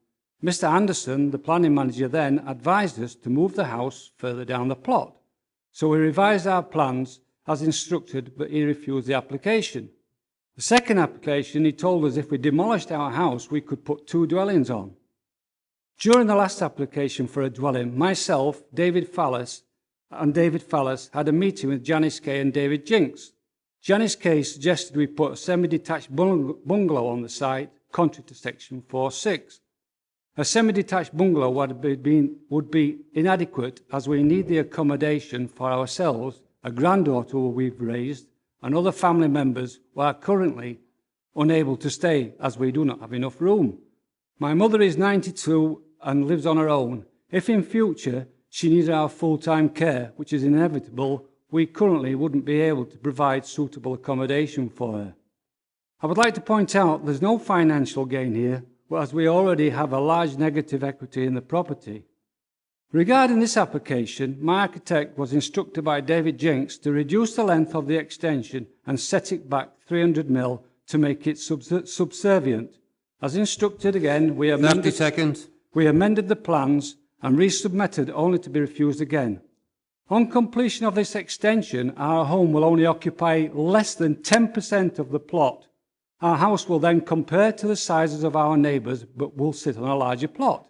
Mr. Anderson, the planning manager, then advised us to move the house further down the plot. So we revised our plans as instructed, but he refused the application. The second application, he told us if we demolished our house, we could put 2 dwellings on. During the last application for a dwelling, myself, David Fallis had a meeting with Janice Kay and David Jinks. Janice Kay suggested we put a semi-detached bungalow on the site, contrary to section 4.6. A semi-detached bungalow would be inadequate as we need the accommodation for ourselves, a granddaughter who we've raised, and other family members who are currently unable to stay as we do not have enough room. My mother is 92 and lives on her own. If in future she needed our full-time care, which is inevitable, we currently wouldn't be able to provide suitable accommodation for her. I would like to point out there's no financial gain here, as we already have a large negative equity in the property. Regarding this application, my architect was instructed by David Jenks to reduce the length of the extension and set it back 300 mm to make it subservient. As instructed again, we amended the plans and resubmitted only to be refused again. On completion of this extension, our home will only occupy less than 10% of the plot. Our house will then compare to the sizes of our neighbours, but will sit on a larger plot.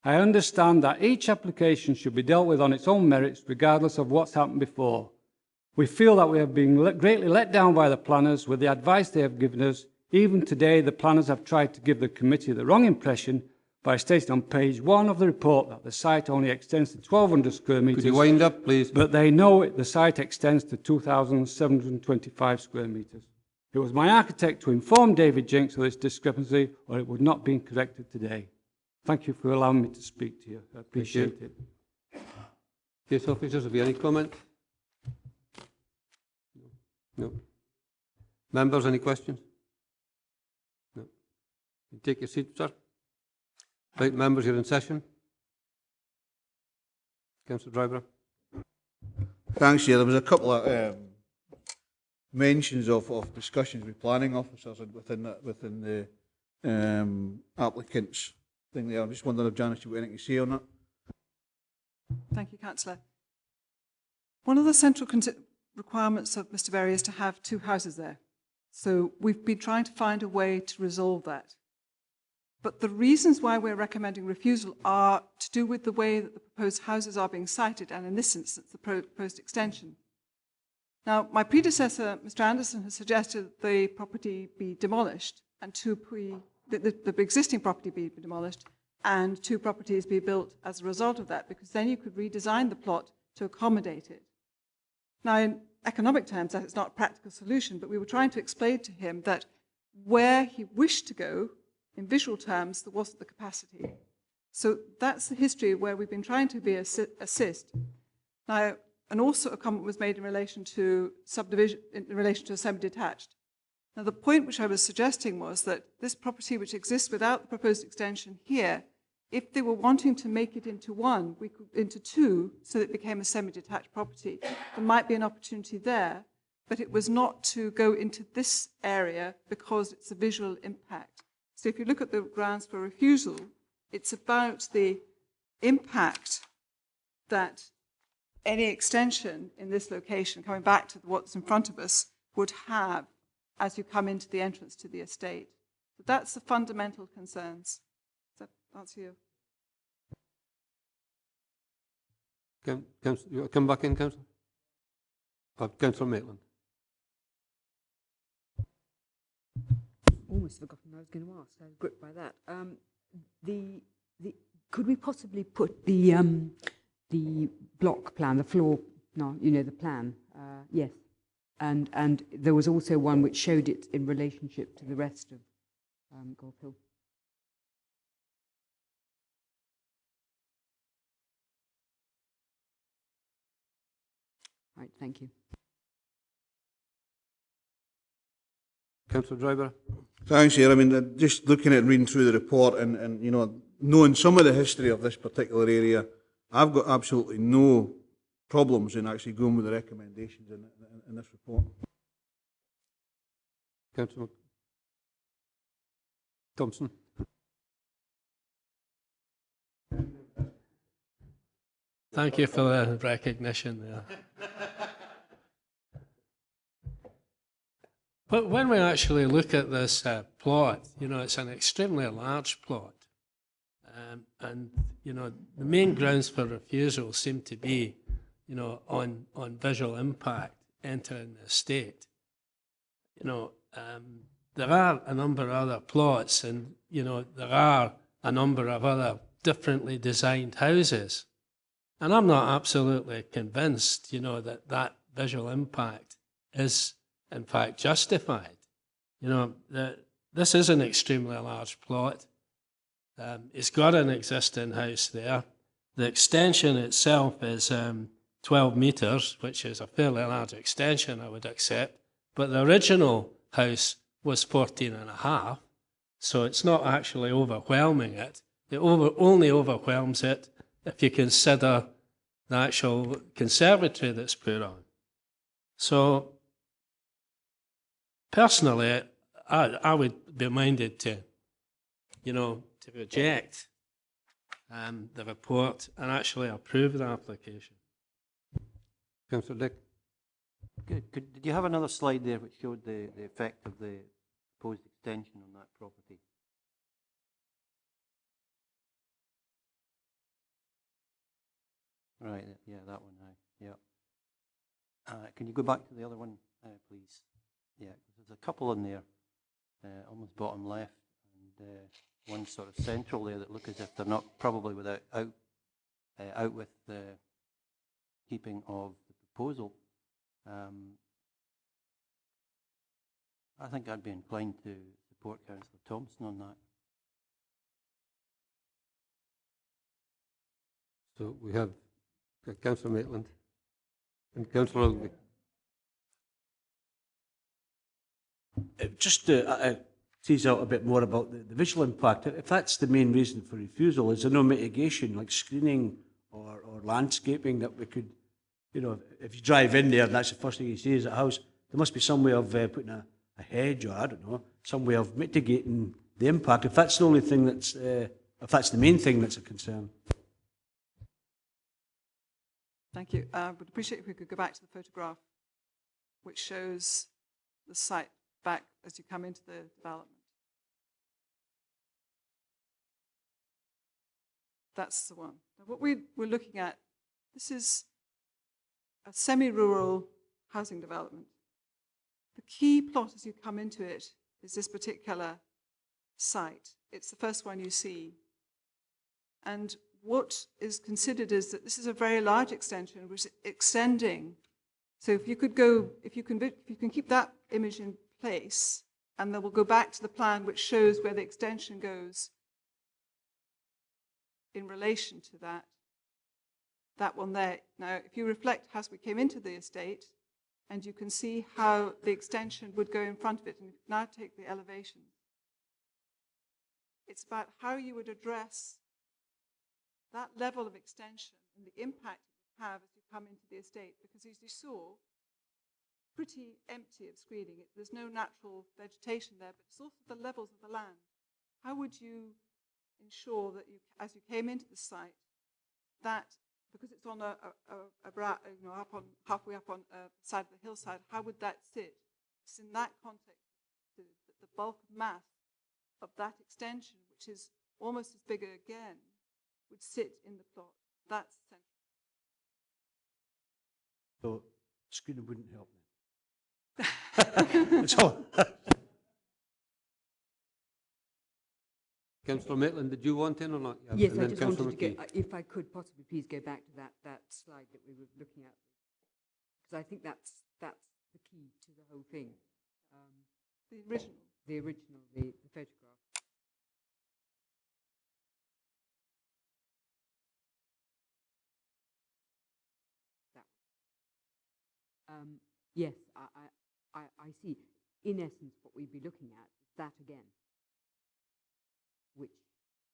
I understand that each application should be dealt with on its own merits, regardless of what's happened before. We feel that we have been greatly let down by the planners with the advice they have given us. Even today, the planners have tried to give the committee the wrong impression by stating on page 1 of the report that the site only extends to 1,200 square metres. Could you wind up, please? But they know the site extends to 2,725 square metres. It was my architect who informed David Jinks of this discrepancy, or it would not have been corrected today. Thank you for allowing me to speak to you. I appreciate it. Case officers, have you any comment? No. Members, any questions? No. You take your seat, sir. Right, members, you're in session. Councillor Driver. Thanks, Chair. There was a couple of mentions of discussions with planning officers and within the applicants thing there. I'm just wondering if Janice, you've got anything to say on that? Thank you, Councillor. One of the central requirements of Mr Berry is to have 2 houses there. So we've been trying to find a way to resolve that. But the reasons why we're recommending refusal are to do with the way that the proposed houses are being sited, and in this instance, the proposed extension. Now, my predecessor, Mr Anderson, has suggested that the property be demolished and the existing property be demolished and 2 properties be built as a result of that, because then you could redesign the plot to accommodate it. Now, in economic terms, that is not a practical solution, but we were trying to explain to him that where he wished to go, in visual terms, there wasn't the capacity. So that's the history where we've been trying to assist. Now, and also a comment was made in relation to subdivision, in relation to a semi-detached. Now, the point which I was suggesting was that this property which exists without the proposed extension here, if they were wanting to make it into into 2, so that it became a semi-detached property, there might be an opportunity there, but it was not to go into this area because it's a visual impact. So if you look at the grounds for refusal, it's about the impact that any extension in this location, coming back to what's in front of us, would have as you come into the entrance to the estate. So that's the fundamental concerns. Does that answer you? You come back in, Councillor? Councillor Maitland. Almost forgotten what I was going to ask. I was gripped by that. Could we possibly put the block plan, the floor, no, you know, the plan, yes. And there was also one which showed it in relationship to the rest of Golf Hill. Right, thank you. Councillor Driver. Thanks, Chair. I mean, just looking at and reading through the report and, you know, knowing some of the history of this particular area, I've got absolutely no problems in actually going with the recommendations in this report. Councillor Thompson. Thank you for the recognition there. But when we actually look at this plot, you know, it's an extremely large plot. And, you know, the main grounds for refusal seem to be, you know, on visual impact entering the estate. You know, there are a number of other plots and, you know, there are a number of other differently designed houses. And I'm not absolutely convinced, you know, that that visual impact is in fact justified. You know, this is an extremely large plot. It's got an existing house there. The extension itself is 12 metres, which is a fairly large extension, I would accept. But the original house was 14.5, so it's not actually overwhelming it. It only overwhelms it if you consider the actual conservatory that's put on. So, personally, I would be minded to, you know, to reject the report and actually approve the application. Councillor Dick. Did you have another slide there which showed the effect of the proposed extension on that property? Right, yeah, that one, yeah. Can you go back to the other one, please? Yeah, there's a couple in there, almost bottom left, and one sort of central there that look as if they're not probably out with the keeping of the proposal. I think I'd be inclined to support Councillor Thompson on that. So we have Councillor Maitland and Councillor Ogilvie. Just to tease out a bit more about the visual impact, if that's the main reason for refusal, is there no mitigation, like screening or landscaping that we could, you know, if you drive in there and that's the first thing you see is a house, there must be some way of putting a hedge or, I don't know, some way of mitigating the impact, if that's the only thing that's, if that's the main thing that's a concern. Thank you. I would appreciate if we could go back to the photograph which shows the site back as you come into the development. That's the one. Now, what we're looking at, this is a semi-rural housing development. The key plot as you come into it is this particular site. It's the first one you see. And what is considered is that this is a very large extension, which is extending. So if you could go, if you can keep that image in place, and then we'll go back to the plan which shows where the extension goes in relation to that one there. Now, if you reflect as we came into the estate, and you can see how the extension would go in front of it, and now take the elevation. It's about how you would address that level of extension and the impact it would have as you come into the estate, because as you saw, pretty empty of screening. There's no natural vegetation there, but it's also the levels of the land. How would you ensure that you, as you came into the site, that because it's on halfway up on the side of the hillside, how would that sit? It's in that context that the bulk of mass of that extension, which is almost as big again, would sit in the plot. That's central. So screening wouldn't help me. That's all. Councillor Maitland, did you want in or not? Yeah. Yes, And I then just Councillor wanted to McKee. get, if I could possibly please go back to that slide that we were looking at, because I think that's the key to the whole thing. The original, the photograph. That one. Yes, I see. In essence, what we'd be looking at is that again, which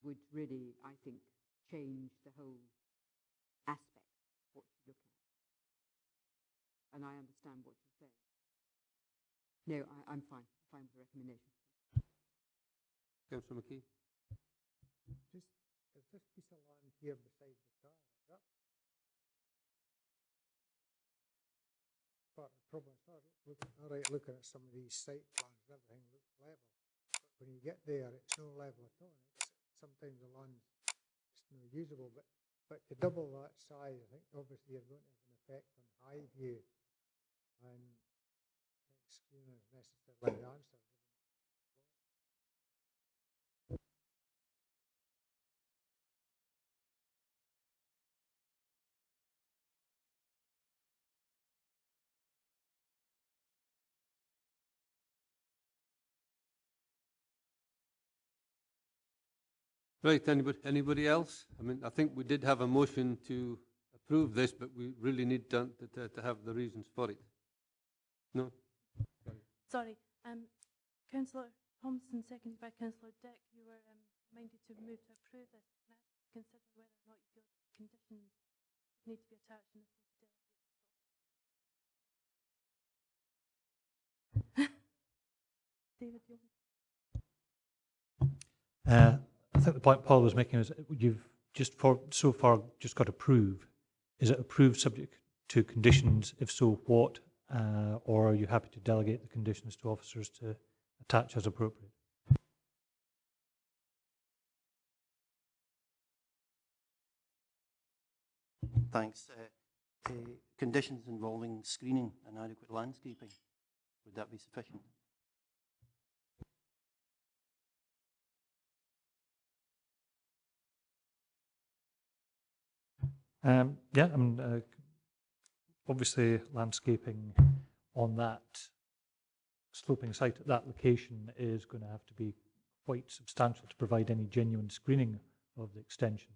would really, I think, change the whole aspect of what you look at. And I understand what you're saying. No, I'm fine with the recommendation. Councillor McKee. Just, is this piece of land here beside the car, is that? Part of the problem, all right, looking at some of these site plans and everything looks level. But when you get there, it's no level at all. Sometimes the land's just not usable, but to double that size, I think obviously you're going to have an effect on high view, and I think screening is necessarily the answer. Right, anybody else? I mean, I think we did have a motion to approve this, but we really need to have the reasons for it. No? Sorry, Councillor Thompson, seconded by Councillor Dick, you were minded to move to approve this. Can I consider whether or not you feel that conditions need to be attached in this David, do you want? I think the point Paul was making is you've so far just got approve. Is it approved subject to conditions? If so, what? Or are you happy to delegate the conditions to officers to attach as appropriate? Thanks. Conditions involving screening and adequate landscaping, would that be sufficient? Yeah, I mean, obviously landscaping on that sloping site at that location is going to have to be quite substantial to provide any genuine screening of the extension.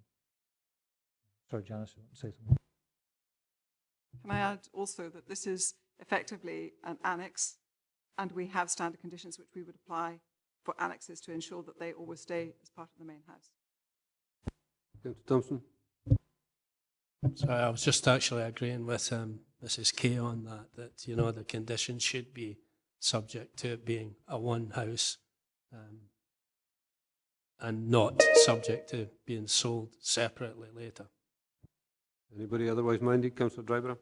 Sorry, Janice, you want to say something? Can I add also that this is effectively an annex, and we have standard conditions which we would apply for annexes to ensure that they always stay as part of the main house. Councillor Thompson. So I was just actually agreeing with Mrs. Kay on that, you know, the conditions should be subject to it being a one house and not subject to being sold separately later. Anybody otherwise minded? Councillor Dryburgh.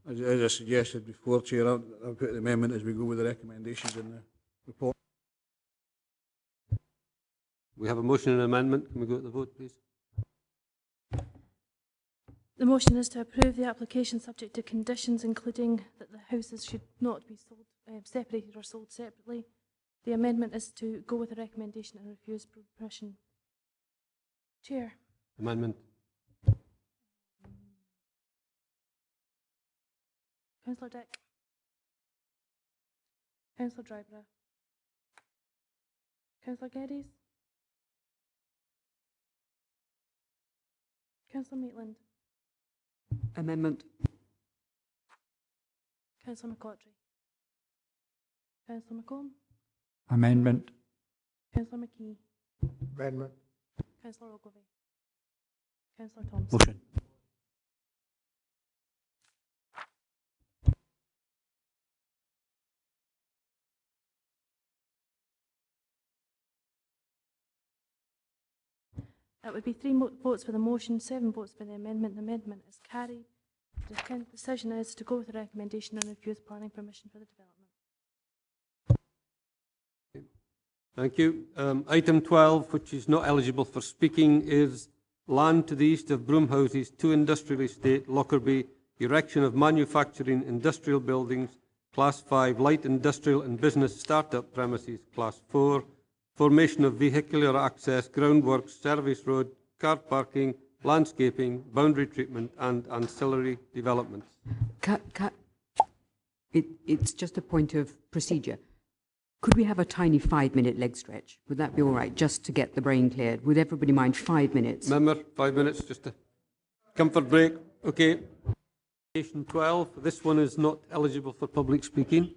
As I suggested before, Chair, I'll put the amendment as we go with the recommendations in the report. We have a motion and an amendment. Can we go to the vote, please? The motion is to approve the application subject to conditions, including that the houses should not be sold separated or sold separately. The amendment is to go with a recommendation and refuse permission. Chair. Amendment. Councillor Dick. Councillor Dryburgh. Councillor Geddes. Councillor Maitland. Amendment. Councillor McCautry. Councillor McComb. Amendment. Councillor McKee. Amendment. Councillor Ogilvie. Councillor Thompson. Motion. It would be 3 votes for the motion, 7 votes for the amendment. The amendment is carried. The decision is to go with the recommendation and refuse planning permission for the development. Thank you. Item 12, which is not eligible for speaking, is land to the east of Broomhouses, 2 Industrial Estate, Lockerbie, erection of manufacturing industrial buildings, Class 5, light industrial and business start-up premises, Class 4, formation of vehicular access, groundworks, service road, car parking, landscaping, boundary treatment and ancillary developments. It's just a point of procedure. Could we have a tiny 5-minute leg stretch? Would that be all right, just to get the brain cleared? Would everybody mind 5 minutes? Member, 5 minutes, just a comfort break. Okay. Item 12, this one is not eligible for public speaking,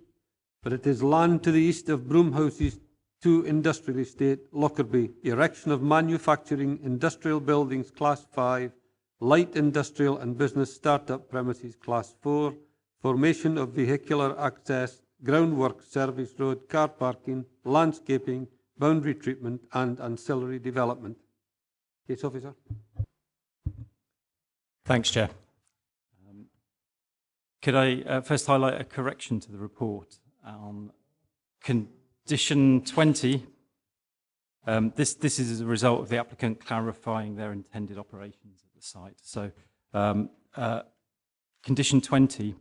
but it is land to the east of Broomhouses, 2 Industrial Estate, Lockerbie, erection of manufacturing industrial buildings, Class 5, light industrial and business start-up premises, Class 4, formation of vehicular access, groundwork, service road, car parking, landscaping, boundary treatment and ancillary development. Case officer. Thanks, Chair. Could I first highlight a correction to the report on condition 20? This is as a result of the applicant clarifying their intended operations at the site. So condition 20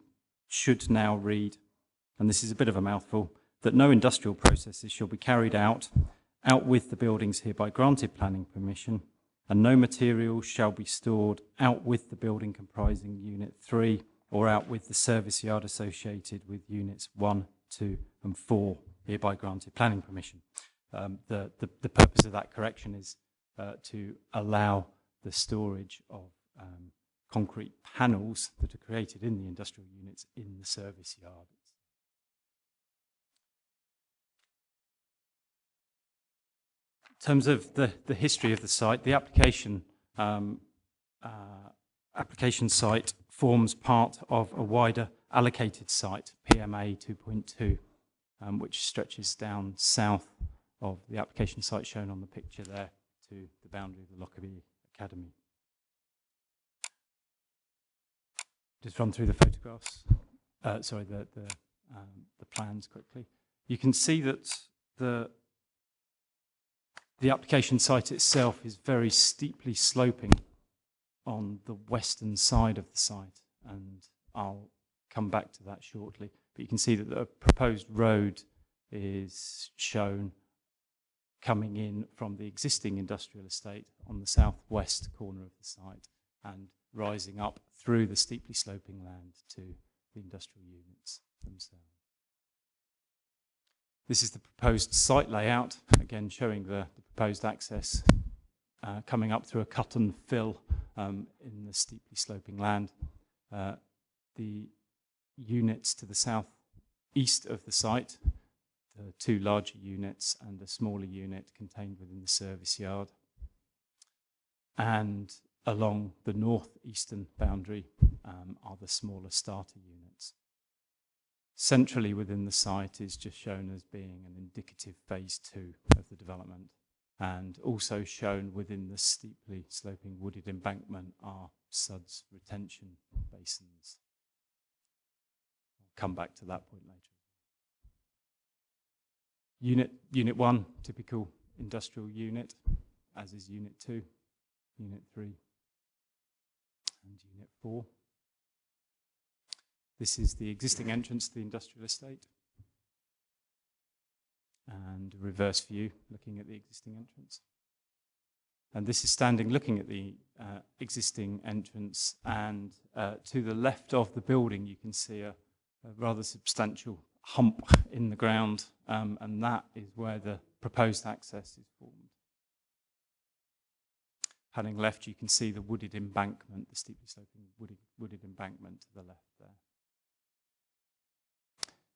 should now read, and this is a bit of a mouthful, that no industrial processes shall be carried out with the buildings hereby granted planning permission, and no materials shall be stored out with the building comprising Unit 3 or out with the service yard associated with Units 1, 2 and 4 hereby granted planning permission. The purpose of that correction is to allow the storage of concrete panels that are created in the industrial units in the service yard. In terms of the history of the site, the application site forms part of a wider allocated site, PMA 2.2, which stretches down south of the application site shown on the picture there to the boundary of the Lockerbie Academy. Just run through the photographs, the plans quickly. You can see that the application site itself is very steeply sloping on the western side of the site, and I'll come back to that shortly. But you can see that the proposed road is shown coming in from the existing industrial estate on the southwest corner of the site and rising up through the steeply sloping land to the industrial units themselves. This is the proposed site layout, again showing the proposed access coming up through a cut and fill in the steeply sloping land. The units to the south east of the site, the two larger units and a smaller unit contained within the service yard. And along the northeastern boundary are the smaller starter units. Centrally within the site is just shown as being an indicative phase 2 of the development, and also shown within the steeply sloping wooded embankment are suds retention basins. I'll come back to that point later. Unit 1, typical industrial unit, as is Unit 2, Unit 3, and Unit 4. This is the existing entrance to the industrial estate. And a reverse view, looking at the existing entrance. And this is standing looking at the existing entrance, and to the left of the building you can see a rather substantial hump in the ground, and that is where the proposed access is formed. Panning left, you can see the wooded embankment, the steeply sloping wooded embankment to the left there.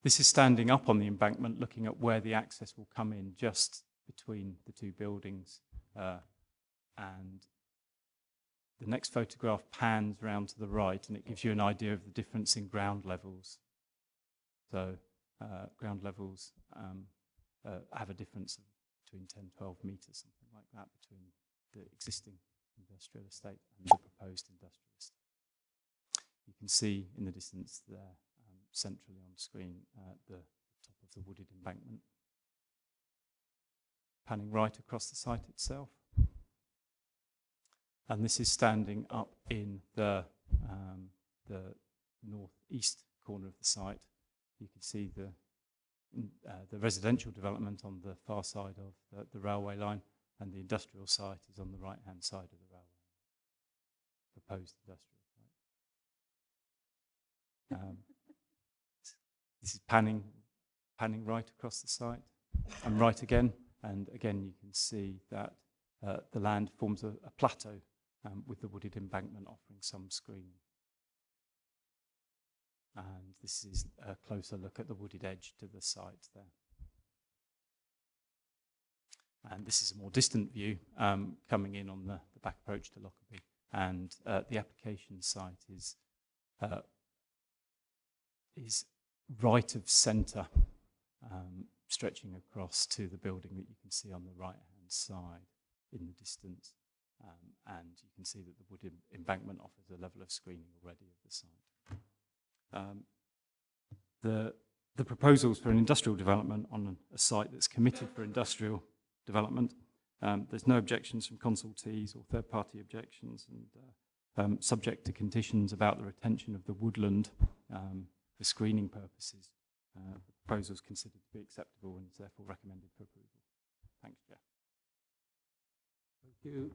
This is standing up on the embankment, looking at where the access will come in, just between the two buildings. And the next photograph pans round to the right, and it gives you an idea of the difference in ground levels. So ground levels have a difference of between 10, 12 metres, something like that, between the existing industrial estate and the proposed industrial estate. You can see in the distance there, centrally on screen, the top of the wooded embankment. Panning right across the site itself. And this is standing up in the northeast corner of the site. You can see the residential development on the far side of the railway line, and the industrial site is on the right-hand side of the railway. Proposed industrial site. This is panning right across the site, and right again, and again you can see that the land forms a plateau with the wooded embankment offering some screening. And this is a closer look at the wooded edge to the site there. And this is a more distant view coming in on the back approach to Lockerbie. And the application site is right of centre, stretching across to the building that you can see on the right-hand side in the distance. And you can see that the wood embankment offers a level of screening already of the site. The proposals for an industrial development on a site that's committed for industrial development, there's no objections from consultees or third-party objections, and subject to conditions about the retention of the woodland for screening purposes. The proposal is considered to be acceptable and is therefore recommended for approval. Thanks, Chair. Thank you.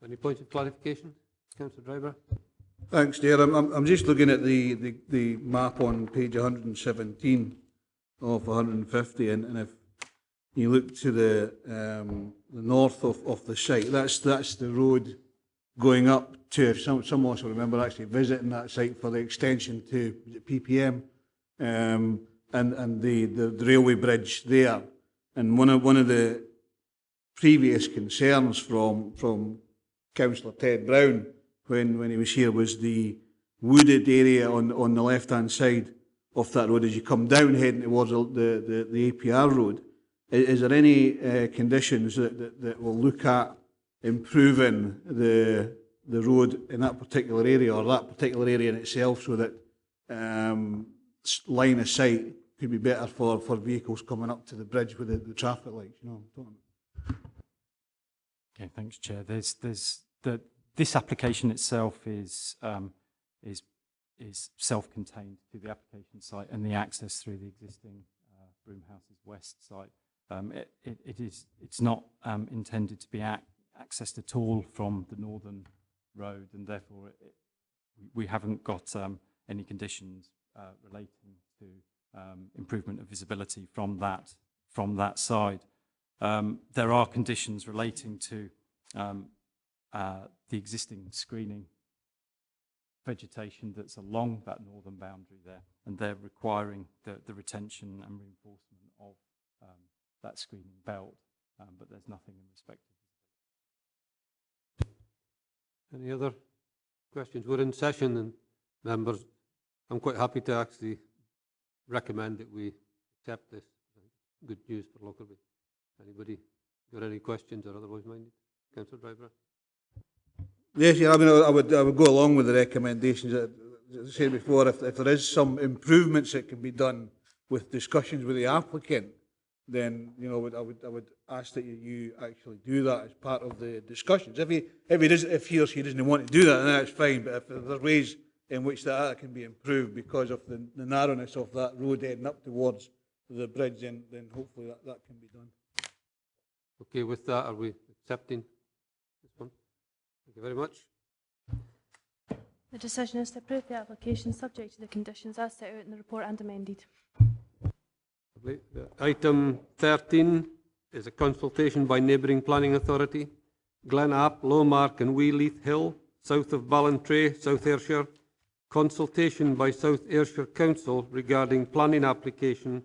Any points of clarification, Councillor Driver? Thanks, Chair. I'm just looking at the map on page 117 of 150, and if you look to the north of the site, that's the road going up to, some also remember actually visiting that site for the extension to PPM, and the railway bridge there. And one of the previous concerns from Councillor Ted Brown when he was here was the wooded area on the left-hand side of that road as you come down heading towards the APR road. Is there any conditions that will look at improving the road in that particular area, or that particular area in itself, so that line of sight could be better for vehicles coming up to the bridge with the traffic lights? You know what I'm talking about? Okay, thanks, Chair. This application itself is self-contained to the application site and the access through the existing Broomhouses West site. It's not intended to be accessed at all from the northern road, and therefore we haven't got any conditions relating to improvement of visibility from that from that side. There are conditions relating to the existing screening vegetation that's along that northern boundary there, and they're requiring the retention and reinforcement of that screening belt, but there's nothing in respect of Any other questions? We're in session, and members, I'm quite happy to actually recommend that we accept this. Good news for Lockerbie. Anybody got any questions or otherwise minded? Councillor Driver? Yes, yeah, I mean, I would go along with the recommendations. As I said before, if there is some improvements that can be done with discussions with the applicant, then I would ask that you actually do that as part of the discussions. If he or she doesn't want to do that, then that's fine. But if there's ways in which that can be improved because of the narrowness of that road heading up towards the bridge, then hopefully that can be done. Okay, with that, are we accepting this one? Thank you very much. The decision is to approve the application subject to the conditions as set out in the report and amended. Item 13 is a consultation by neighbouring planning authority, Glenapp, Lowmark and Wee Leith Hill, south of Ballantrae, South Ayrshire. Consultation by South Ayrshire Council regarding planning application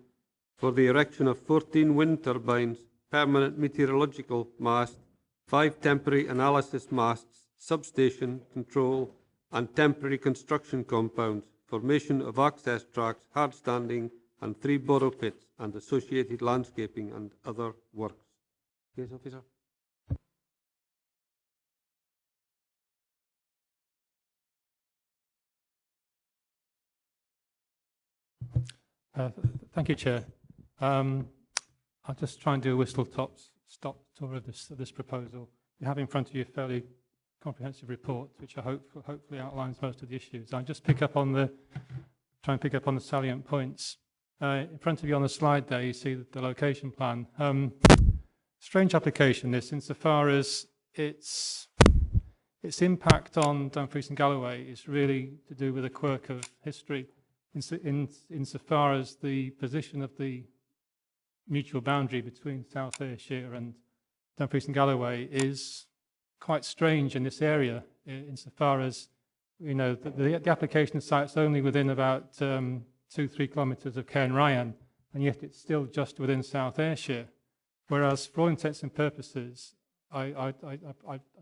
for the erection of 14 wind turbines, permanent meteorological mast, 5 temporary analysis masts, substation, control and temporary construction compounds, formation of access tracks, hard standing and 3 borrow pits and associated landscaping and other works. Case officer. Thank you, Chair. I'll just try and do a whistle-stop tour of this proposal. You have in front of you a fairly comprehensive report, which I hope hopefully outlines most of the issues. I'll just try and pick up on the salient points. In front of you on the slide there, you see the location plan. Strange application, this, insofar as its impact on Dumfries and Galloway is really to do with a quirk of history, insofar as the position of the mutual boundary between South Ayrshire and Dumfries and Galloway is quite strange in this area, insofar as, the application site's only within about 2-3 kilometres of Cairn Ryan, and yet it's still just within South Ayrshire. Whereas, for all intents and purposes, I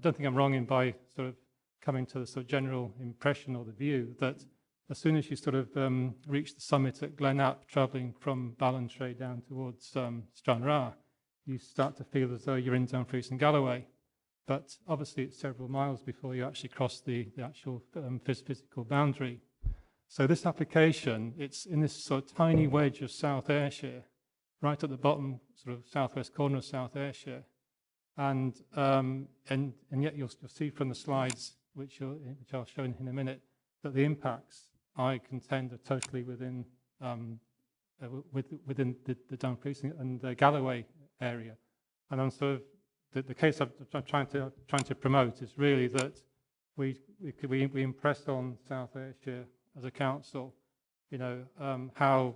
don't think I'm wrong by sort of coming to the sort of general impression or the view that as soon as you sort of reach the summit at Glenapp, travelling from Ballantrae down towards Stranraer, you start to feel as though you're in Dumfries and Galloway. But obviously it's several miles before you actually cross the actual physical boundary. So this application, it's in this sort of tiny wedge of South Ayrshire, right at the bottom, sort of southwest corner of South Ayrshire. And yet you'll see from the slides, which I'll show in a minute, that the impacts, I contend, are totally within the Dumfries and the Galloway area. And I'm sort of the case I'm trying to promote is really that we impress on South Ayrshire as a council, how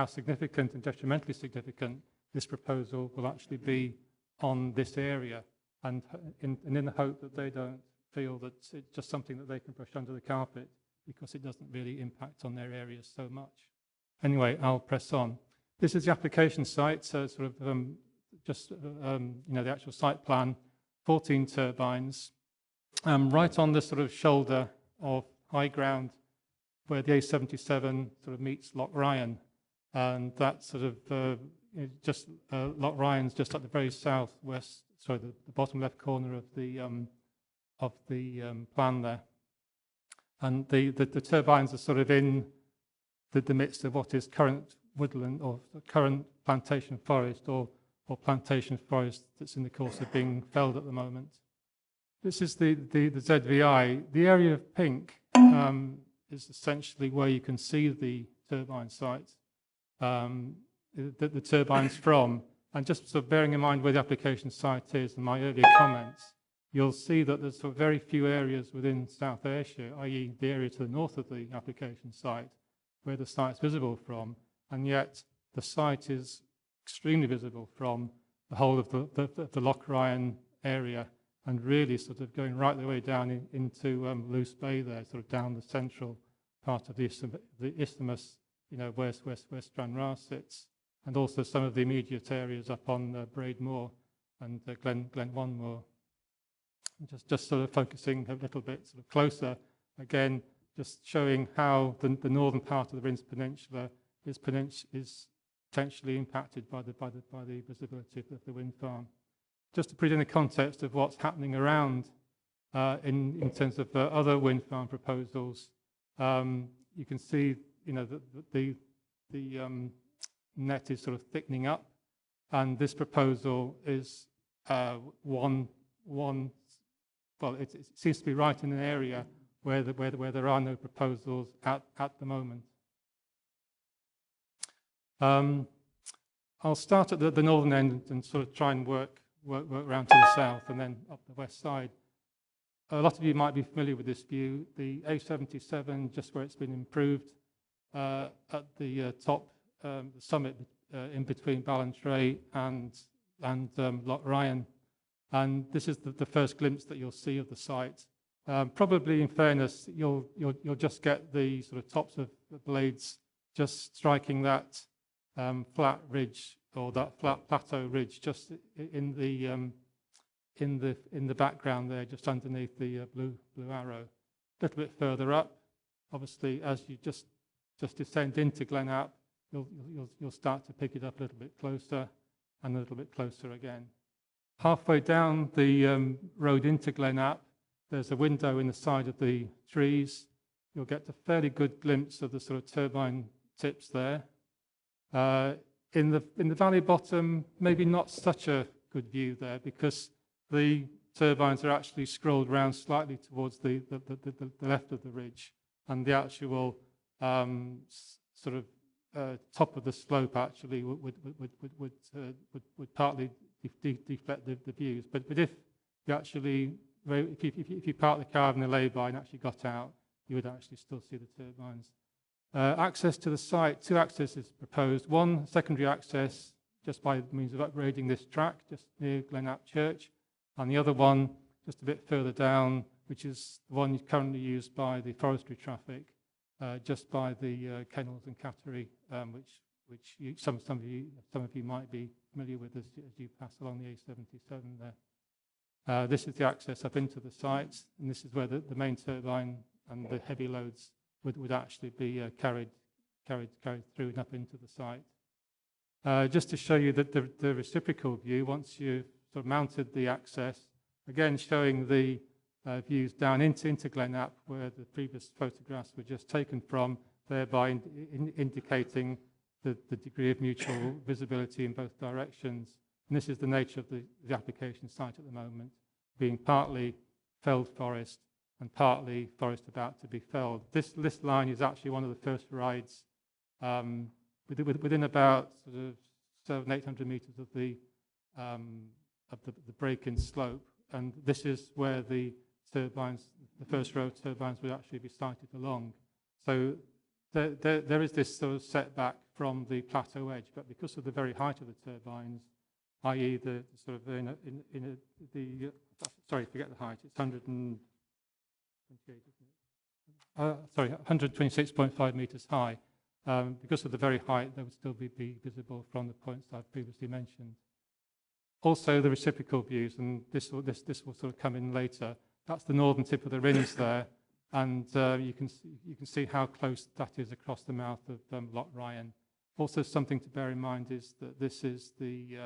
significant and detrimentally significant this proposal will actually be on this area, and in the hope that they don't feel that it's just something that they can brush under the carpet because it doesn't really impact on their areas so much. Anyway, I'll press on. This is the application site, so sort of the actual site plan, 14 turbines, right on the sort of shoulder of high ground where the A77 sort of meets Loch Ryan, and that sort of Loch Ryan's just at the very southwest, sorry, the bottom left corner of the plan there, and the turbines are sort of in the midst of what is current woodland or current plantation forest or plantation forest that's in the course of being felled at the moment. This is the ZVI. The area of pink is essentially where you can see the turbine site, the turbines from. And just sort of bearing in mind where the application site is and my earlier comments, you'll see that there's sort of very few areas within South Ayrshire, i.e. the area to the north of the application site, where the site's visible from. And yet the site is extremely visible from the whole of the Loch Ryan area, and really sort of going right the way down into Luce Bay there, sort of down the central part of the isthmus, you know, where Stranraer sits, and also some of the immediate areas up on Braid Moor and Glen Moor. Just sort of focusing a little bit sort of closer, again, just showing how the northern part of the Rhinns Peninsula is potentially impacted by the visibility of the wind farm. Just to put it in the context of what's happening around in terms of other wind farm proposals, you can see, you know, the net is sort of thickening up, and this proposal is well, it seems to be right in an area where there are no proposals at the moment. I'll start at the northern end and sort of try and work around to the south and then up the west side. A lot of you might be familiar with this view. The A77, just where it's been improved, at the top, the summit in between Ballantrae and Loch Ryan. And this is the first glimpse that you'll see of the site. Probably, in fairness, you'll just get the sort of tops of the blades just striking that flat ridge, or that flat plateau ridge, just in the background there, just underneath the blue arrow. A little bit further up, obviously, as you just descend into Glen Ap, you'll start to pick it up a little bit closer and a little bit closer again. Halfway down the road into Glen Ap, there's a window in the side of the trees. You'll get a fairly good glimpse of the sort of turbine tips there. In the valley bottom, maybe not such a good view there, because the turbines are actually scrolled round slightly towards the left of the ridge, and the actual sort of top of the slope actually would partly deflect the views. But if you actually, if you park the car in the lay-by and actually got out, you would actually still see the turbines. Access to the site, two accesses proposed. One, secondary access, just by means of upgrading this track, just near Glen Ap Church, and the other one, just a bit further down, which is the one currently used by the forestry traffic, just by the kennels and cattery, which some of you might be familiar with as you pass along the A77 there. This is the access up into the site, and this is where the main turbine and the heavy loads would actually be carried through and up into the site. Just to show you that the reciprocal view, once you've sort of mounted the access, again showing the views down into Glen Ap, where the previous photographs were just taken from, thereby indicating the degree of mutual visibility in both directions. And this is the nature of the application site at the moment, being partly felled forest and partly forest about to be felled. This line is actually one of the first rides within about sort of 700-800 meters of the break-in slope, and this is where the turbines, the first row of turbines, would actually be sited along. So there is this sort of setback from the plateau edge, but because of the very height of the turbines, i.e. the sort of sorry, forget the height, it's 126.5 meters high. Because of the very height, they would still be visible from the points I've previously mentioned. Also, the reciprocal views, and this will sort of come in later. That's the northern tip of the Rhinns there, and you can see how close that is across the mouth of Loch Ryan. Also, something to bear in mind is that this is the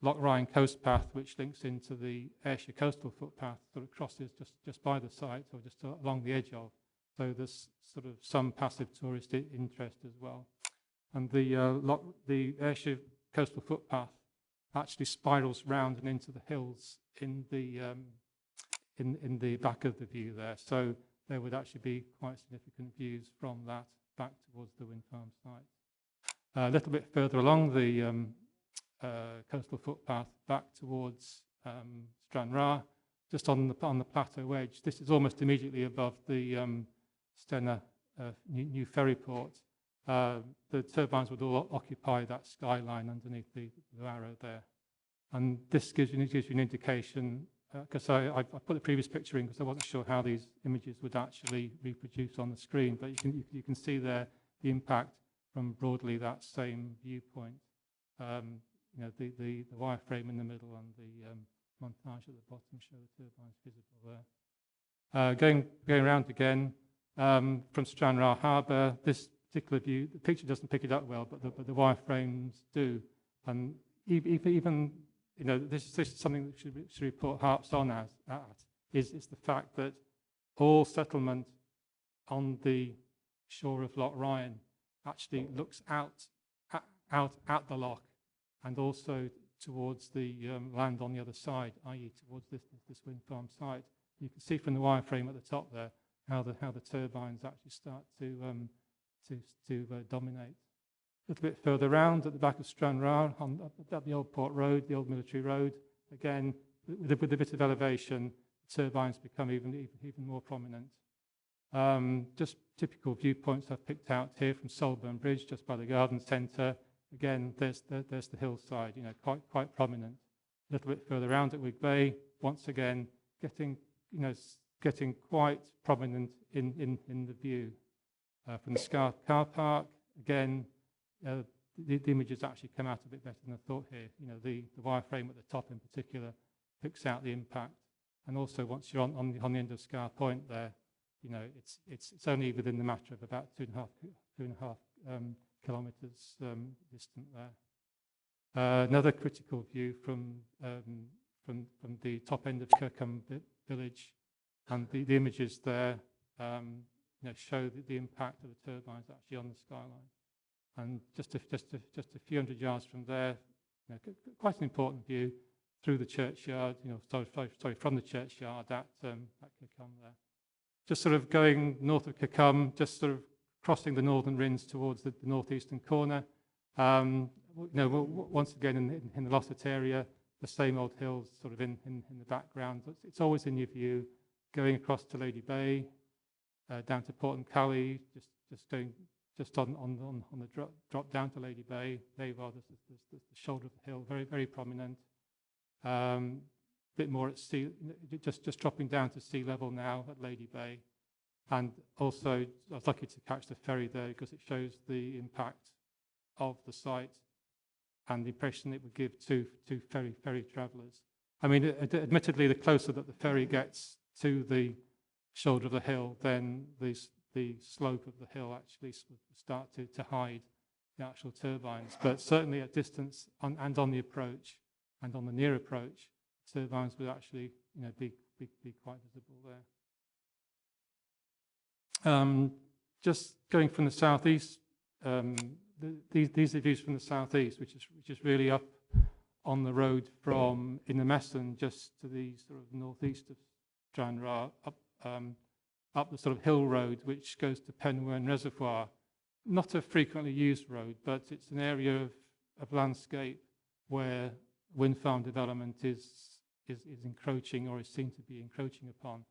Loch Ryan coast path, which links into the Ayrshire coastal footpath, sort of crosses just by the site, or just along the edge of. So there's sort of some passive tourist interest as well. And the Ayrshire coastal footpath actually spirals round and into the hills in the back of the view there. So there would actually be quite significant views from that back towards the wind farm site. A little bit further along the coastal footpath back towards Stranraer, just on the plateau edge. This is almost immediately above the Stena new ferry port. the turbines would all occupy that skyline underneath the blue arrow there. And this gives you an indication, because I put the previous picture in because I wasn't sure how these images would actually reproduce on the screen, but you can see there the impact from broadly that same viewpoint. You know, the wireframe in the middle and the montage at the bottom show the turbines visible there. Going around again, from Stranraer Harbour, this particular view, the picture doesn't pick it up well, but the wireframes do. And even you know, this is something that should report harps on is the fact that all settlement on the shore of Loch Ryan actually looks out at the loch and also towards the land on the other side, i.e. towards this wind farm site. You can see from the wireframe at the top there how the turbines actually start to dominate. A little bit further round at the back of Stranraer, at the old Port Road, the old military road, again with a bit of elevation, the turbines become even more prominent. Just typical viewpoints I've picked out here from Solburn Bridge, just by the garden centre. Again, there's the hillside, you know, quite prominent. A little bit further round at Wig Bay, once again, getting quite prominent in the view. From the car park, again, the images actually come out a bit better than I thought here. You know, the wireframe at the top in particular picks out the impact. And also once you're on the end of Scar Point there, you know, it's only within the matter of about 2.5 kilometres distant there. Another critical view from the top end of Kirkham village, and the images there you know, show the impact of the turbines actually on the skyline. And just a few hundred yards from there, you know, quite an important view through the churchyard. You know, sorry, from the churchyard at Kirkham there. Just sort of going north of Kirkham, just sort of crossing the northern Rins towards the northeastern corner. You know, once again in the Lossett area, the same old hills sort of in the background. It's always in your view. Going across to Lady Bay, down to Port and Cally, just on the drop down to Lady Bay. There you are, the shoulder of the hill, very prominent. Bit more at sea, just dropping down to sea level now at Lady Bay. And also, I was lucky to catch the ferry there because it shows the impact of the site and the impression it would give to ferry travellers. I mean, admittedly, the closer that the ferry gets to the shoulder of the hill, then the slope of the hill actually start to hide the actual turbines. But certainly at distance and on the approach and on the near approach, turbines would actually, you know, be quite visible there. Just going from the southeast, these are views from the southeast, which is really up on the road from Innermesson just to the sort of northeast of Stranraer, up the sort of hill road which goes to Penwern Reservoir. Not a frequently used road, but it's an area of landscape where wind farm development is encroaching or is seen to be encroaching upon.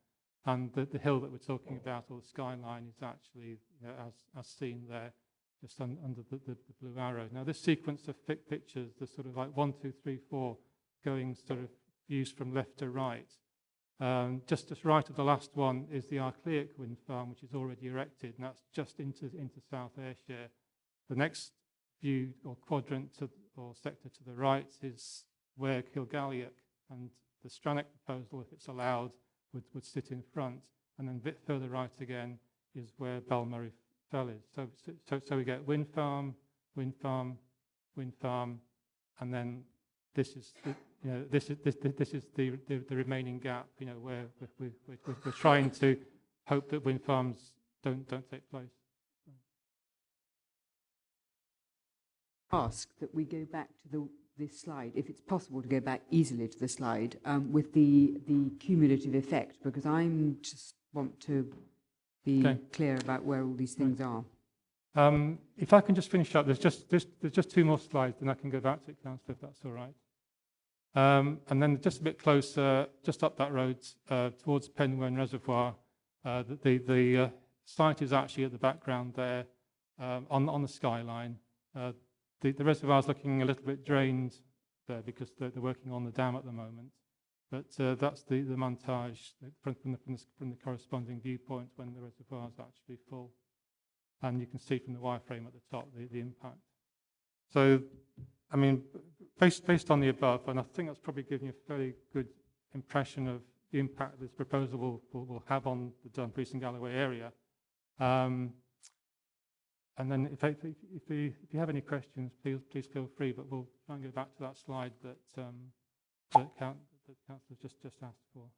And the hill that we're talking about, or the skyline, is actually, you know, as seen there, just under the blue arrow. Now, this sequence of pictures, the sort of like 1, 2, 3, 4, going sort of views from left to right. Just right of the last one is the Arcleic wind farm, which is already erected, and that's just into South Ayrshire. The next view or quadrant or sector to the right is where Kilgalliack and the Strannock proposal, if it's allowed, would sit in front. And then a bit further right again is where Balmurray Fell is. So we get wind farm, wind farm, wind farm, and then this is the remaining gap. You know, where we're trying to hope that wind farms don't take place. Ask that we go back to this slide, if it's possible to go back easily to the slide, with the cumulative effect, because I just want to be clear about where all these things are. If I can just finish up, there's just 2 more slides, then I can go back to it, Councillor, if that's all right. And then just a bit closer, just up that road towards Penwern Reservoir, the site is actually at the background there. on the skyline. The reservoir is looking a little bit drained there because they're working on the dam at the moment. But that's the montage from the corresponding viewpoint when the reservoir is actually full. And you can see from the wireframe at the top the impact. So, I mean, based on the above, and I think that's probably giving you a fairly good impression of the impact this proposal will have on the Dumfries and Galloway area. And then if you have any questions, please feel free, but we'll try and go back to that slide that Councillor just asked for.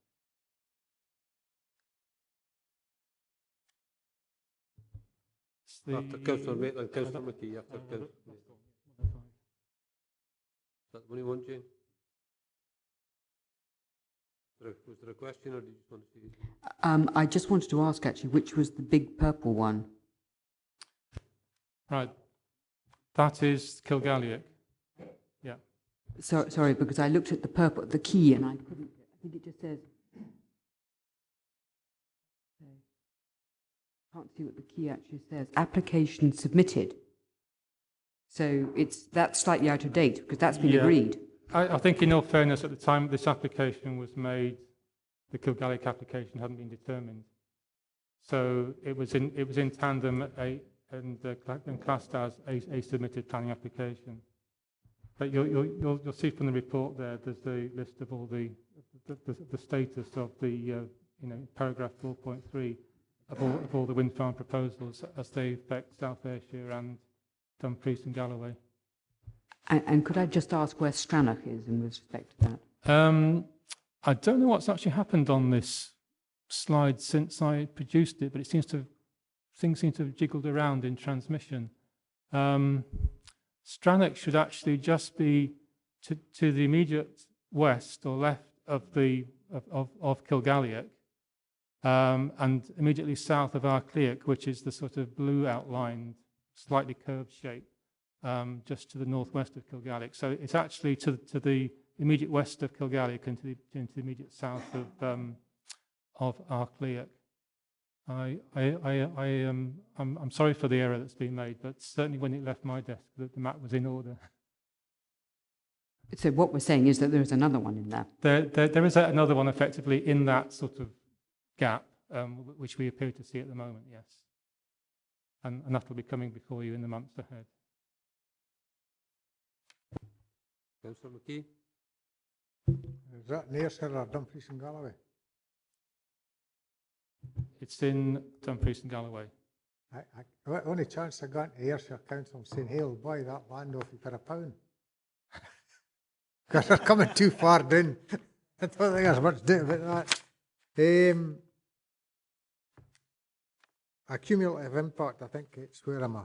After Councillor Maitland, Councillor McKee, after Councillor. Is that the one you want, Jane? Was there a question, or did you just want to see? I just wanted to ask, actually, which was the big purple one? Right. That is Kilgalliack. Yeah. So, sorry, because I looked at the purple, the key, and I couldn't, I think it just says, can't see what the key actually says. Application submitted. So that's slightly out of date because that's been agreed. I think in all fairness, at the time this application was made, the Kilgalliack application hadn't been determined. So it was in tandem and classed as a submitted planning application. But you'll see from the report there's the list of all the status of the paragraph 4.3 of all the wind farm proposals as they affect South Ayrshire and Dumfries and Galloway. And could I just ask where Stranach is in respect to that? I don't know what's actually happened on this slide since I produced it, but it things seem to have jiggled around in transmission. Stranach should actually just be to the immediate west or left of Kilgalliack, and immediately south of Arcleac, which is the sort of blue outlined, slightly curved shape, just to the northwest of Kilgalliack. So it's actually to the immediate west of Kilgalliack and to the immediate south of Arcleac. I'm sorry for the error that's been made, but certainly when it left my desk, the map was in order. So what we're saying is that there is another one in there. There is another one effectively in that sort of gap, which we appear to see at the moment, yes. And that will be coming before you in the months ahead. Councillor McKee? Is that near Sederunt or Dumfries and Galloway? It's in Dumfries and Galloway. The only chance I got in Ayrshire Council saying, hey, I'll buy that land off you for £1. Because they're coming too far down. I don't think there's much to do about that. Accumulative impact, I think it's where am I?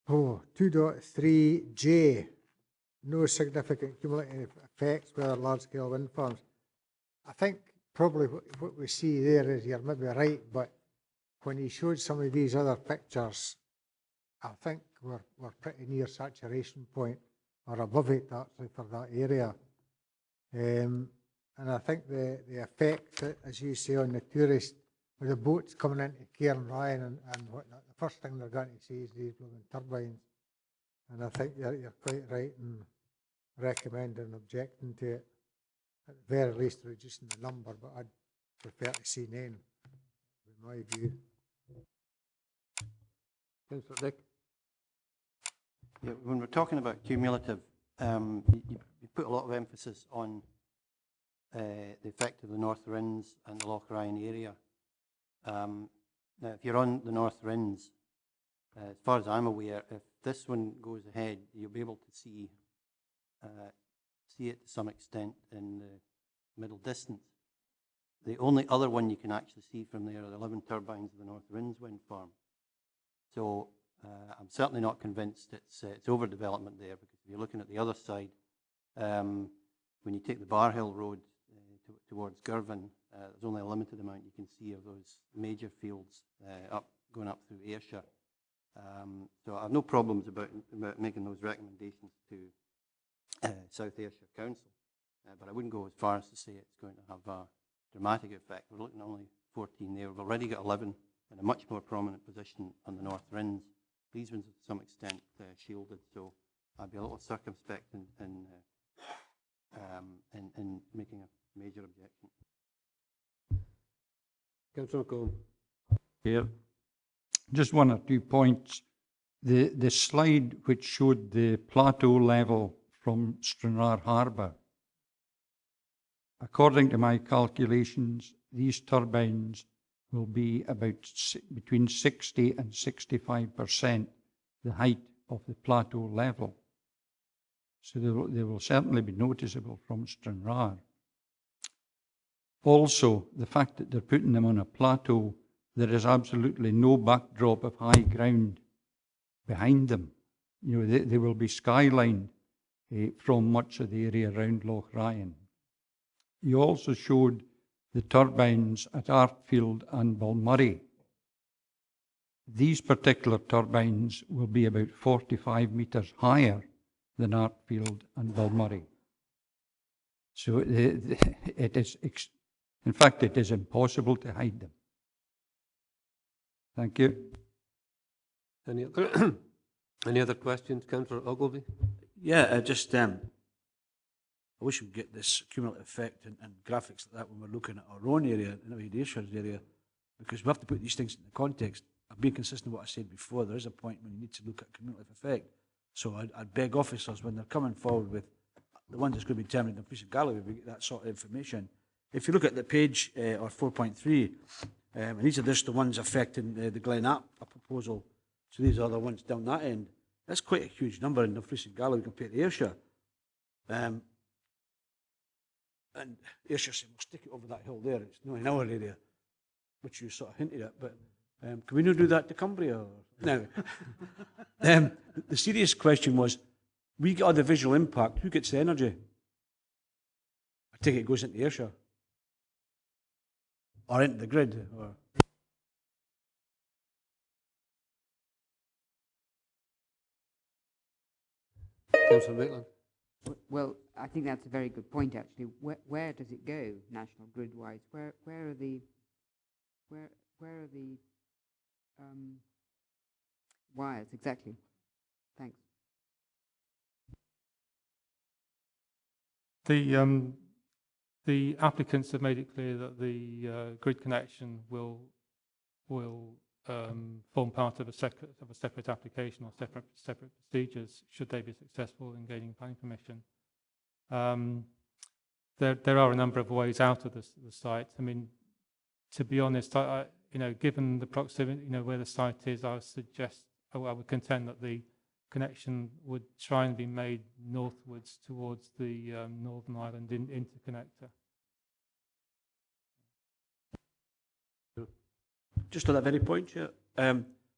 2.3J. No significant cumulative effects whether large-scale wind farms. I think probably what we see there is you're maybe right, but when you showed some of these other pictures, I think we're pretty near saturation point or above it actually for that area. And I think the effect, as you say, on the tourists, with the boats coming into Cairn Ryan and whatnot, the first thing they're going to see is these blooming turbines. And I think you're quite right in recommending objecting to it, at the very least reducing the number, but I'd prefer to see none, in my view. Councillor Dick? Yeah, when we're talking about cumulative, you put a lot of emphasis on the effect of the North Rins and the Loch Ryan area. Now, if you're on the North Rins, as far as I'm aware, if this one goes ahead, you'll be able to see it to some extent in the middle distance. The only other one you can actually see from there are the 11 turbines of the North Rins wind farm. So I'm certainly not convinced it's overdevelopment there, because if you're looking at the other side, when you take the Bar Hill Road towards Girvan, there's only a limited amount you can see of those major fields going up through Ayrshire. So I have no problems about making those recommendations to South Ayrshire Council, but I wouldn't go as far as to say it's going to have a dramatic effect. We're looking at only 14 there. We've already got 11 in a much more prominent position on the North Rins. These ones are to some extent shielded, so I'd be a little circumspect in making a major objection. Councillor Cohen. Here, just one or 2 points. The slide which showed the plateau level from Stranraer Harbour, according to my calculations, these turbines will be about between 60 and 65% the height of the plateau level. So they will certainly be noticeable from Stranraer. Also, the fact that they're putting them on a plateau, there is absolutely no backdrop of high ground behind them. You know, they will be skylined from much of the area around Loch Ryan. You also showed the turbines at Artfield and Balmurray. These particular turbines will be about 45 metres higher than Artfield and Balmurray. So it is, in fact, it is impossible to hide them. Thank you. Any other questions, Councillor Ogilvie? Yeah, I wish we'd get this cumulative effect and graphics like that when we're looking at our own area, in aviation area, because we have to put these things in the context. I've been consistent with what I said before. There is a point when you need to look at cumulative effect. So I'd beg officers, when they're coming forward with the one that's going to be determined in Dumfries and Galloway, we get that sort of information. If you look at the page, or 4.3, and these are just the ones affecting the Glen App proposal, so these are the ones down that end. That's quite a huge number in Dumfries and Galloway compared to Ayrshire. And Ayrshire said, we'll stick it over that hill there. It's not in our area, which you sort of hinted at. But can we not do that to Cumbria? No. The serious question was, we get all the visual impact. Who gets the energy? I take it goes into Ayrshire. Or into the grid. Or Councillor Maitland. Well, I think that's a very good point, actually. Where does it go, national grid-wise? Where are the wires exactly? Thanks. The applicants have made it clear that the grid connection will form part of a separate application or separate procedures should they be successful in gaining planning permission. There are a number of ways out of the site. I mean, to be honest, given the proximity, where the site is, I would contend that the connection would try and be made northwards towards the Northern Ireland interconnector. just on that very point, Chair,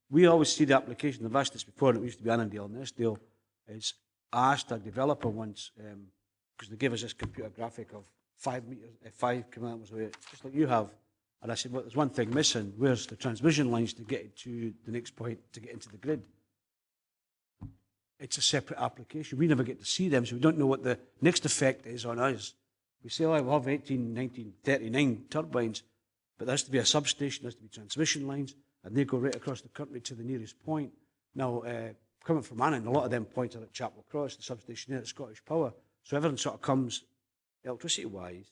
we always see the application, I've asked this before, and it used to be Annandale and Eskdale, is asked a developer once, because they gave us this computer graphic of 5 kilometres away, just like you have. And I said, well, there's one thing missing. Where's the transmission lines to get to the next point, to get into the grid? It's a separate application. We never get to see them, so we don't know what the next effect is on us. We say, oh, we'll have 18, 19, 39 turbines, but there has to be a substation, there has to be transmission lines, and they go right across the country to the nearest point. Now, coming from Annan, a lot of them points are at Chapel Cross, the substation there at Scottish Power, so everything sort of comes electricity-wise,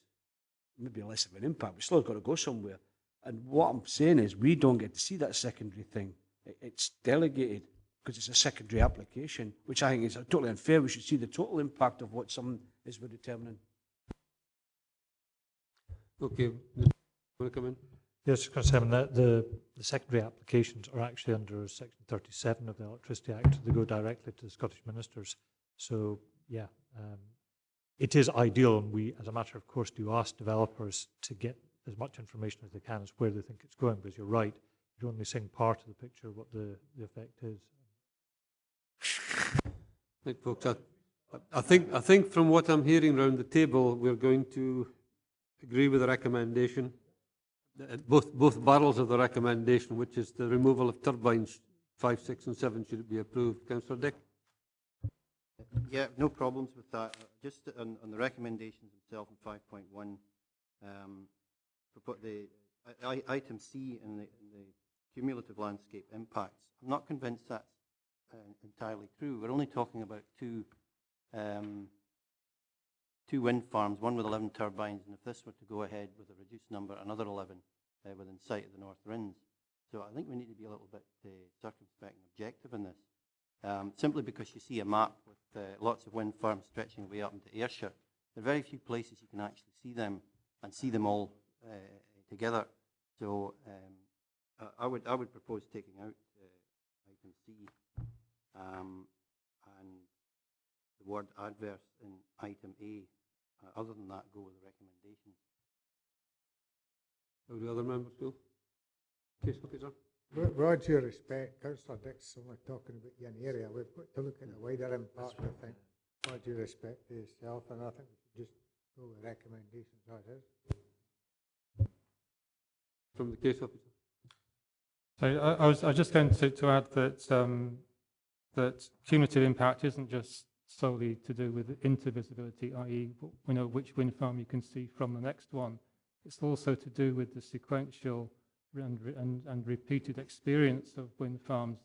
maybe less of an impact. We still got to go somewhere. And what I'm saying is we don't get to see that secondary thing. It's delegated because it's a secondary application, which I think is totally unfair. We should see the total impact of what someone is determining. Okay. Want to come in? Yes, Councillor Chairman, the secondary applications are actually under Section 37 of the Electricity Act. They go directly to the Scottish Ministers. So, yeah, it is ideal, and we, as a matter of course, do ask developers to get as much information as they can as where they think it's going, because you're right, you're only seeing part of the picture of what the effect is. Right, folks, I think from what I'm hearing around the table, we're going to agree with the recommendation. Both barrels of the recommendation, which is the removal of turbines 5, 6 and 7 should be approved. Councillor Dick? Yeah, no problems with that. Just on the recommendations themselves in 5.1, the item C in the cumulative landscape impacts. I'm not convinced that's entirely true. We're only talking about two wind farms, one with 11 turbines, and if this were to go ahead with a reduced number, another 11 within sight of the North Rinns. So I think we need to be a little bit circumspect and objective in this. Simply because you see a map with lots of wind farms stretching away up into Ayrshire, there are very few places you can actually see them and see them all together. So I would propose taking out item C and the word adverse in item A. Other than that, go with the recommendations. How do other members feel? Case officer? With all due respect, Councillor Dick's only talking about one area. We've got to look at the wider impact, I think. With all due respect to yourself, and I think we should just go with recommendations as is. From the case officer. So I was just going to add that that cumulative impact isn't just solely to do with intervisibility, i.e. we know which wind farm you can see from the next one. It's also to do with the sequential and repeated experience of wind farms,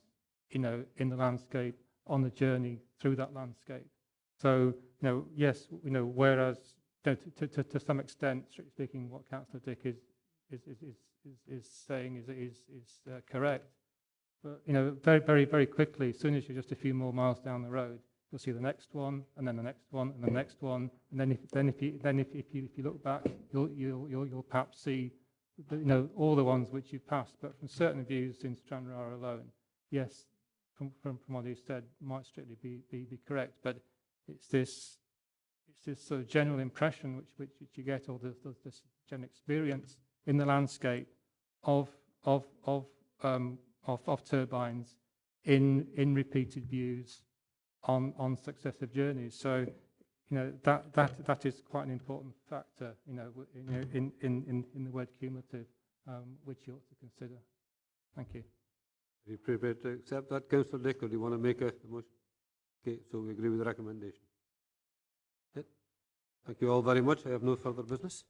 in the landscape, on the journey through that landscape. So, yes, whereas to some extent, strictly speaking, what Councillor Dick is saying is correct. But very, very, very quickly, as soon as you're just a few more miles down the road, you'll see the next one, and then the next one, and the next one, and then if you look back, you'll perhaps see all the ones which you passed. But from certain views in Stranraer alone, yes, from what you said, might strictly be correct. But it's this sort of general impression which you get, or this general experience in the landscape of turbines in repeated views on successive journeys. So that is quite an important factor in the word cumulative, which you ought to consider. Thank you. Are you prepared to accept that, Councillor Dick, or do you want to make a motion? Okay, so we agree with the recommendation. Thank you all very much. I have no further business.